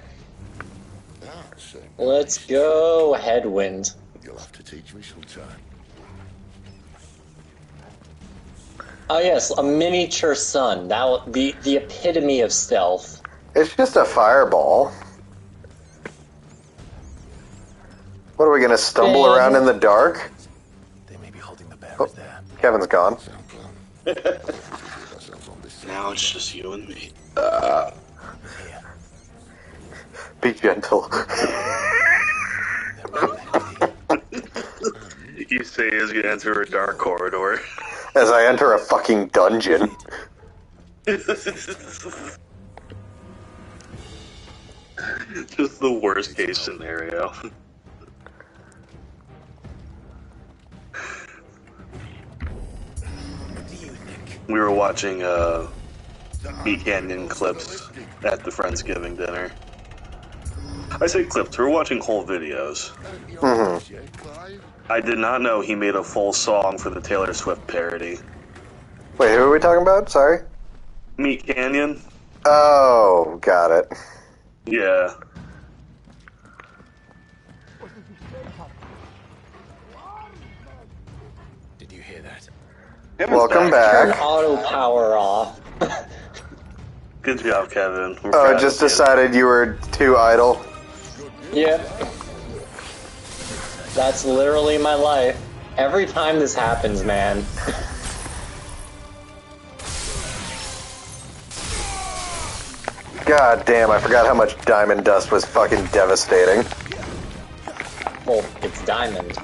Let's go, Headwind. You'll have to teach me sometime. Oh yes, a miniature sun. That the epitome of stealth. It's just a fireball. What are we gonna stumble around in the dark? They may be holding the bearers there. Kevin's gone. Now it's just you and me. Be gentle. You say as you enter a dark corridor. As I enter a fucking dungeon. Just the worst case scenario. We were watching Meat Canyon clips at the Friendsgiving dinner. I say clips, we were watching whole videos. Mm-hmm. I did not know he made a full song for the Taylor Swift parody. Wait, who are we talking about? Sorry? Meat Canyon? Oh, got it. Yeah. Did you hear that? Welcome back. Turn auto power off. Good job, Kevin. We're Oh, proud it just of you. decided you were too idle. Yep. That's literally my life. Every time this happens, man. God damn, I forgot how much diamond dust was fucking devastating. Well, it's diamond.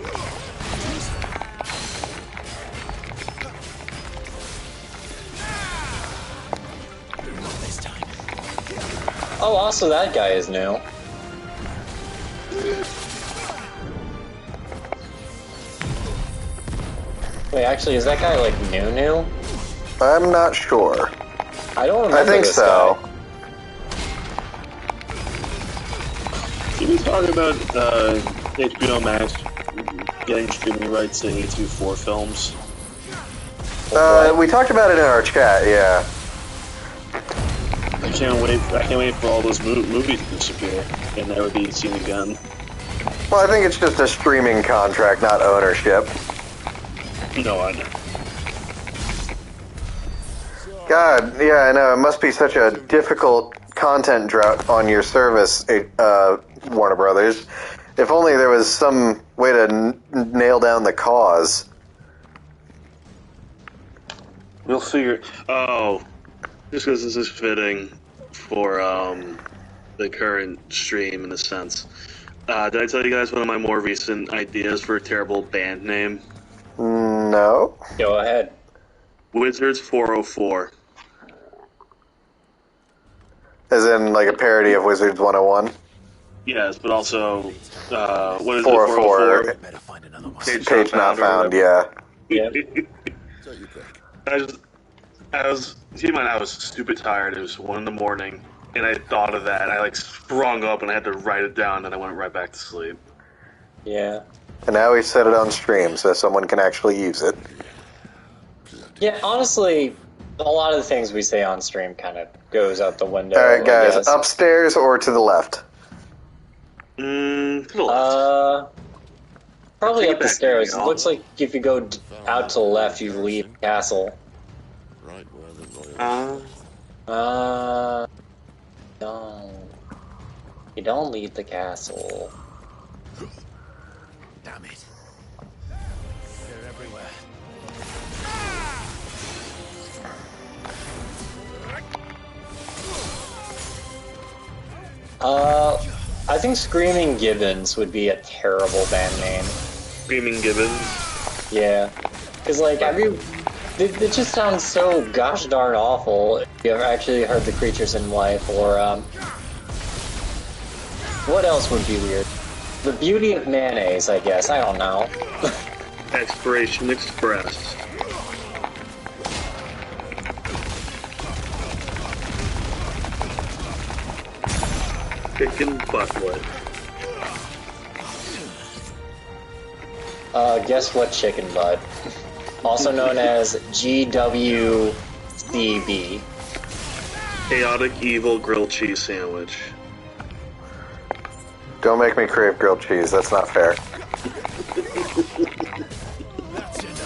Oh, also that guy is new. Wait, actually, is that guy like new? I'm not sure. I don't remember I think this so. guy. Did we talk about HBO Max getting streaming rights to A24 films? We talked about it in our chat, yeah. I can't wait for all those movies to disappear and never be seen again. Well, I think it's just a streaming contract, not ownership. No, I know. God, yeah, I know. It must be such a difficult content drought on your service, Warner Brothers. If only there was some way to nail down the cause. We'll figure. Oh, just because this is fitting for the current stream in a sense. Did I tell you guys one of my more recent ideas for a terrible band name? No. Go ahead. Wizards 404. As in, like a parody of Wizards 101? Yes, but also, what is 404. it? 404? Page not found, yeah. Yep. I was, keep in mind, I was stupid tired. It was 1 in the morning, and I thought of that. I sprung up and I had to write it down, and I went right back to sleep. Yeah. And now we set it on stream so someone can actually use it. Yeah, honestly, a lot of the things we say on stream kind of goes out the window. Alright, guys, I guess. upstairs or to the left? To the left. Probably Take it up the back, stairs. It y'all. looks like if you go out to the left, you leave the castle. Right where the No. You don't leave the castle. Damn it. They're everywhere. I think Screaming Gibbons would be a terrible band name. Screaming Gibbons? Yeah. Because, like, it just sounds so gosh darn awful if you ever actually heard The Creatures in Life, or, what else would be weird? The Beauty of Mayonnaise, I guess. I don't know. Expiration Express. Chicken buttwood. Guess what chicken butt? Also known as GWCB. Chaotic Evil Grilled Cheese Sandwich. Don't make me crave grilled cheese, that's not fair.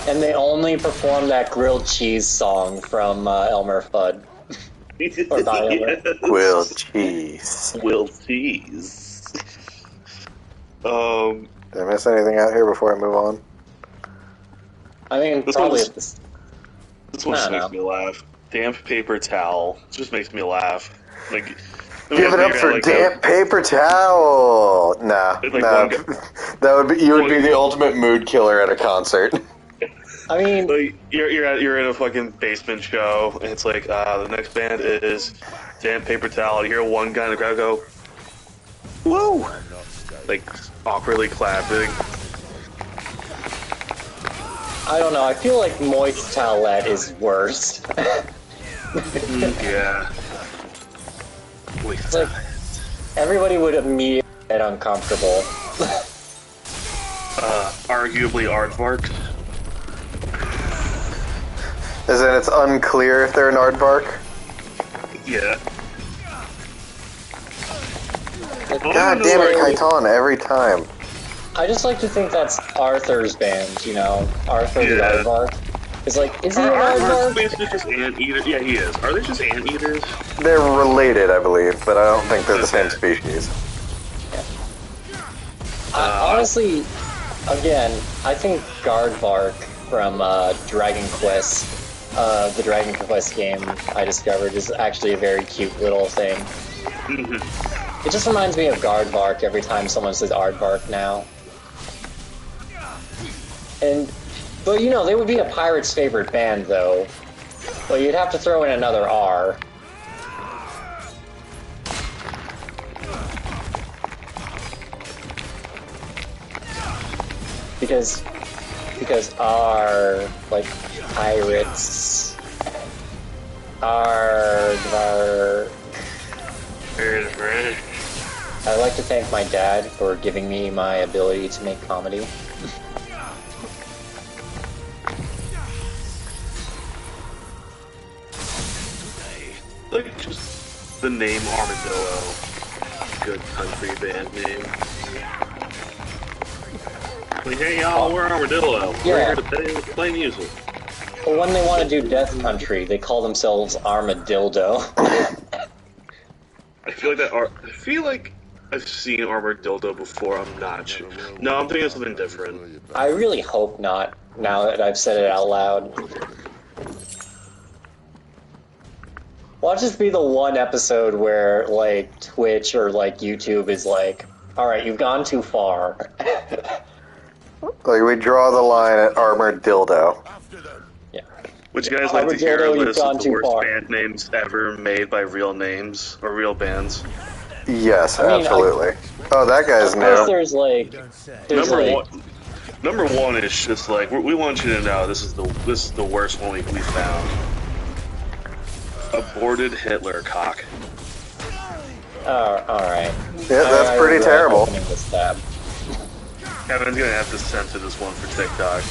And they only perform that grilled cheese song from Elmer Fudd. Or by Elmer. Grilled cheese. Grilled cheese. Did I miss anything out here before I move on? I mean, This probably. one's- This one just makes me laugh. Damp paper towel just makes me laugh. Like, Give it up for damp paper towel. Nah, nah. That would be you would be the ultimate mood killer at a concert. I mean, like, you're in a fucking basement show, and it's like the next band is damp paper towel. You hear one guy in the crowd go, "Woo!" Like awkwardly clapping. I don't know. I feel like moist towelette is worse. Yeah. Like, everybody would immediately get uncomfortable. Arguably aardvark. As in, it's unclear if they're an aardvark? Yeah. God damn it, Kaiton, every time. I just like to think that's Arthur's band, you know? Arthur the Aardvark. It's like, is he an aardvark? Basically just anteaters. Yeah, he is. Are they just anteaters? They're related, I believe, but I don't think they're the same species. Honestly, again, I think Guardvark from Dragon Quest, the Dragon Quest game I discovered, is actually a very cute little thing. It just reminds me of Guardvark every time someone says Aardvark now. But you know, they would be a pirate's favorite band, though. Well, you'd have to throw in another R. Because R, like, pirates, Aardvark. I'd like to thank my dad for giving me my ability to make comedy. Like, just the name Armadillo. Good country band name. Like, hey y'all, we're Armadillo. We're here to play music. But when they want to do Death Country, they call themselves Armadildo. I feel like I've seen Armadillo before, I'm not sure. No, I'm thinking of something different. I really hope not, now that I've said it out loud. Watch this be the one episode where, like, Twitch or, like, YouTube is like, alright, you've gone too far. Like, we draw the line at armored dildo. Yeah. Would you guys like to hear a Armadillo, you've list gone of the too worst far. band names ever made by real names, or real bands? Yes, I mean, absolutely. Oh, that guy's Of course new. there's, like... Number one is just like, we want you to know this is the worst one we found. Aborted Hitler cock. Oh, alright. Yeah, that's pretty terrible. Kevin's gonna have to censor this one for TikTok.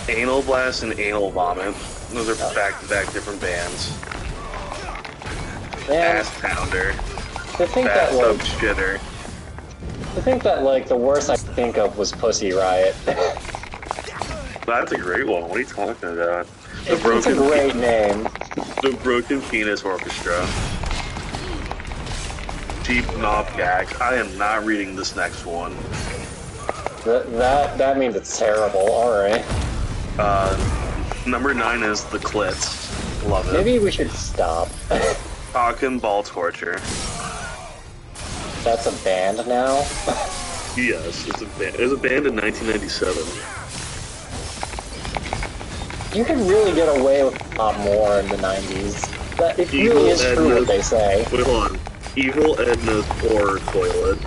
Anal Blast and Anal Vomit. Those are back-to-back different bands. Man, Ass Pounder. to think Fat that, like, Shitter. to think that, like, the worst I could think of was Pussy Riot. That's a great one. What are you talking about? It's a great name. The Broken Penis Orchestra. Cheap Knob Gag. I am not reading this next one. That means it's terrible. Alright. Number 9 is The Clits. Love it. Maybe we should stop. Cock and Ball Torture. That's a band now? Yes, it's a band. It was a band in 1997. You could really get away with a lot more in the 90s. It really is true what they say. Wait, hold on. Evil Edna's Horror Toilet.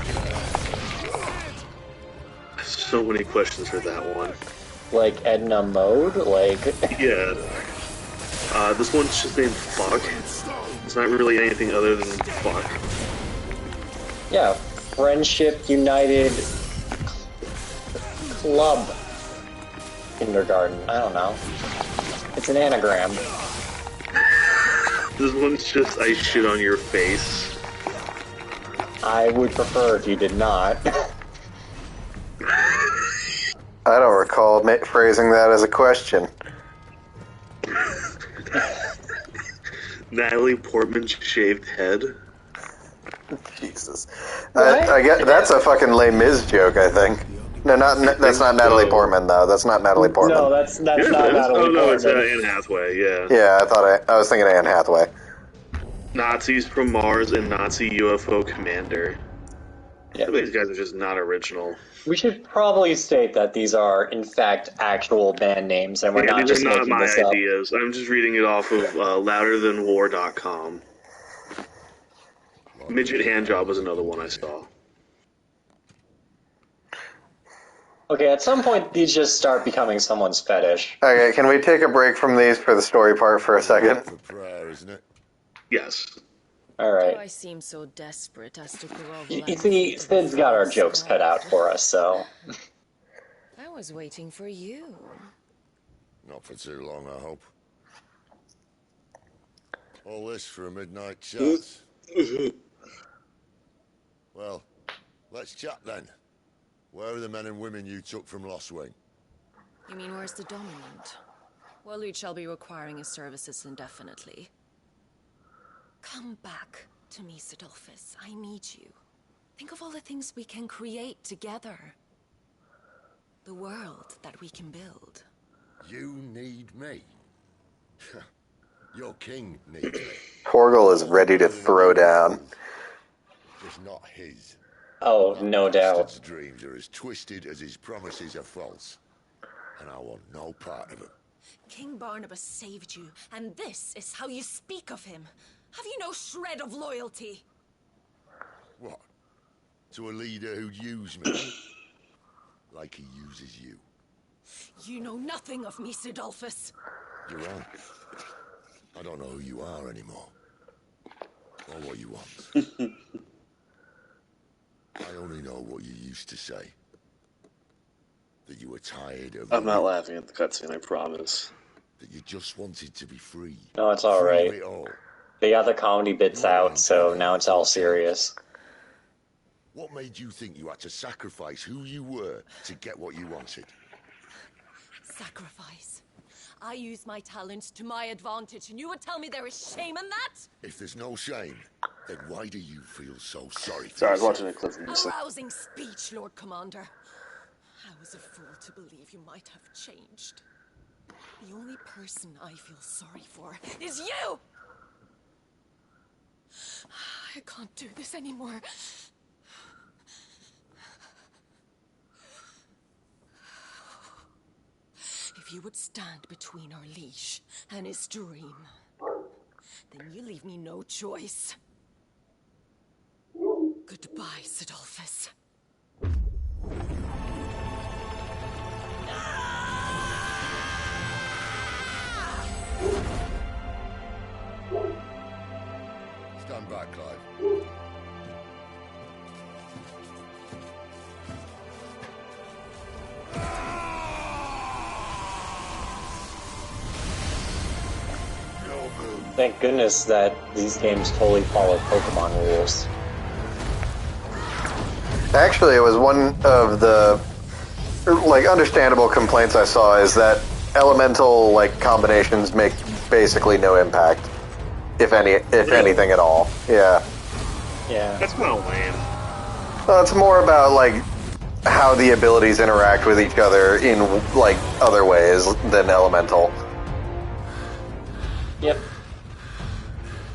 So many questions for that one. Like Edna Mode? Like... Yeah. This one's just named Fuck. It's not really anything other than fuck. Yeah. Friendship United Club. Kindergarten. I don't know. It's an anagram. This one's just I shit on your face. I would prefer if you did not. I don't recall phrasing that as a question. Natalie Portman's shaved head. Jesus. I get that's a fucking Les Mis joke, I think. No, that's not Natalie Portman though. That's not Natalie Portman. No, that's Yeah, not it is. Natalie Oh no, it's Portman. Anne Hathaway. Yeah. Yeah, I was thinking Anne Hathaway. Nazis from Mars and Nazi UFO Commander. Yeah. Some of these guys are just not original. We should probably state that these are, in fact, actual band names, and we're not These just are not making my this up. ideas. I'm just reading it off of louderthanwar.com. Midget Handjob was another one I saw. Okay, at some point, these just start becoming someone's fetish. Okay, can we take a break from these for the story part for a second? For prayer, isn't it? Yes. All right. Do I seem so desperate as to grovel? You see, Sid's got our jokes cut out for us, so... I was waiting for you. Not for too long, I hope. All this for a midnight chat. Well, let's chat then. Where are the men and women you took from Lost Wing? You mean where's the dominant? Well, Lude shall be requiring his services indefinitely. Come back to me, Sidolphus. I need you. Think of all the things we can create together. The world that we can build. You need me. Your king needs me. Porgal is ready to throw down. Just not his. Oh, no doubt. His dreams are as twisted as his promises are false. And I want no part of them. King Barnabas saved you, and this is how you speak of him. Have you no shred of loyalty? What? To a leader who'd use me? Like he uses you. You know nothing of me, Sidolphus. You're right. I don't know who you are anymore. Or what you want. I only know what you used to say. That you were tired of... I'm not laughing at the cutscene, I promise. That you just wanted to be free. No, it's alright. They got the comedy bits out, so now it's all serious. What made you think you had to sacrifice who you were to get what you wanted? Sacrifice. I use my talents to my advantage, and you would tell me there is shame in that? If there's no shame, then why do you feel so sorry for Sorry, I was yourself? watching a clip from this. Arousing speech, Lord Commander. I was a fool to believe you might have changed. The only person I feel sorry for is you! I can't do this anymore. If you would stand between our leash and his dream, then you leave me no choice. Goodbye, Sidolphus. Stand back, Clive. Thank goodness that these games totally follow Pokemon rules. Actually, it was one of the understandable complaints I saw is that elemental combinations make basically no impact, if anything at all. Yeah. Yeah. That's kind of lame. Well, it's more about how the abilities interact with each other in other ways than elemental. Yep.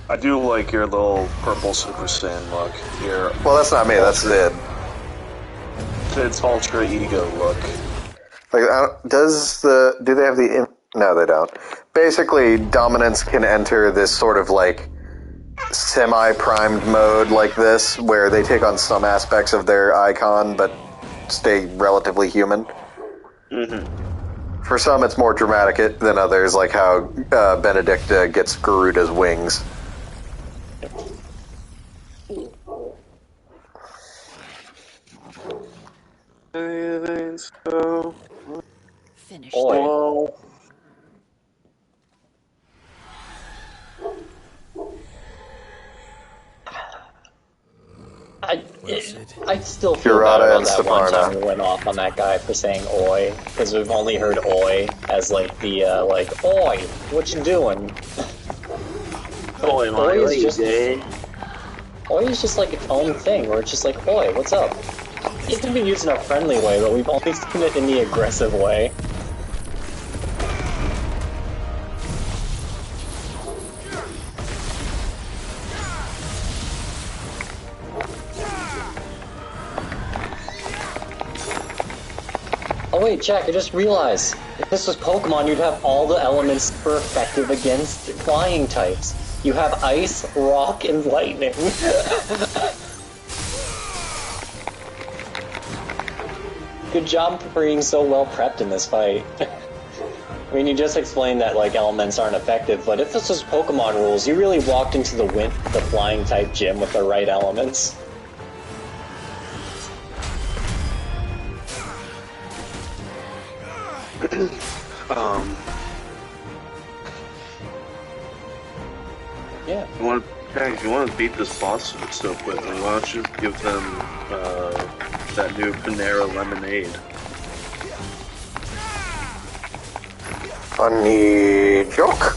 I do like your little purple Super Saiyan look. Your Well, that's not me. That's Zid. Zid's ultra ego look. Do they have the? No, they don't. Basically, dominants can enter this sort of semi-primed mode like this, where they take on some aspects of their icon, but stay relatively human. Mm-hmm. For some, it's more dramatic than others, like how Benedicta gets Garuda's wings. So... Finished. Boy. I still feel bad about that one time we went off on that guy for saying "oi" because we've only heard "oi" as "oi, what you doing?" Oi, my lady. Oi is just its own thing where it's just "oi, what's up?" it can be used in a friendly way, but we've only seen it in the aggressive way. Oh wait, Jack, I just realized, if this was Pokemon, you'd have all the elements that were effective against flying types. You have ice, rock, and lightning. Good job for being so well prepped in this fight. I mean, you just explained that, like, elements aren't effective, but if this was Pokemon rules, you really walked into the flying type gym with the right elements. Yeah. If you want to beat this boss so quickly, why don't you give them that new Panera lemonade? Funny joke.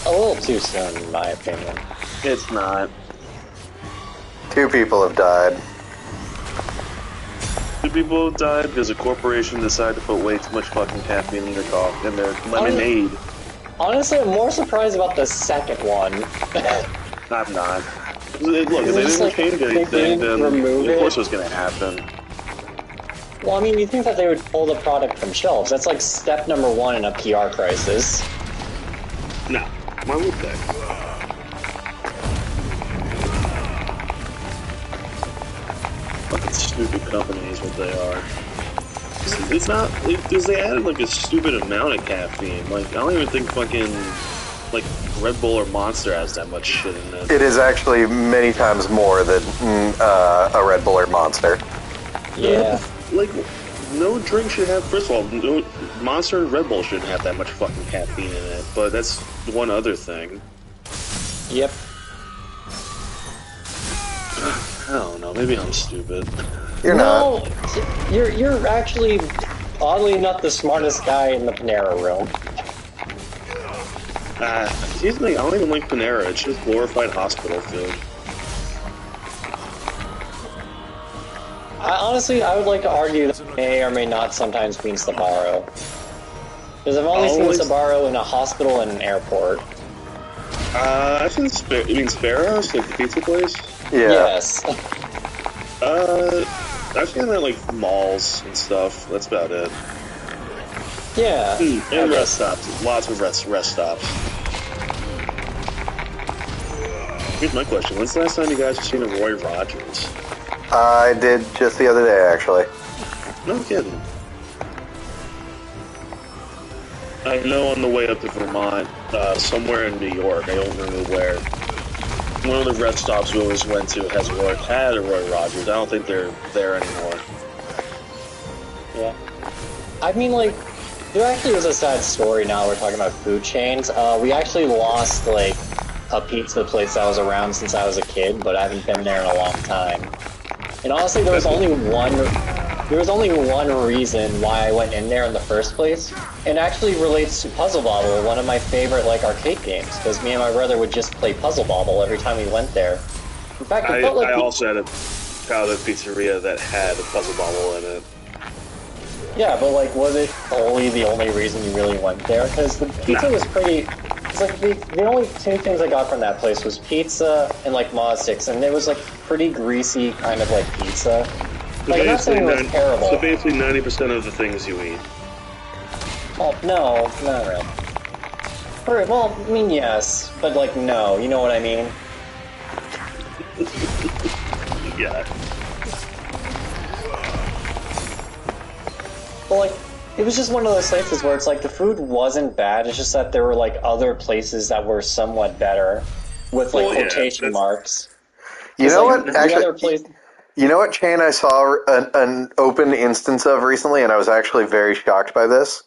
A little too soon, in my opinion. It's not. 2 people have died. 2 people have died because a corporation decided to put way too much fucking caffeine in their lemonade. Honestly, I'm more surprised about the second one. I'm not. Look, if they didn't change anything, then of course it was going to happen. Well, I mean, you think that they would pull the product from shelves. That's like step number 1 in a PR crisis. No, why would they? Fucking stupid company is what they are. It's not, because they added like a stupid amount of caffeine. Like, I don't even think fucking, like, Red Bull or Monster has that much shit in it. It is actually many times more than a Red Bull or Monster. Yeah. Like, no drink should have, first of all, no, Monster and Red Bull shouldn't have that much fucking caffeine in it, but that's one other thing. Yep. I don't know, maybe I'm stupid. You're not. You're actually, oddly enough, the smartest guy in the Panera room. Usually I don't even like Panera, it's just glorified hospital food. Honestly, I would like to argue that it may or may not sometimes mean Sbarro. Because I've only seen Sbarro in a hospital and an airport. I've seen you mean Sparrows, like the pizza place? Yeah. Yes. I've seen that like malls and stuff. That's about it. Yeah. And rest stops. Lots of rest stops. Here's my question: when's the last time you guys have seen a Roy Rogers? I did just the other day, actually. No kidding. I know on the way up to Vermont, somewhere in New York, I don't remember where, one of the rest stops we always went to had a Roy Rogers. I don't think they're there anymore. Yeah. I mean, like, there actually was a sad story now we're talking about food chains. We actually lost, like, a pizza place that was around since I was a kid, but I haven't been there in a long time. And honestly, there was only one reason why I went in there in the first place. It actually relates to Puzzle Bobble, one of my favorite, like, arcade games, because me and my brother would just play Puzzle Bobble every time we went there. In fact, it felt like I also had a childhood pizzeria that had a Puzzle Bobble in it. Yeah, but, like, was it only the only reason you really went there? Because the pizza was pretty... It's like, the only 2 things I got from that place was pizza and, like, Mod Sticks, and it was, like, pretty greasy kind of, like, pizza. Like, I'm not saying it was terrible. So basically 90% of the things you eat. Oh, no, not really. Well, I mean, yes, but, like, no, you know what I mean? Yeah. Well, like, it was just one of those places where it's like the food wasn't bad, it's just that there were, like, other places that were somewhat better, with, like, quotation marks. You know like, what? Actually, you know what chain I saw an open instance of recently, and I was actually very shocked by this?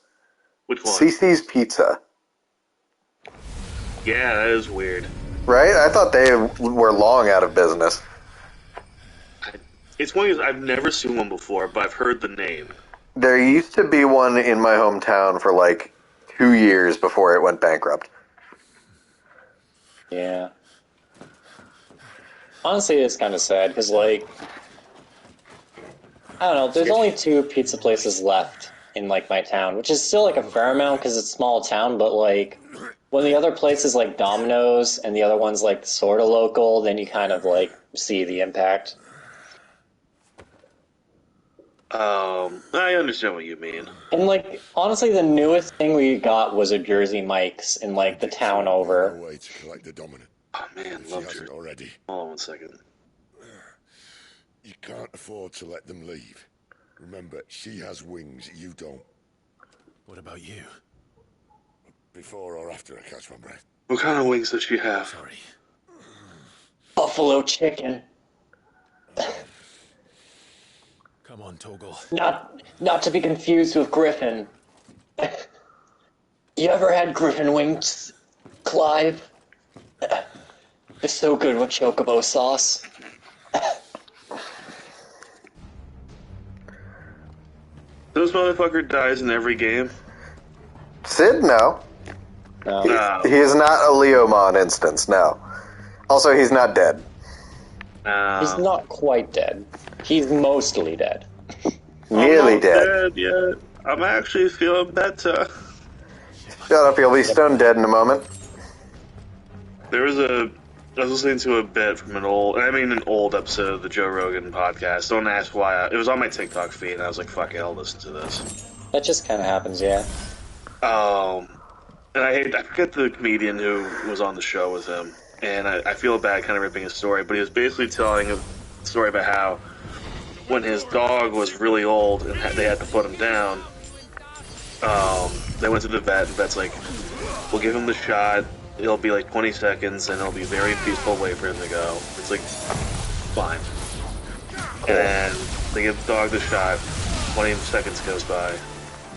Which one? CC's Pizza. Yeah, that is weird. Right? I thought they were long out of business. It's one of these, I've never seen one before, but I've heard the name. There used to be one in my hometown for like 2 years before it went bankrupt. Yeah. Honestly, it's kind of sad, because, like, I don't know. There's only 2 pizza places left in like my town, which is still like a fair amount because it's a small town. But like when the other places like Domino's and the other ones like sort of local, then you kind of like see the impact. I understand what you mean. And like honestly, the newest thing we got was a Jersey Mike's in like the town over. No way to collect the dominant. Oh man, If she hasn't already. Hold on 1 second. You can't afford to let them leave. Remember, she has wings, you don't. What about you? Before or after I catch my breath? What kind of wings does she have? Sorry. Buffalo chicken. Come on, Torgal. Not to be confused with Griffin. You ever had Griffin wings, Clive? They're so good with chocobo sauce. This motherfucker dies in every game. Sid, no. No. He is not a Leomon instance, no. Also, he's not dead. He's not quite dead. He's mostly dead. Nearly I'm not dead. yet. I'm actually feeling better. Shut up, you'll be stone dead in a moment. I was listening to a bit from an old episode of the Joe Rogan podcast. Don't ask why. It was on my TikTok feed, and I was like, fuck it, I'll listen to this. That just kind of happens, yeah. And I forget the comedian who was on the show with him, and I feel bad kind of ripping his story, but he was basically telling a story about how when his dog was really old and they had to put him down, they went to the vet, and the vet's like, we'll give him the shot, it'll be like 20 seconds, and it'll be a very peaceful way for him to go. It's like, fine. And they give the dog the shot, 20 seconds goes by,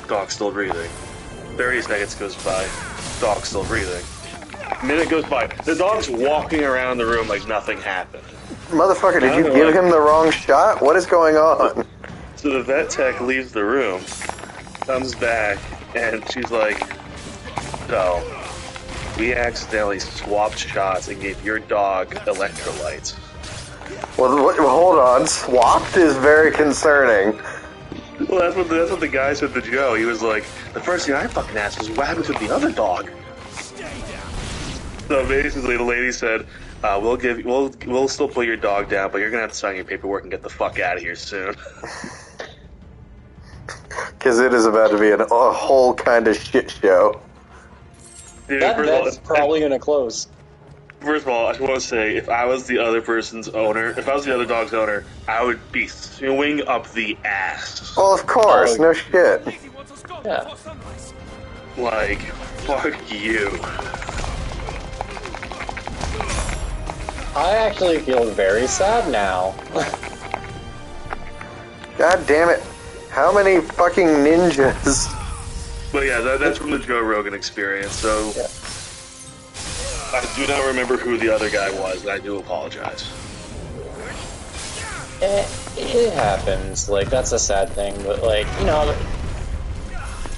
dog's still breathing. 30 seconds goes by, dog's still breathing. A minute goes by, the dog's walking around the room like nothing happened. Motherfucker, did you give him the wrong shot? What is going on? So the vet tech leaves the room, comes back, and she's like, so, we accidentally swapped shots and gave your dog electrolytes. Well, hold on. Swapped is very concerning. Well, that's what the guy said to Joe. He was like, the first thing I fucking asked was, what happened to the other dog? So basically, the lady said, we'll still put your dog down, but you're gonna have to sign your paperwork and get the fuck out of here soon. Because it is about to be a whole kind of shit show. Dude, That vet's probably gonna close. First of all, I just want to say, if I was the other person's owner, if I was the other dog's owner, I would be suing up the ass. Well, of course, no shit. Yeah. Like, fuck you. I actually feel very sad now. God damn it. How many fucking ninjas? But yeah, that's from the Joe Rogan Experience, so... Yeah. I do not remember who the other guy was, and I do apologize. It happens. Like, that's a sad thing, but, like, you know...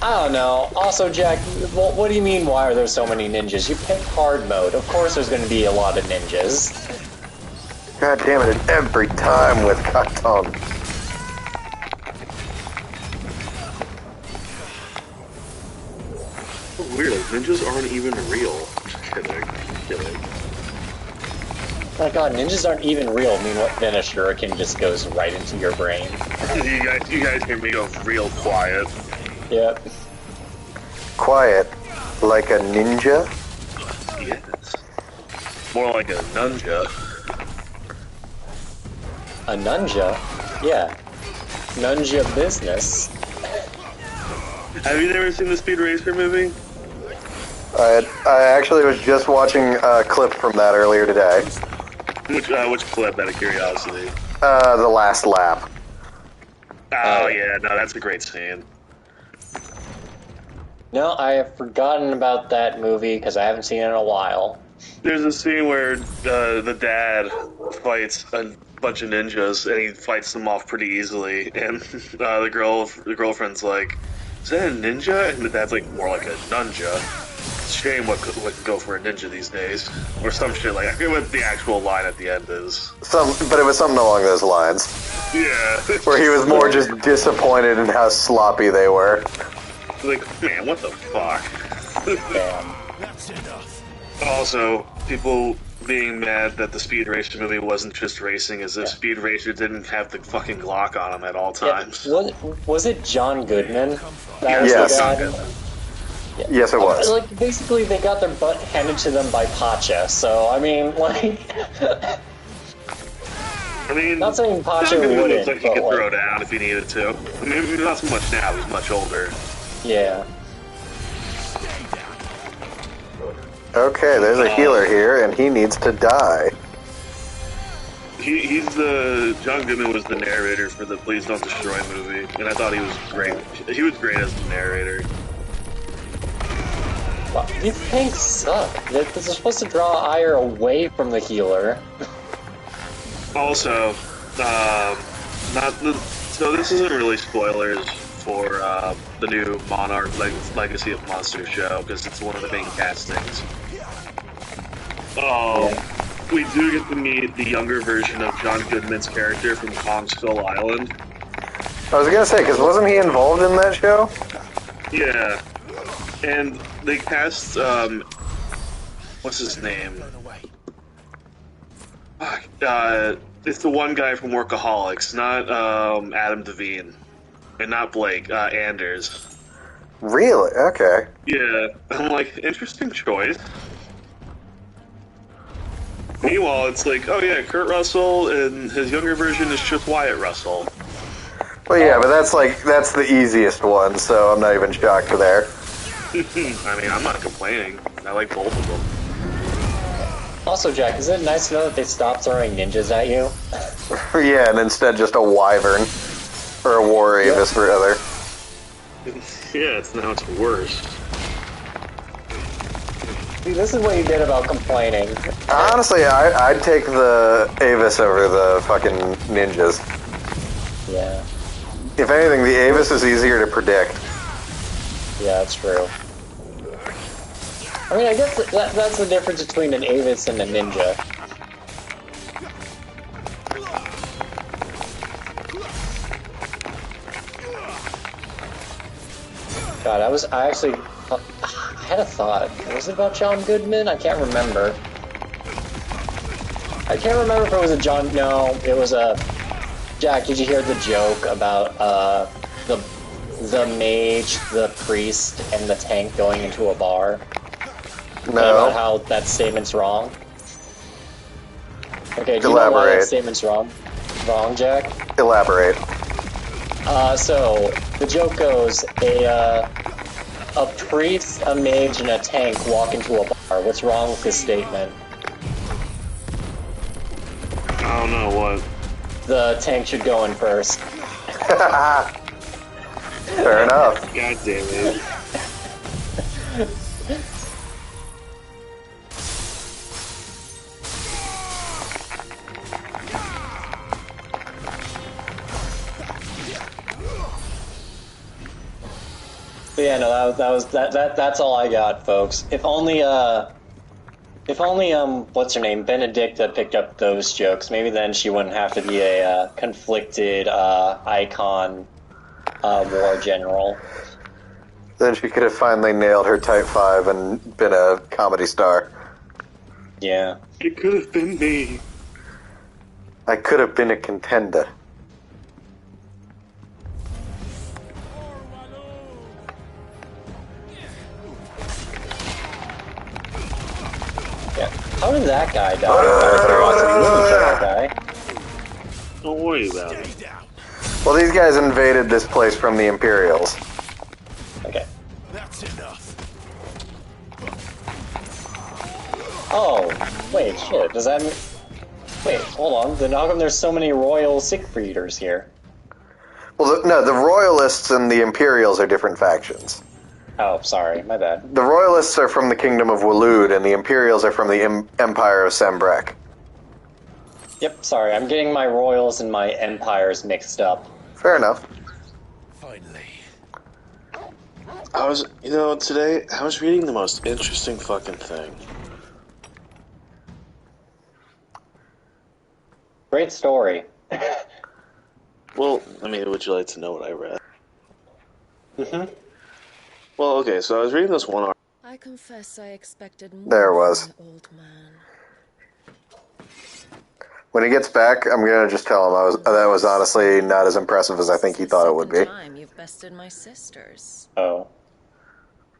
I don't know. Also, Jack, what do you mean, why are there so many ninjas? You pick hard mode. Of course there's going to be a lot of ninjas. God damn it, and every time with Katon. Weird, ninjas aren't even real. Kidding. My god, ninjas aren't even real. I mean, then a shuriken just goes right into your brain. you guys hear me go real quiet. Yep. Quiet? Like a ninja? Yes. More like a nunja. A nunja? Yeah. Nunja business. Have you never seen the Speed Racer movie? I actually was just watching a clip from that earlier today. Which clip, out of curiosity? The last lap. Oh yeah, no, that's a great scene. No, I have forgotten about that movie because I haven't seen it in a while. There's a scene where the dad fights a bunch of ninjas, and he fights them off pretty easily, and the girlfriend's like, is that a ninja? And the dad's like, more like a nunja. shame what could go for a ninja these days, or some shit like. I forget what the actual line at the end is. But it was something along those lines. Yeah. Where he was more just disappointed in how sloppy they were. Like, man, what the fuck? Damn. That's enough. Also, people being mad that the Speed Racer movie wasn't just racing, as if Speed Racer didn't have the fucking Glock on him at all times. Yeah. Was it John Goodman? That was Yes. the guy. Yeah. Yes, it was. Like, basically, they got their butt handed to them by Pacha, so, I mean, like... I mean, not saying Pacha John Goodman wouldn't, looks like he but, could like... throw down if he needed to. I mean, not so much now, he's much older. Yeah. Okay, there's a healer here, and he needs to die. John Goodman was the narrator for the Please Don't Destroy movie, and I thought he was great. He was great as the narrator. Wow, these tanks suck. They're supposed to draw ire away from the healer. Also, so this isn't really spoilers for the new Monarch Legacy of Monsters show, because it's one of the main castings. We do get to meet the younger version of John Goodman's character from Kong Skull Island. I was gonna say, because wasn't he involved in that show? Yeah. And they cast, what's his name? It's the one guy from Workaholics, not Adam Devine. And not Blake, Anders. Really? Okay. Yeah. I'm like, interesting choice. Meanwhile, it's like, oh yeah, Kurt Russell, and his younger version is just Wyatt Russell. Well, yeah, but that's the easiest one, so I'm not even shocked there. I mean, I'm not complaining. I like both of them. Also, Jack, isn't it nice to know that they stopped throwing ninjas at you? Yeah, and instead just a wyvern. Or a war avis, rather. Yeah, now it's worse. See, this is what you did about complaining. Honestly, I'd take the avis over the fucking ninjas. Yeah. If anything, the avis is easier to predict. Yeah, that's true. I mean, I guess that's the difference between an avis and a ninja. God, I had a thought. Was it about John Goodman? I can't remember. I can't remember if it was a John... No, it was a... Jack, did you hear the joke about, the mage, the priest, and the tank going into a bar? No. And about how that statement's wrong? Okay, do you know why that statement's wrong? Wrong, Jack? Elaborate. So, the joke goes, a priest, a mage, and a tank walk into a bar. What's wrong with this statement? I don't know, what? The tank should go in first. Fair enough. God damn it. But yeah, no, that's all I got, folks. If only, what's her name, Benedicta picked up those jokes, maybe then she wouldn't have to be a conflicted icon war general. Then she could have finally nailed her Type 5 and been a comedy star. Yeah. It could have been me. I could have been a contender. Yeah. How did that guy die? Don't worry about it. Well, these guys invaded this place from the Imperials. Okay. That's enough. Oh, wait, shit. Does that mean... Wait, hold on. Then how come there's so many royal Siegfrieders here? Well, no, the Royalists and the Imperials are different factions. Oh, sorry, my bad. The Royalists are from the Kingdom of Waloed, and the Imperials are from the Empire of Sembrek. Yep, sorry, I'm getting my royals and my empires mixed up. Fair enough. Finally. Today I was reading the most interesting fucking thing. Great story. Well, I mean, would you like to know what I read? Well, okay, so I was reading this one article. I confess I expected more There it was. from my old man. When he gets back, I'm gonna just tell him that was honestly not as impressive as I think he thought it would be. Time you've bested my sisters. Oh.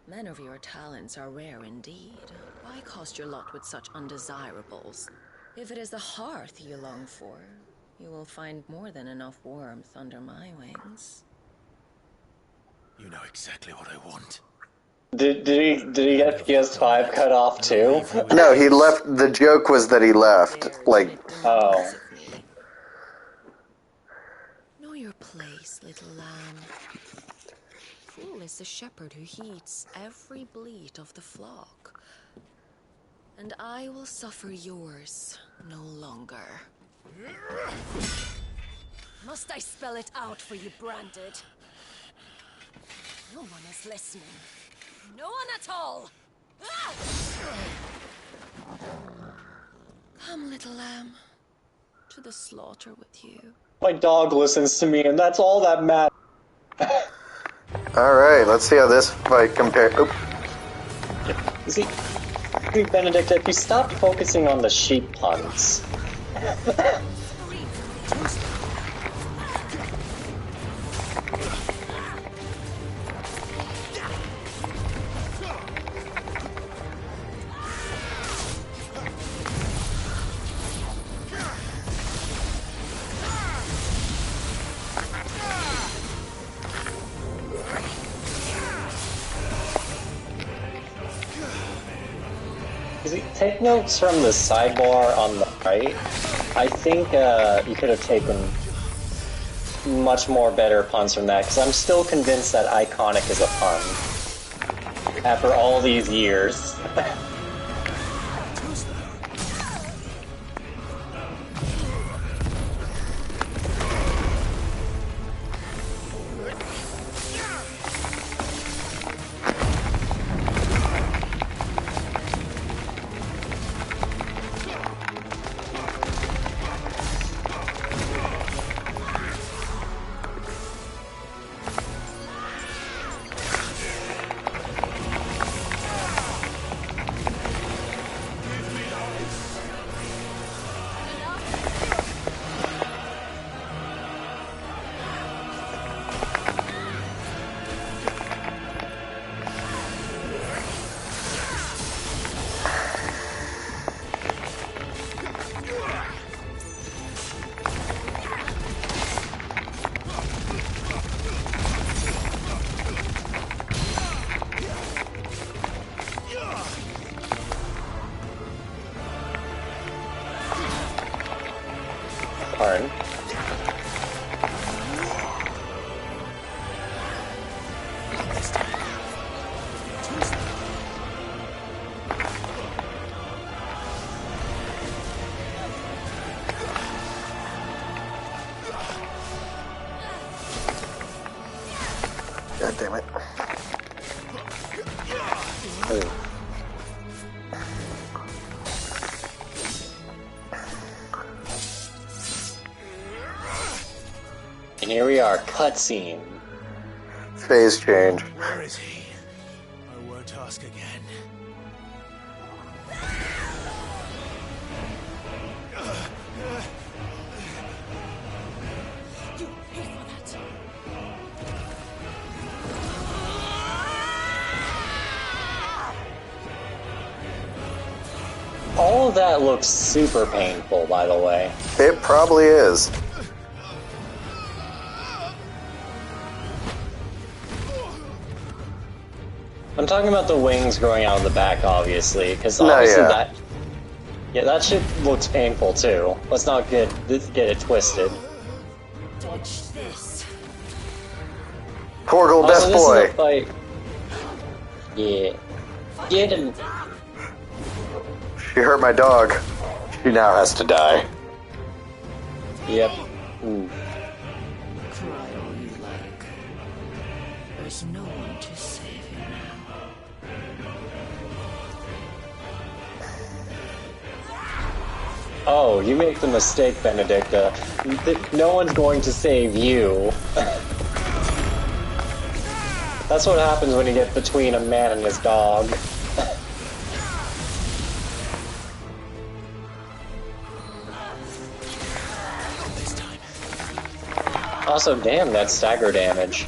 Men of your talents are rare indeed. Why cast your lot with such undesirables? If it is the hearth you long for, you will find more than enough warmth under my wings. You know exactly what I want. Did he get PS5 cut off too? No, he left. The joke was that he left. Like, oh. Know your place, little lamb. Fool is the shepherd who heeds every bleat of the flock. And I will suffer yours no longer. Must I spell it out for you, Branded? No one is listening. No one at all! Ah! Come, little lamb, to the slaughter with you. My dog listens to me, and that's all that matters. alright, let's see how this fight compares. See, Benedict, if you stopped focusing on the sheep puns. Take notes from the sidebar on the right. I think you could have taken much more better puns from that, because I'm still convinced that Eikonic is a pun. After all these years. Pardon. God damn it. Oh. And here we are, cutscene. Phase change. Where is he? I won't ask again. You pay for that. All of that looks super painful, by the way. It probably is. I'm talking about the wings growing out of the back, obviously, because obviously that shit looks painful too. Let's not get it twisted. Dodge this. Porgal, best boy. Fight. Yeah. Get him. She hurt my dog. She now has to die. Yep. Ooh. Cry all you like. There's no one to save Oh, you make the mistake, Benedicta. No one's going to save you. That's what happens when you get between a man and his dog. Also, damn, that stagger damage.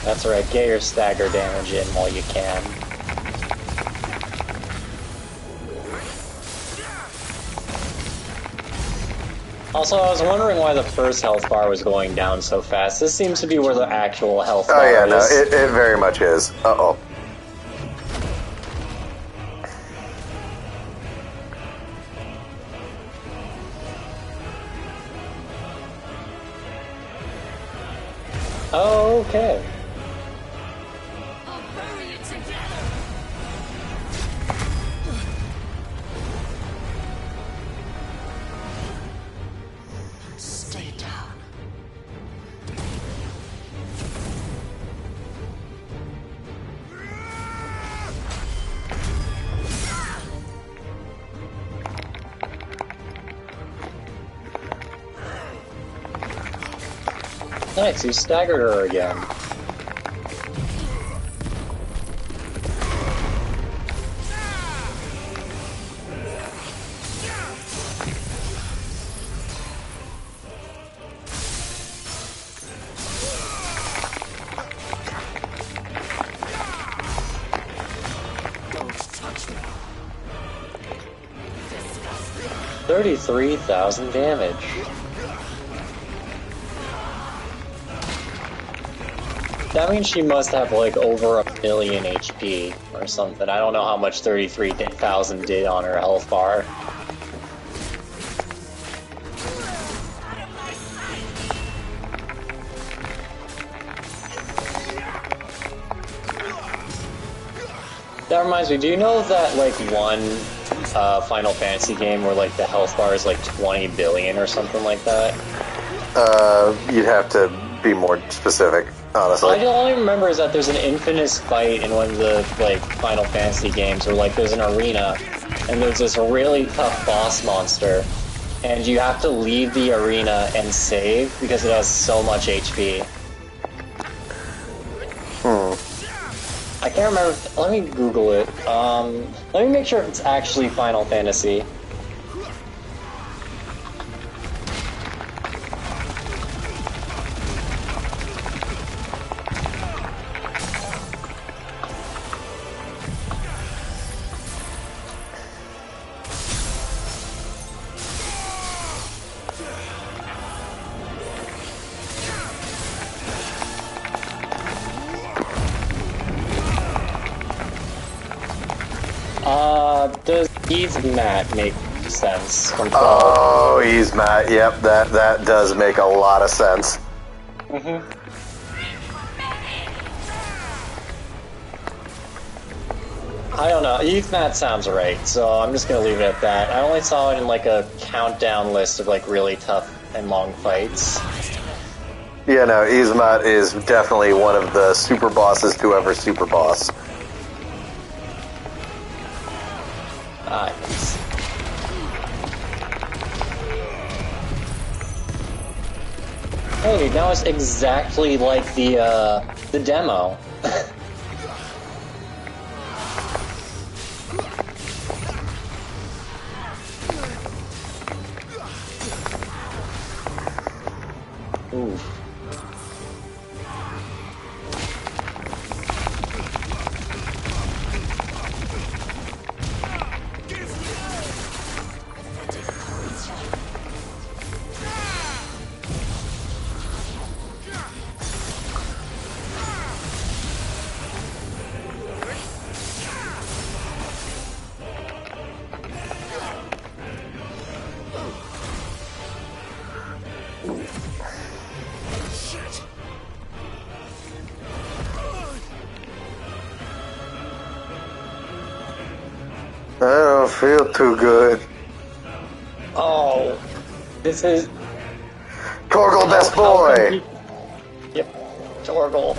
That's right, get your stagger damage in while you can. Also, I was wondering why the first health bar was going down so fast. This seems to be where the actual health bar is. Oh yeah, no, it very much is. Uh-oh. Oh, okay. Stay down. Nice, you staggered her again. Don't touch me. 33,000 damage. That means she must have like over 1 million HP or something. I don't know how much 33,000 did on her health bar. That reminds me, do you know that like one Final Fantasy game where like the health bar is like 20 billion or something like that? You'd have to be more specific, honestly. All I remember is that there's an infamous fight in one of the like Final Fantasy games where like there's an arena and there's this really tough boss monster and you have to leave the arena and save because it has so much HP. I can't remember. Let me Google it. Let me make sure it's actually Final Fantasy. Does Eve's Mat make sense? Oh, he's Matt. Yep, that does make a lot of sense. I don't know. Eve Mat sounds right, so I'm just gonna leave it at that. I only saw it in like a countdown list of like really tough and long fights. Yeah, no, Izmat is definitely one of the super bosses to ever super boss. Nice. Hey, now it's exactly like the demo. Oof. I don't feel too good. Oh, this is Torgal, best boy. Yep, Torgal.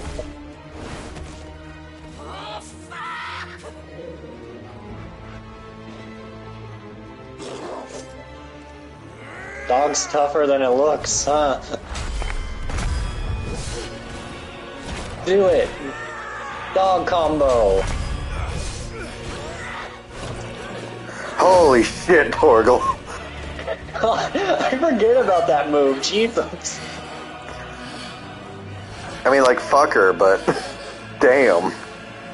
Dog's tougher than it looks, huh? Do it! Dog combo! Holy shit, Torgal. I forget about that move, Jesus. I mean, like, fuck her, but damn.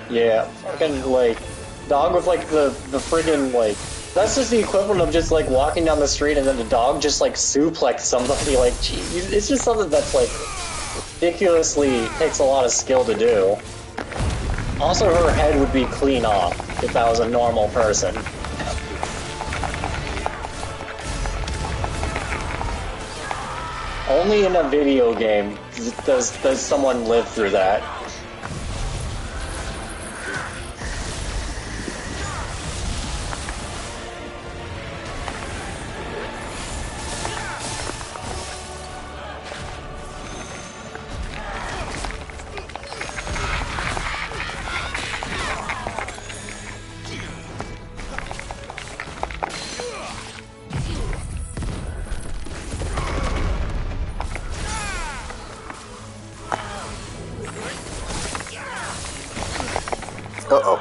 Yeah, fucking, like, dog with, like, the friggin', like, that's just the equivalent of just, like, walking down the street and then the dog just, like, suplex somebody, like, geez, it's just something that's, like, ridiculously takes a lot of skill to do. Also, her head would be clean off if that was a normal person. Only in a video game does someone live through that. Uh-oh.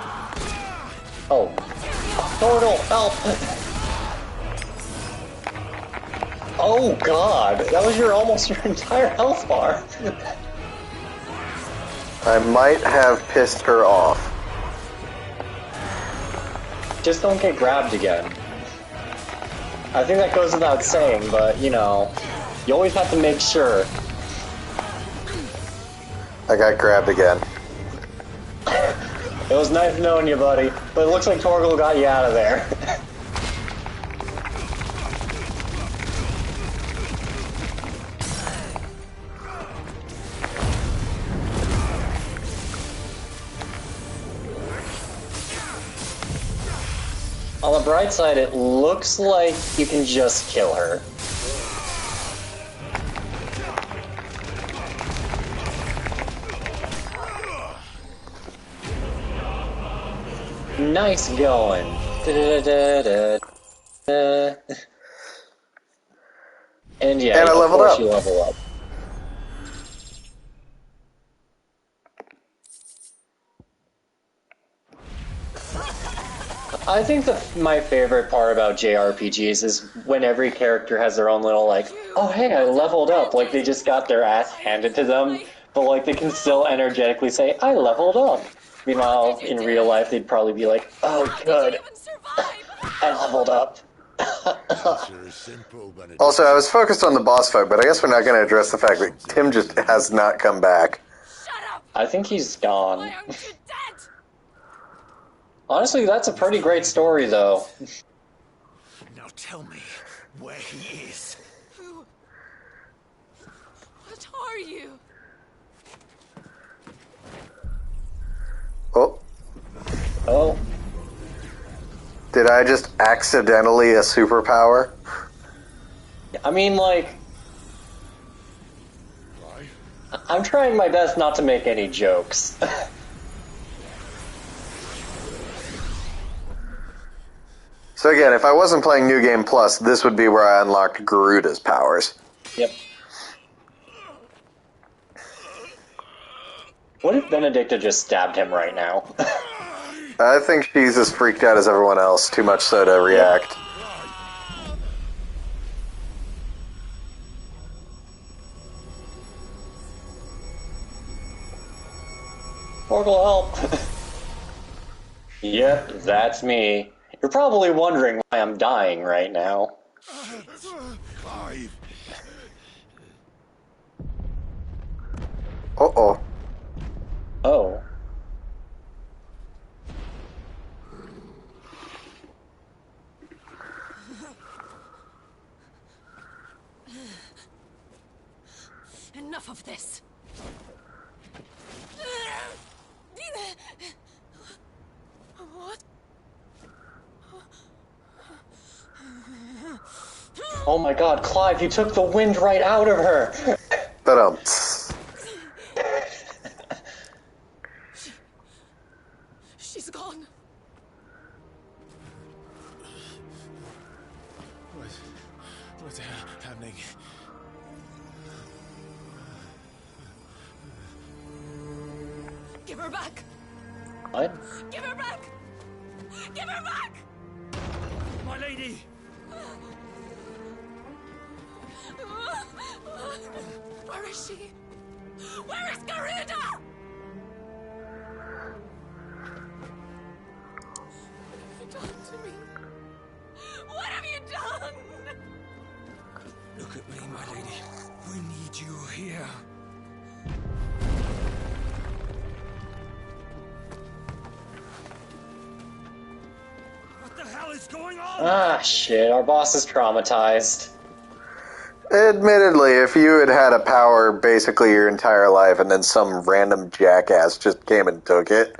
Oh. Torgal, help! Oh god, that was almost your entire health bar. I might have pissed her off. Just don't get grabbed again. I think that goes without saying, but, you know, you always have to make sure. I got grabbed again. It was nice knowing you, buddy, but it looks like Torgal got you out of there. On the bright side, it looks like you can just kill her. Nice going. And yeah, and I leveled of course up. You level up. I think my favorite part about JRPGs is when every character has their own little, like, oh hey, I leveled up, like they just got their ass handed to them, but like they can still energetically say, I leveled up. Meanwhile, in real life, they'd probably be like, oh good, I leveled up. Also, I was focused on the boss fight, but I guess we're not going to address the fact that Tim just has not come back. I think he's gone. Honestly, that's a pretty great story, though. Now tell me where he is. What are you? Oh. Oh. Did I just accidentally a superpower? I mean, like... I'm trying my best not to make any jokes. So again, if I wasn't playing New Game Plus, this would be where I unlocked Garuda's powers. Yep. What if Benedicta just stabbed him right now? I think she's as freaked out as everyone else, too much so to react. Morgul, help! Yep, that's me. You're probably wondering why I'm dying right now. Clive. Uh-oh. Oh. Enough of this. What? Oh my god, Clive, you took the wind right out of her! She's gone. What's happening? Give her back! What? Give her back! Give her back! My lady! Where is she? Where is Garuda? What have you done to me? What have you done? Look at me, my lady. We need you here. What the hell is going on? Ah, shit, our boss is traumatized. Admittedly, if you had had a power basically your entire life and then some random jackass just came and took it,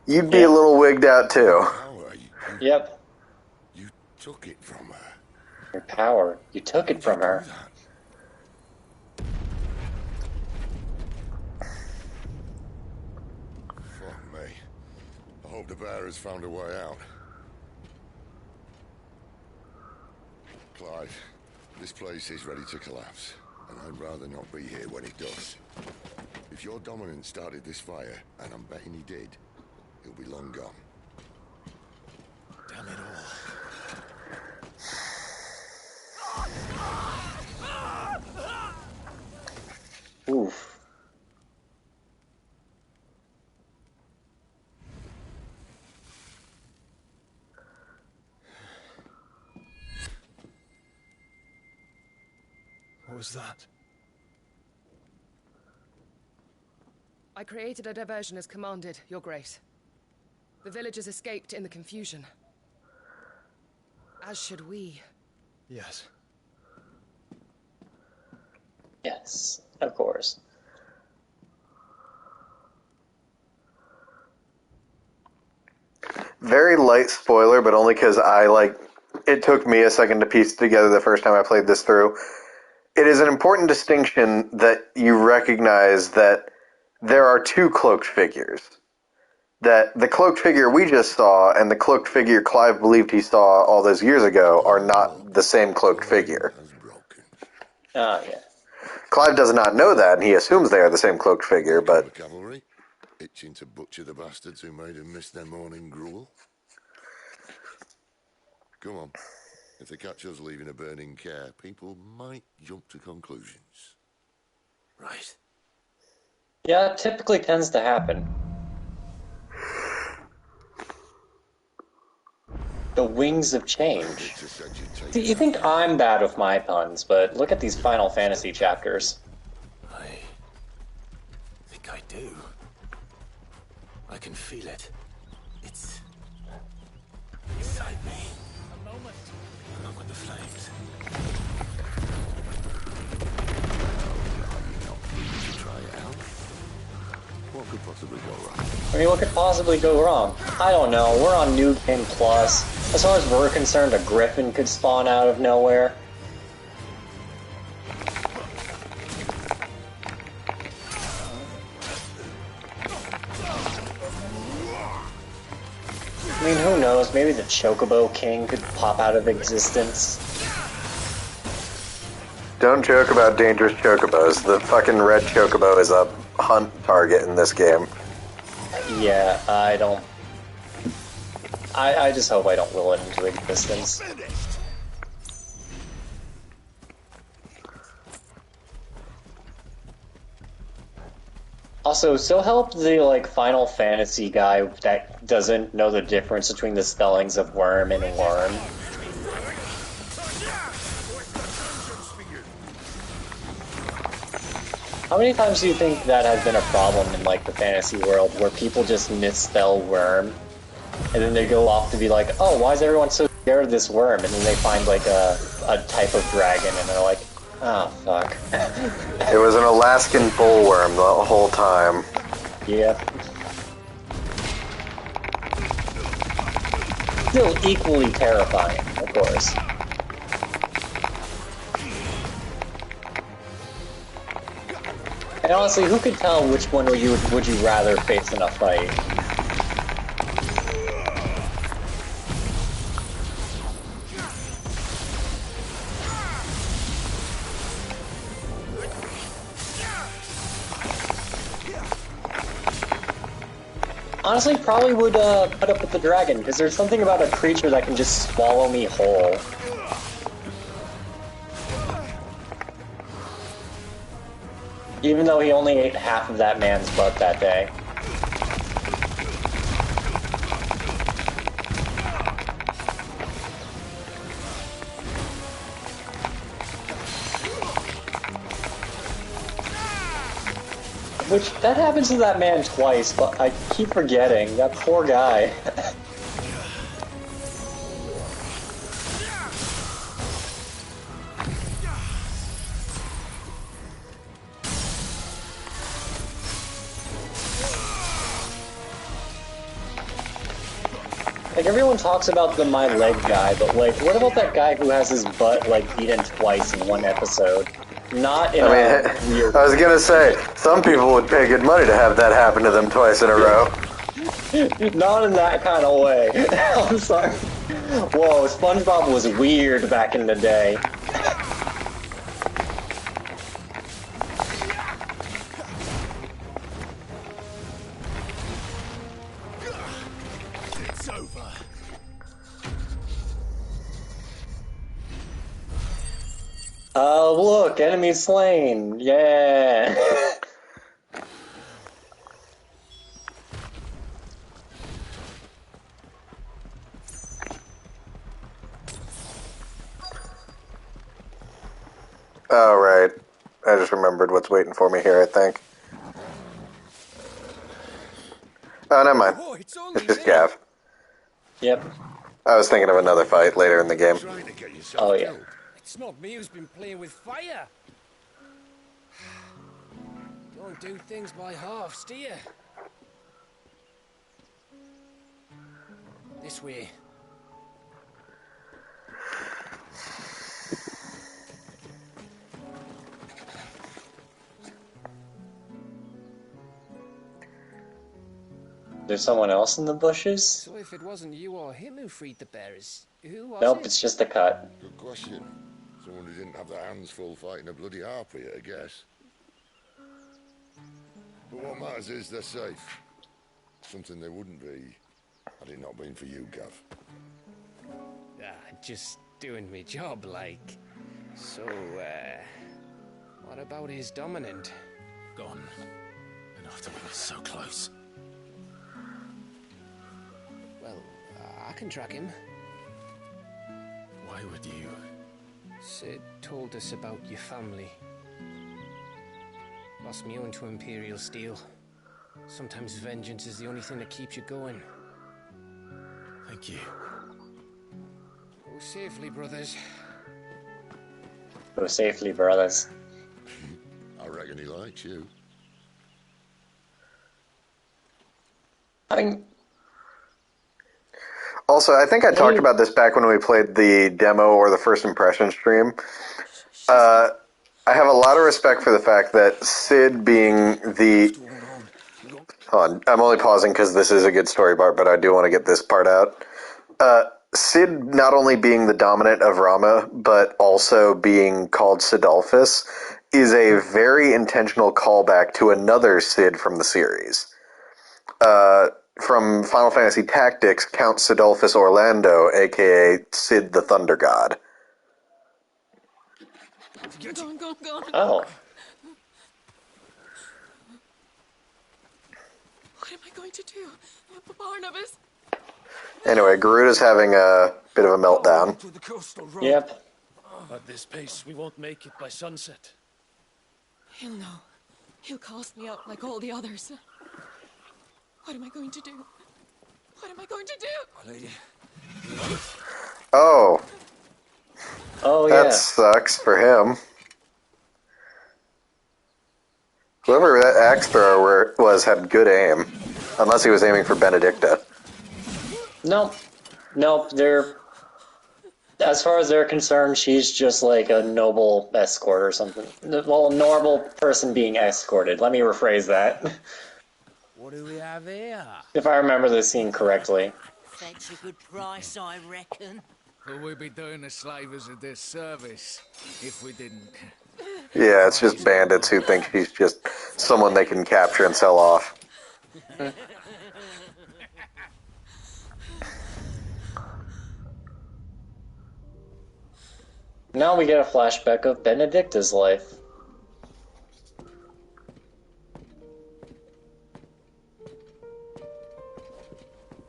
you'd be a little wigged out too. Yep. You took it from her. Your power. You took it from her. Fuck me. I hope the bear has found a way out. Clive, this place is ready to collapse, and I'd rather not be here when it does. If your dominant started this fire, and I'm betting he did, he'll be long gone. Damn it all. Oof. What was that? I created a diversion as commanded, Your Grace. The villagers escaped in the confusion. As should we. Yes. Yes, of course. Very light spoiler, but only because it took me a second to piece it together the first time I played this through. It is an important distinction that you recognize that there are two cloaked figures. That the cloaked figure we just saw and the cloaked figure Clive believed he saw all those years ago are not the same cloaked figure. Ah, yeah. Clive does not know that, and he assumes they are the same cloaked figure, but... The cavalry, itching to butcher the bastards who made him miss their morning gruel. Come on. If they catch us leaving a burning care, people might jump to conclusions. Right. Yeah, it typically tends to happen. The wings of change. See, you think I'm bad with my puns, but look at these Final Fantasy chapters. I think I do. I can feel it. It's inside me. A moment. Along with the flames. Try it out. What could possibly go wrong? I mean, what could possibly go wrong? I don't know. We're on New Game Plus. As far as we're concerned, a griffin could spawn out of nowhere. I mean, who knows? Maybe the Chocobo King could pop out of existence. Don't joke about dangerous chocobos. The fucking red chocobo is a hunt target in this game. Yeah, I don't... I just hope I don't will it into existence. Also, so help the, like, Final Fantasy guy that doesn't know the difference between the spellings of worm and worm. How many times do you think that has been a problem in, like, the fantasy world, where people just misspell worm, and then they go off to be like, oh, why is everyone so scared of this worm? And then they find, like, a type of dragon, and they're like, oh, fuck. It was an Alaskan bullworm the whole time. Yeah. Still equally terrifying, of course. And honestly, who could tell which one would you rather face in a fight? Honestly, probably would put up with the dragon, because there's something about a creature that can just swallow me whole. Even though he only ate half of that man's butt that day. Which, that happens to that man twice, but I keep forgetting. That poor guy. Like, everyone talks about the my leg guy, but, like, what about that guy who has his butt, like, eaten twice in one episode? Not in a weird... I was gonna say, some people would pay good money to have that happen to them twice in a row. Not in that kind of way. I'm sorry. Whoa, SpongeBob was weird back in the day. It's over. Oh, look, enemy slain. Yeah. Oh, right. I just remembered what's waiting for me here, I think. Oh, never mind. It's just Gav. Yep. I was thinking of another fight later in the game. Oh, yeah. It's not me who's been playing with fire. Don't do things by halves, do you? This way. There's someone else in the bushes? So if it wasn't you or him who freed the bearers, who was Nope, it? it's just a cut. Good question. Someone who didn't have their hands full fighting a bloody harpy, I guess. But what matters is they're safe. Something they wouldn't be had it not been for you, Gav. Just doing my job, like. So, what about his dominant? Gone. And after we were so close. Well, I can track him. Why would you? Sid told us about your family. Lost me own to Imperial Steel. Sometimes vengeance is the only thing that keeps you going. Thank you. Go safely, brothers. Go safely, brothers. I reckon he likes you. Also, I think I talked about this back when we played the demo or the first impression stream. I have a lot of respect for the fact that Sid being the... Hold on, I'm only pausing because this is a good story part, but I do want to get this part out. Sid not only being the dominant of Rama, but also being called Sidolphus, is a very intentional callback to another Cid from the series. From Final Fantasy Tactics, Count Sidolphus Orlando, aka Cid the Thunder God. Go. Oh. What am I going to do? Barnabas? Anyway, Garuda's having a bit of a meltdown. Yep. At this pace, we won't make it by sunset. He'll know. He'll cast me out like all the others. What am I going to do? What am I going to do? Lady. Oh. Oh, That yeah. sucks for him. Whoever that axe thrower was had good aim. Unless he was aiming for Benedicta. Nope. They're... As far as they're concerned, she's just like a noble escort or something. Well, a normal person being escorted. Let me rephrase that. What do we have here? If I remember the scene correctly. Fetch a good price, I reckon. But we'd be doing the slavers a disservice if we didn't. Yeah, it's just bandits who think she's just someone they can capture and sell off. Now we get a flashback of Benedicta's life.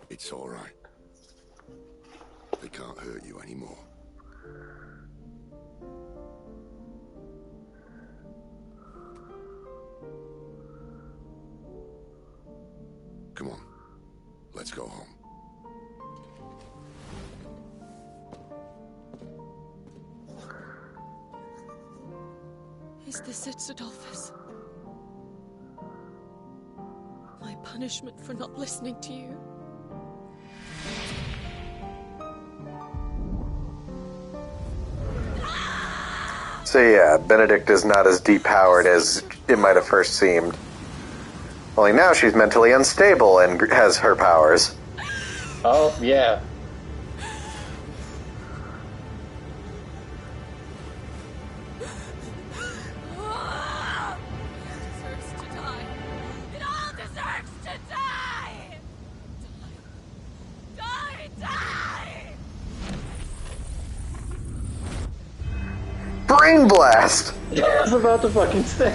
It's all right. They can't hurt you anymore. Come on. Let's go home. Is this it, Adolphus? My punishment for not listening to you? So yeah, Benedict is not as depowered as it might have first seemed. Only now she's mentally unstable and has her powers. Oh, yeah. Brain blast! I was about to fucking say.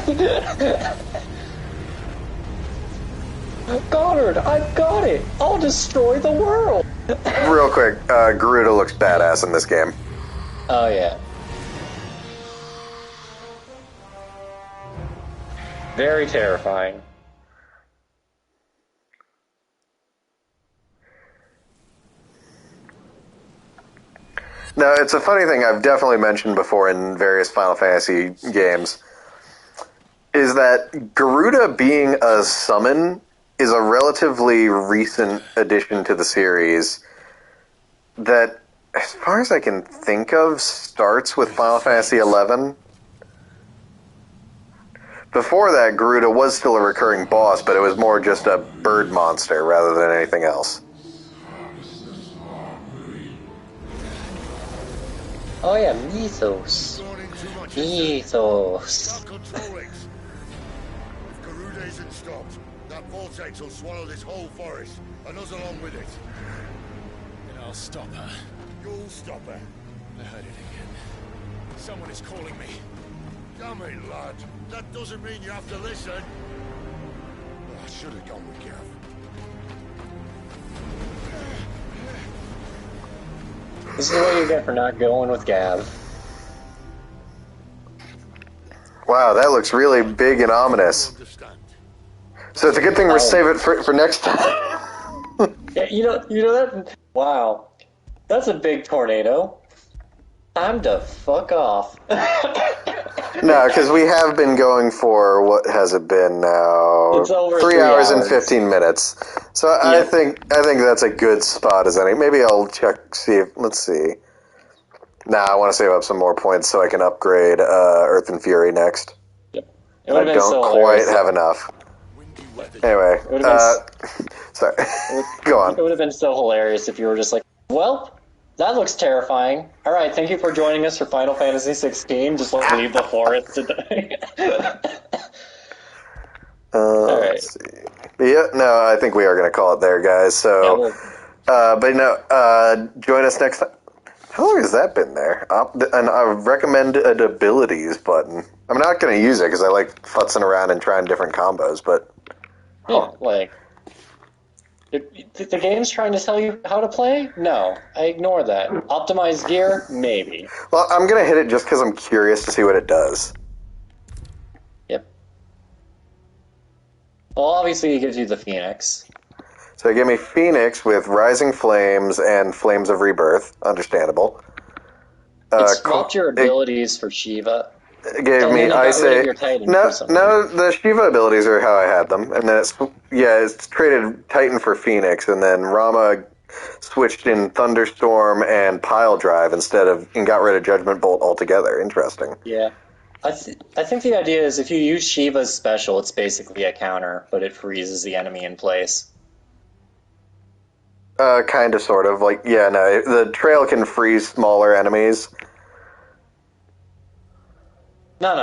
Goddard, I've got it! I'll destroy the world! Real quick, Garuda looks badass in this game. Oh, yeah. Very terrifying. Now, it's a funny thing I've definitely mentioned before in various Final Fantasy games, is that Garuda being a summon is a relatively recent addition to the series that, as far as I can think of, starts with Final Fantasy XI. Before that, Garuda was still a recurring boss, but it was more just a bird monster rather than anything else. Oh yeah, Mythos. Mythos. If Garuda isn't stopped, that vortex will swallow this whole forest, and us along with it. And I'll stop her. You'll stop her. I heard it again. Someone is calling me. Damn it, lad. That doesn't mean you have to listen. I should have gone with Gav. This is what you get for not going with Gav. Wow, that looks really big and ominous. So it's a good thing we're save it for next time. Yeah, you know that. Wow, that's a big tornado. Time to fuck off. No, because we have been going for, what has it been now? It's over 3 hours and 15 minutes. So I think that's a good spot as any. Maybe I'll check, let's see. Nah, I want to save up some more points so I can upgrade Earth and Fury next. Yep. I don't quite have enough. Anyway, sorry. Go on. It would have been so hilarious if you were just like, well, That looks terrifying. All right, thank you for joining us for Final Fantasy 16. Just leave the forest today. Let's see. Yeah, no, I think we are going to call it there, guys. So, join us next time. How long has that been there? And I recommended abilities button. I'm not going to use it because I like futzing around and trying different combos, but... Yeah, like... The game's trying to tell you how to play? No, I ignore that. Optimize gear? Maybe. Well, I'm going to hit it just because I'm curious to see what it does. Yep. Well, obviously it gives you the Phoenix. So it gave me Phoenix with Rising Flames and Flames of Rebirth. Understandable. It swapped your abilities for Shiva. It gave me Ice Age. No, the Shiva abilities are how I had them. And then it's traded Titan for Phoenix, and then Rama switched in Thunderstorm and Pile Drive and got rid of Judgment Bolt altogether. Interesting. Yeah. I think the idea is if you use Shiva's special, it's basically a counter, but it freezes the enemy in place. Kind of, sort of. Like, yeah, no, the trail can freeze smaller enemies. No.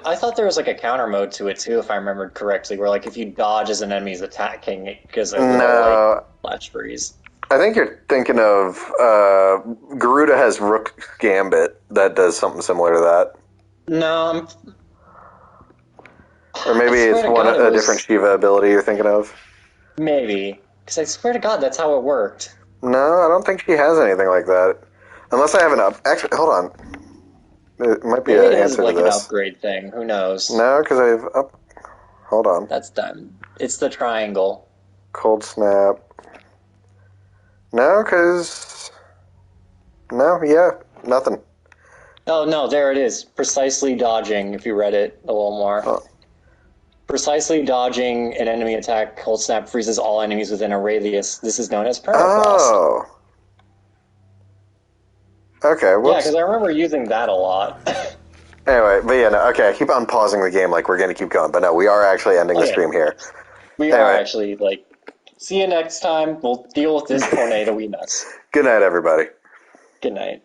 I thought there was like a counter mode to it too, if I remembered correctly, where like if you dodge as an enemy's attacking, it gives a little flash freeze. I think you're thinking of Garuda has Rook Gambit that does something similar to that. No, or maybe it's a different Shiva ability you're thinking of. Maybe, because I swear to God, that's how it worked. No, I don't think she has anything like that, unless I have an up. Actually, hold on. It might be an answer like to this. An upgrade thing. Who knows? No, because I've up. Hold on. That's done. It's the triangle. Cold Snap. No, because... No, yeah, nothing. Oh, no, there it is. Precisely dodging, if you read it a little more. Oh. Precisely dodging an enemy attack, Cold Snap freezes all enemies within a radius. This is known as permafrost. Oh. Okay, whoops. Yeah, because I remember using that a lot. Anyway, but yeah, no, okay, I keep on pausing the game like we're going to keep going, but no, we are actually ending the stream here. We are actually, see you next time. We'll deal with this tornado we mess. Good night, everybody. Good night.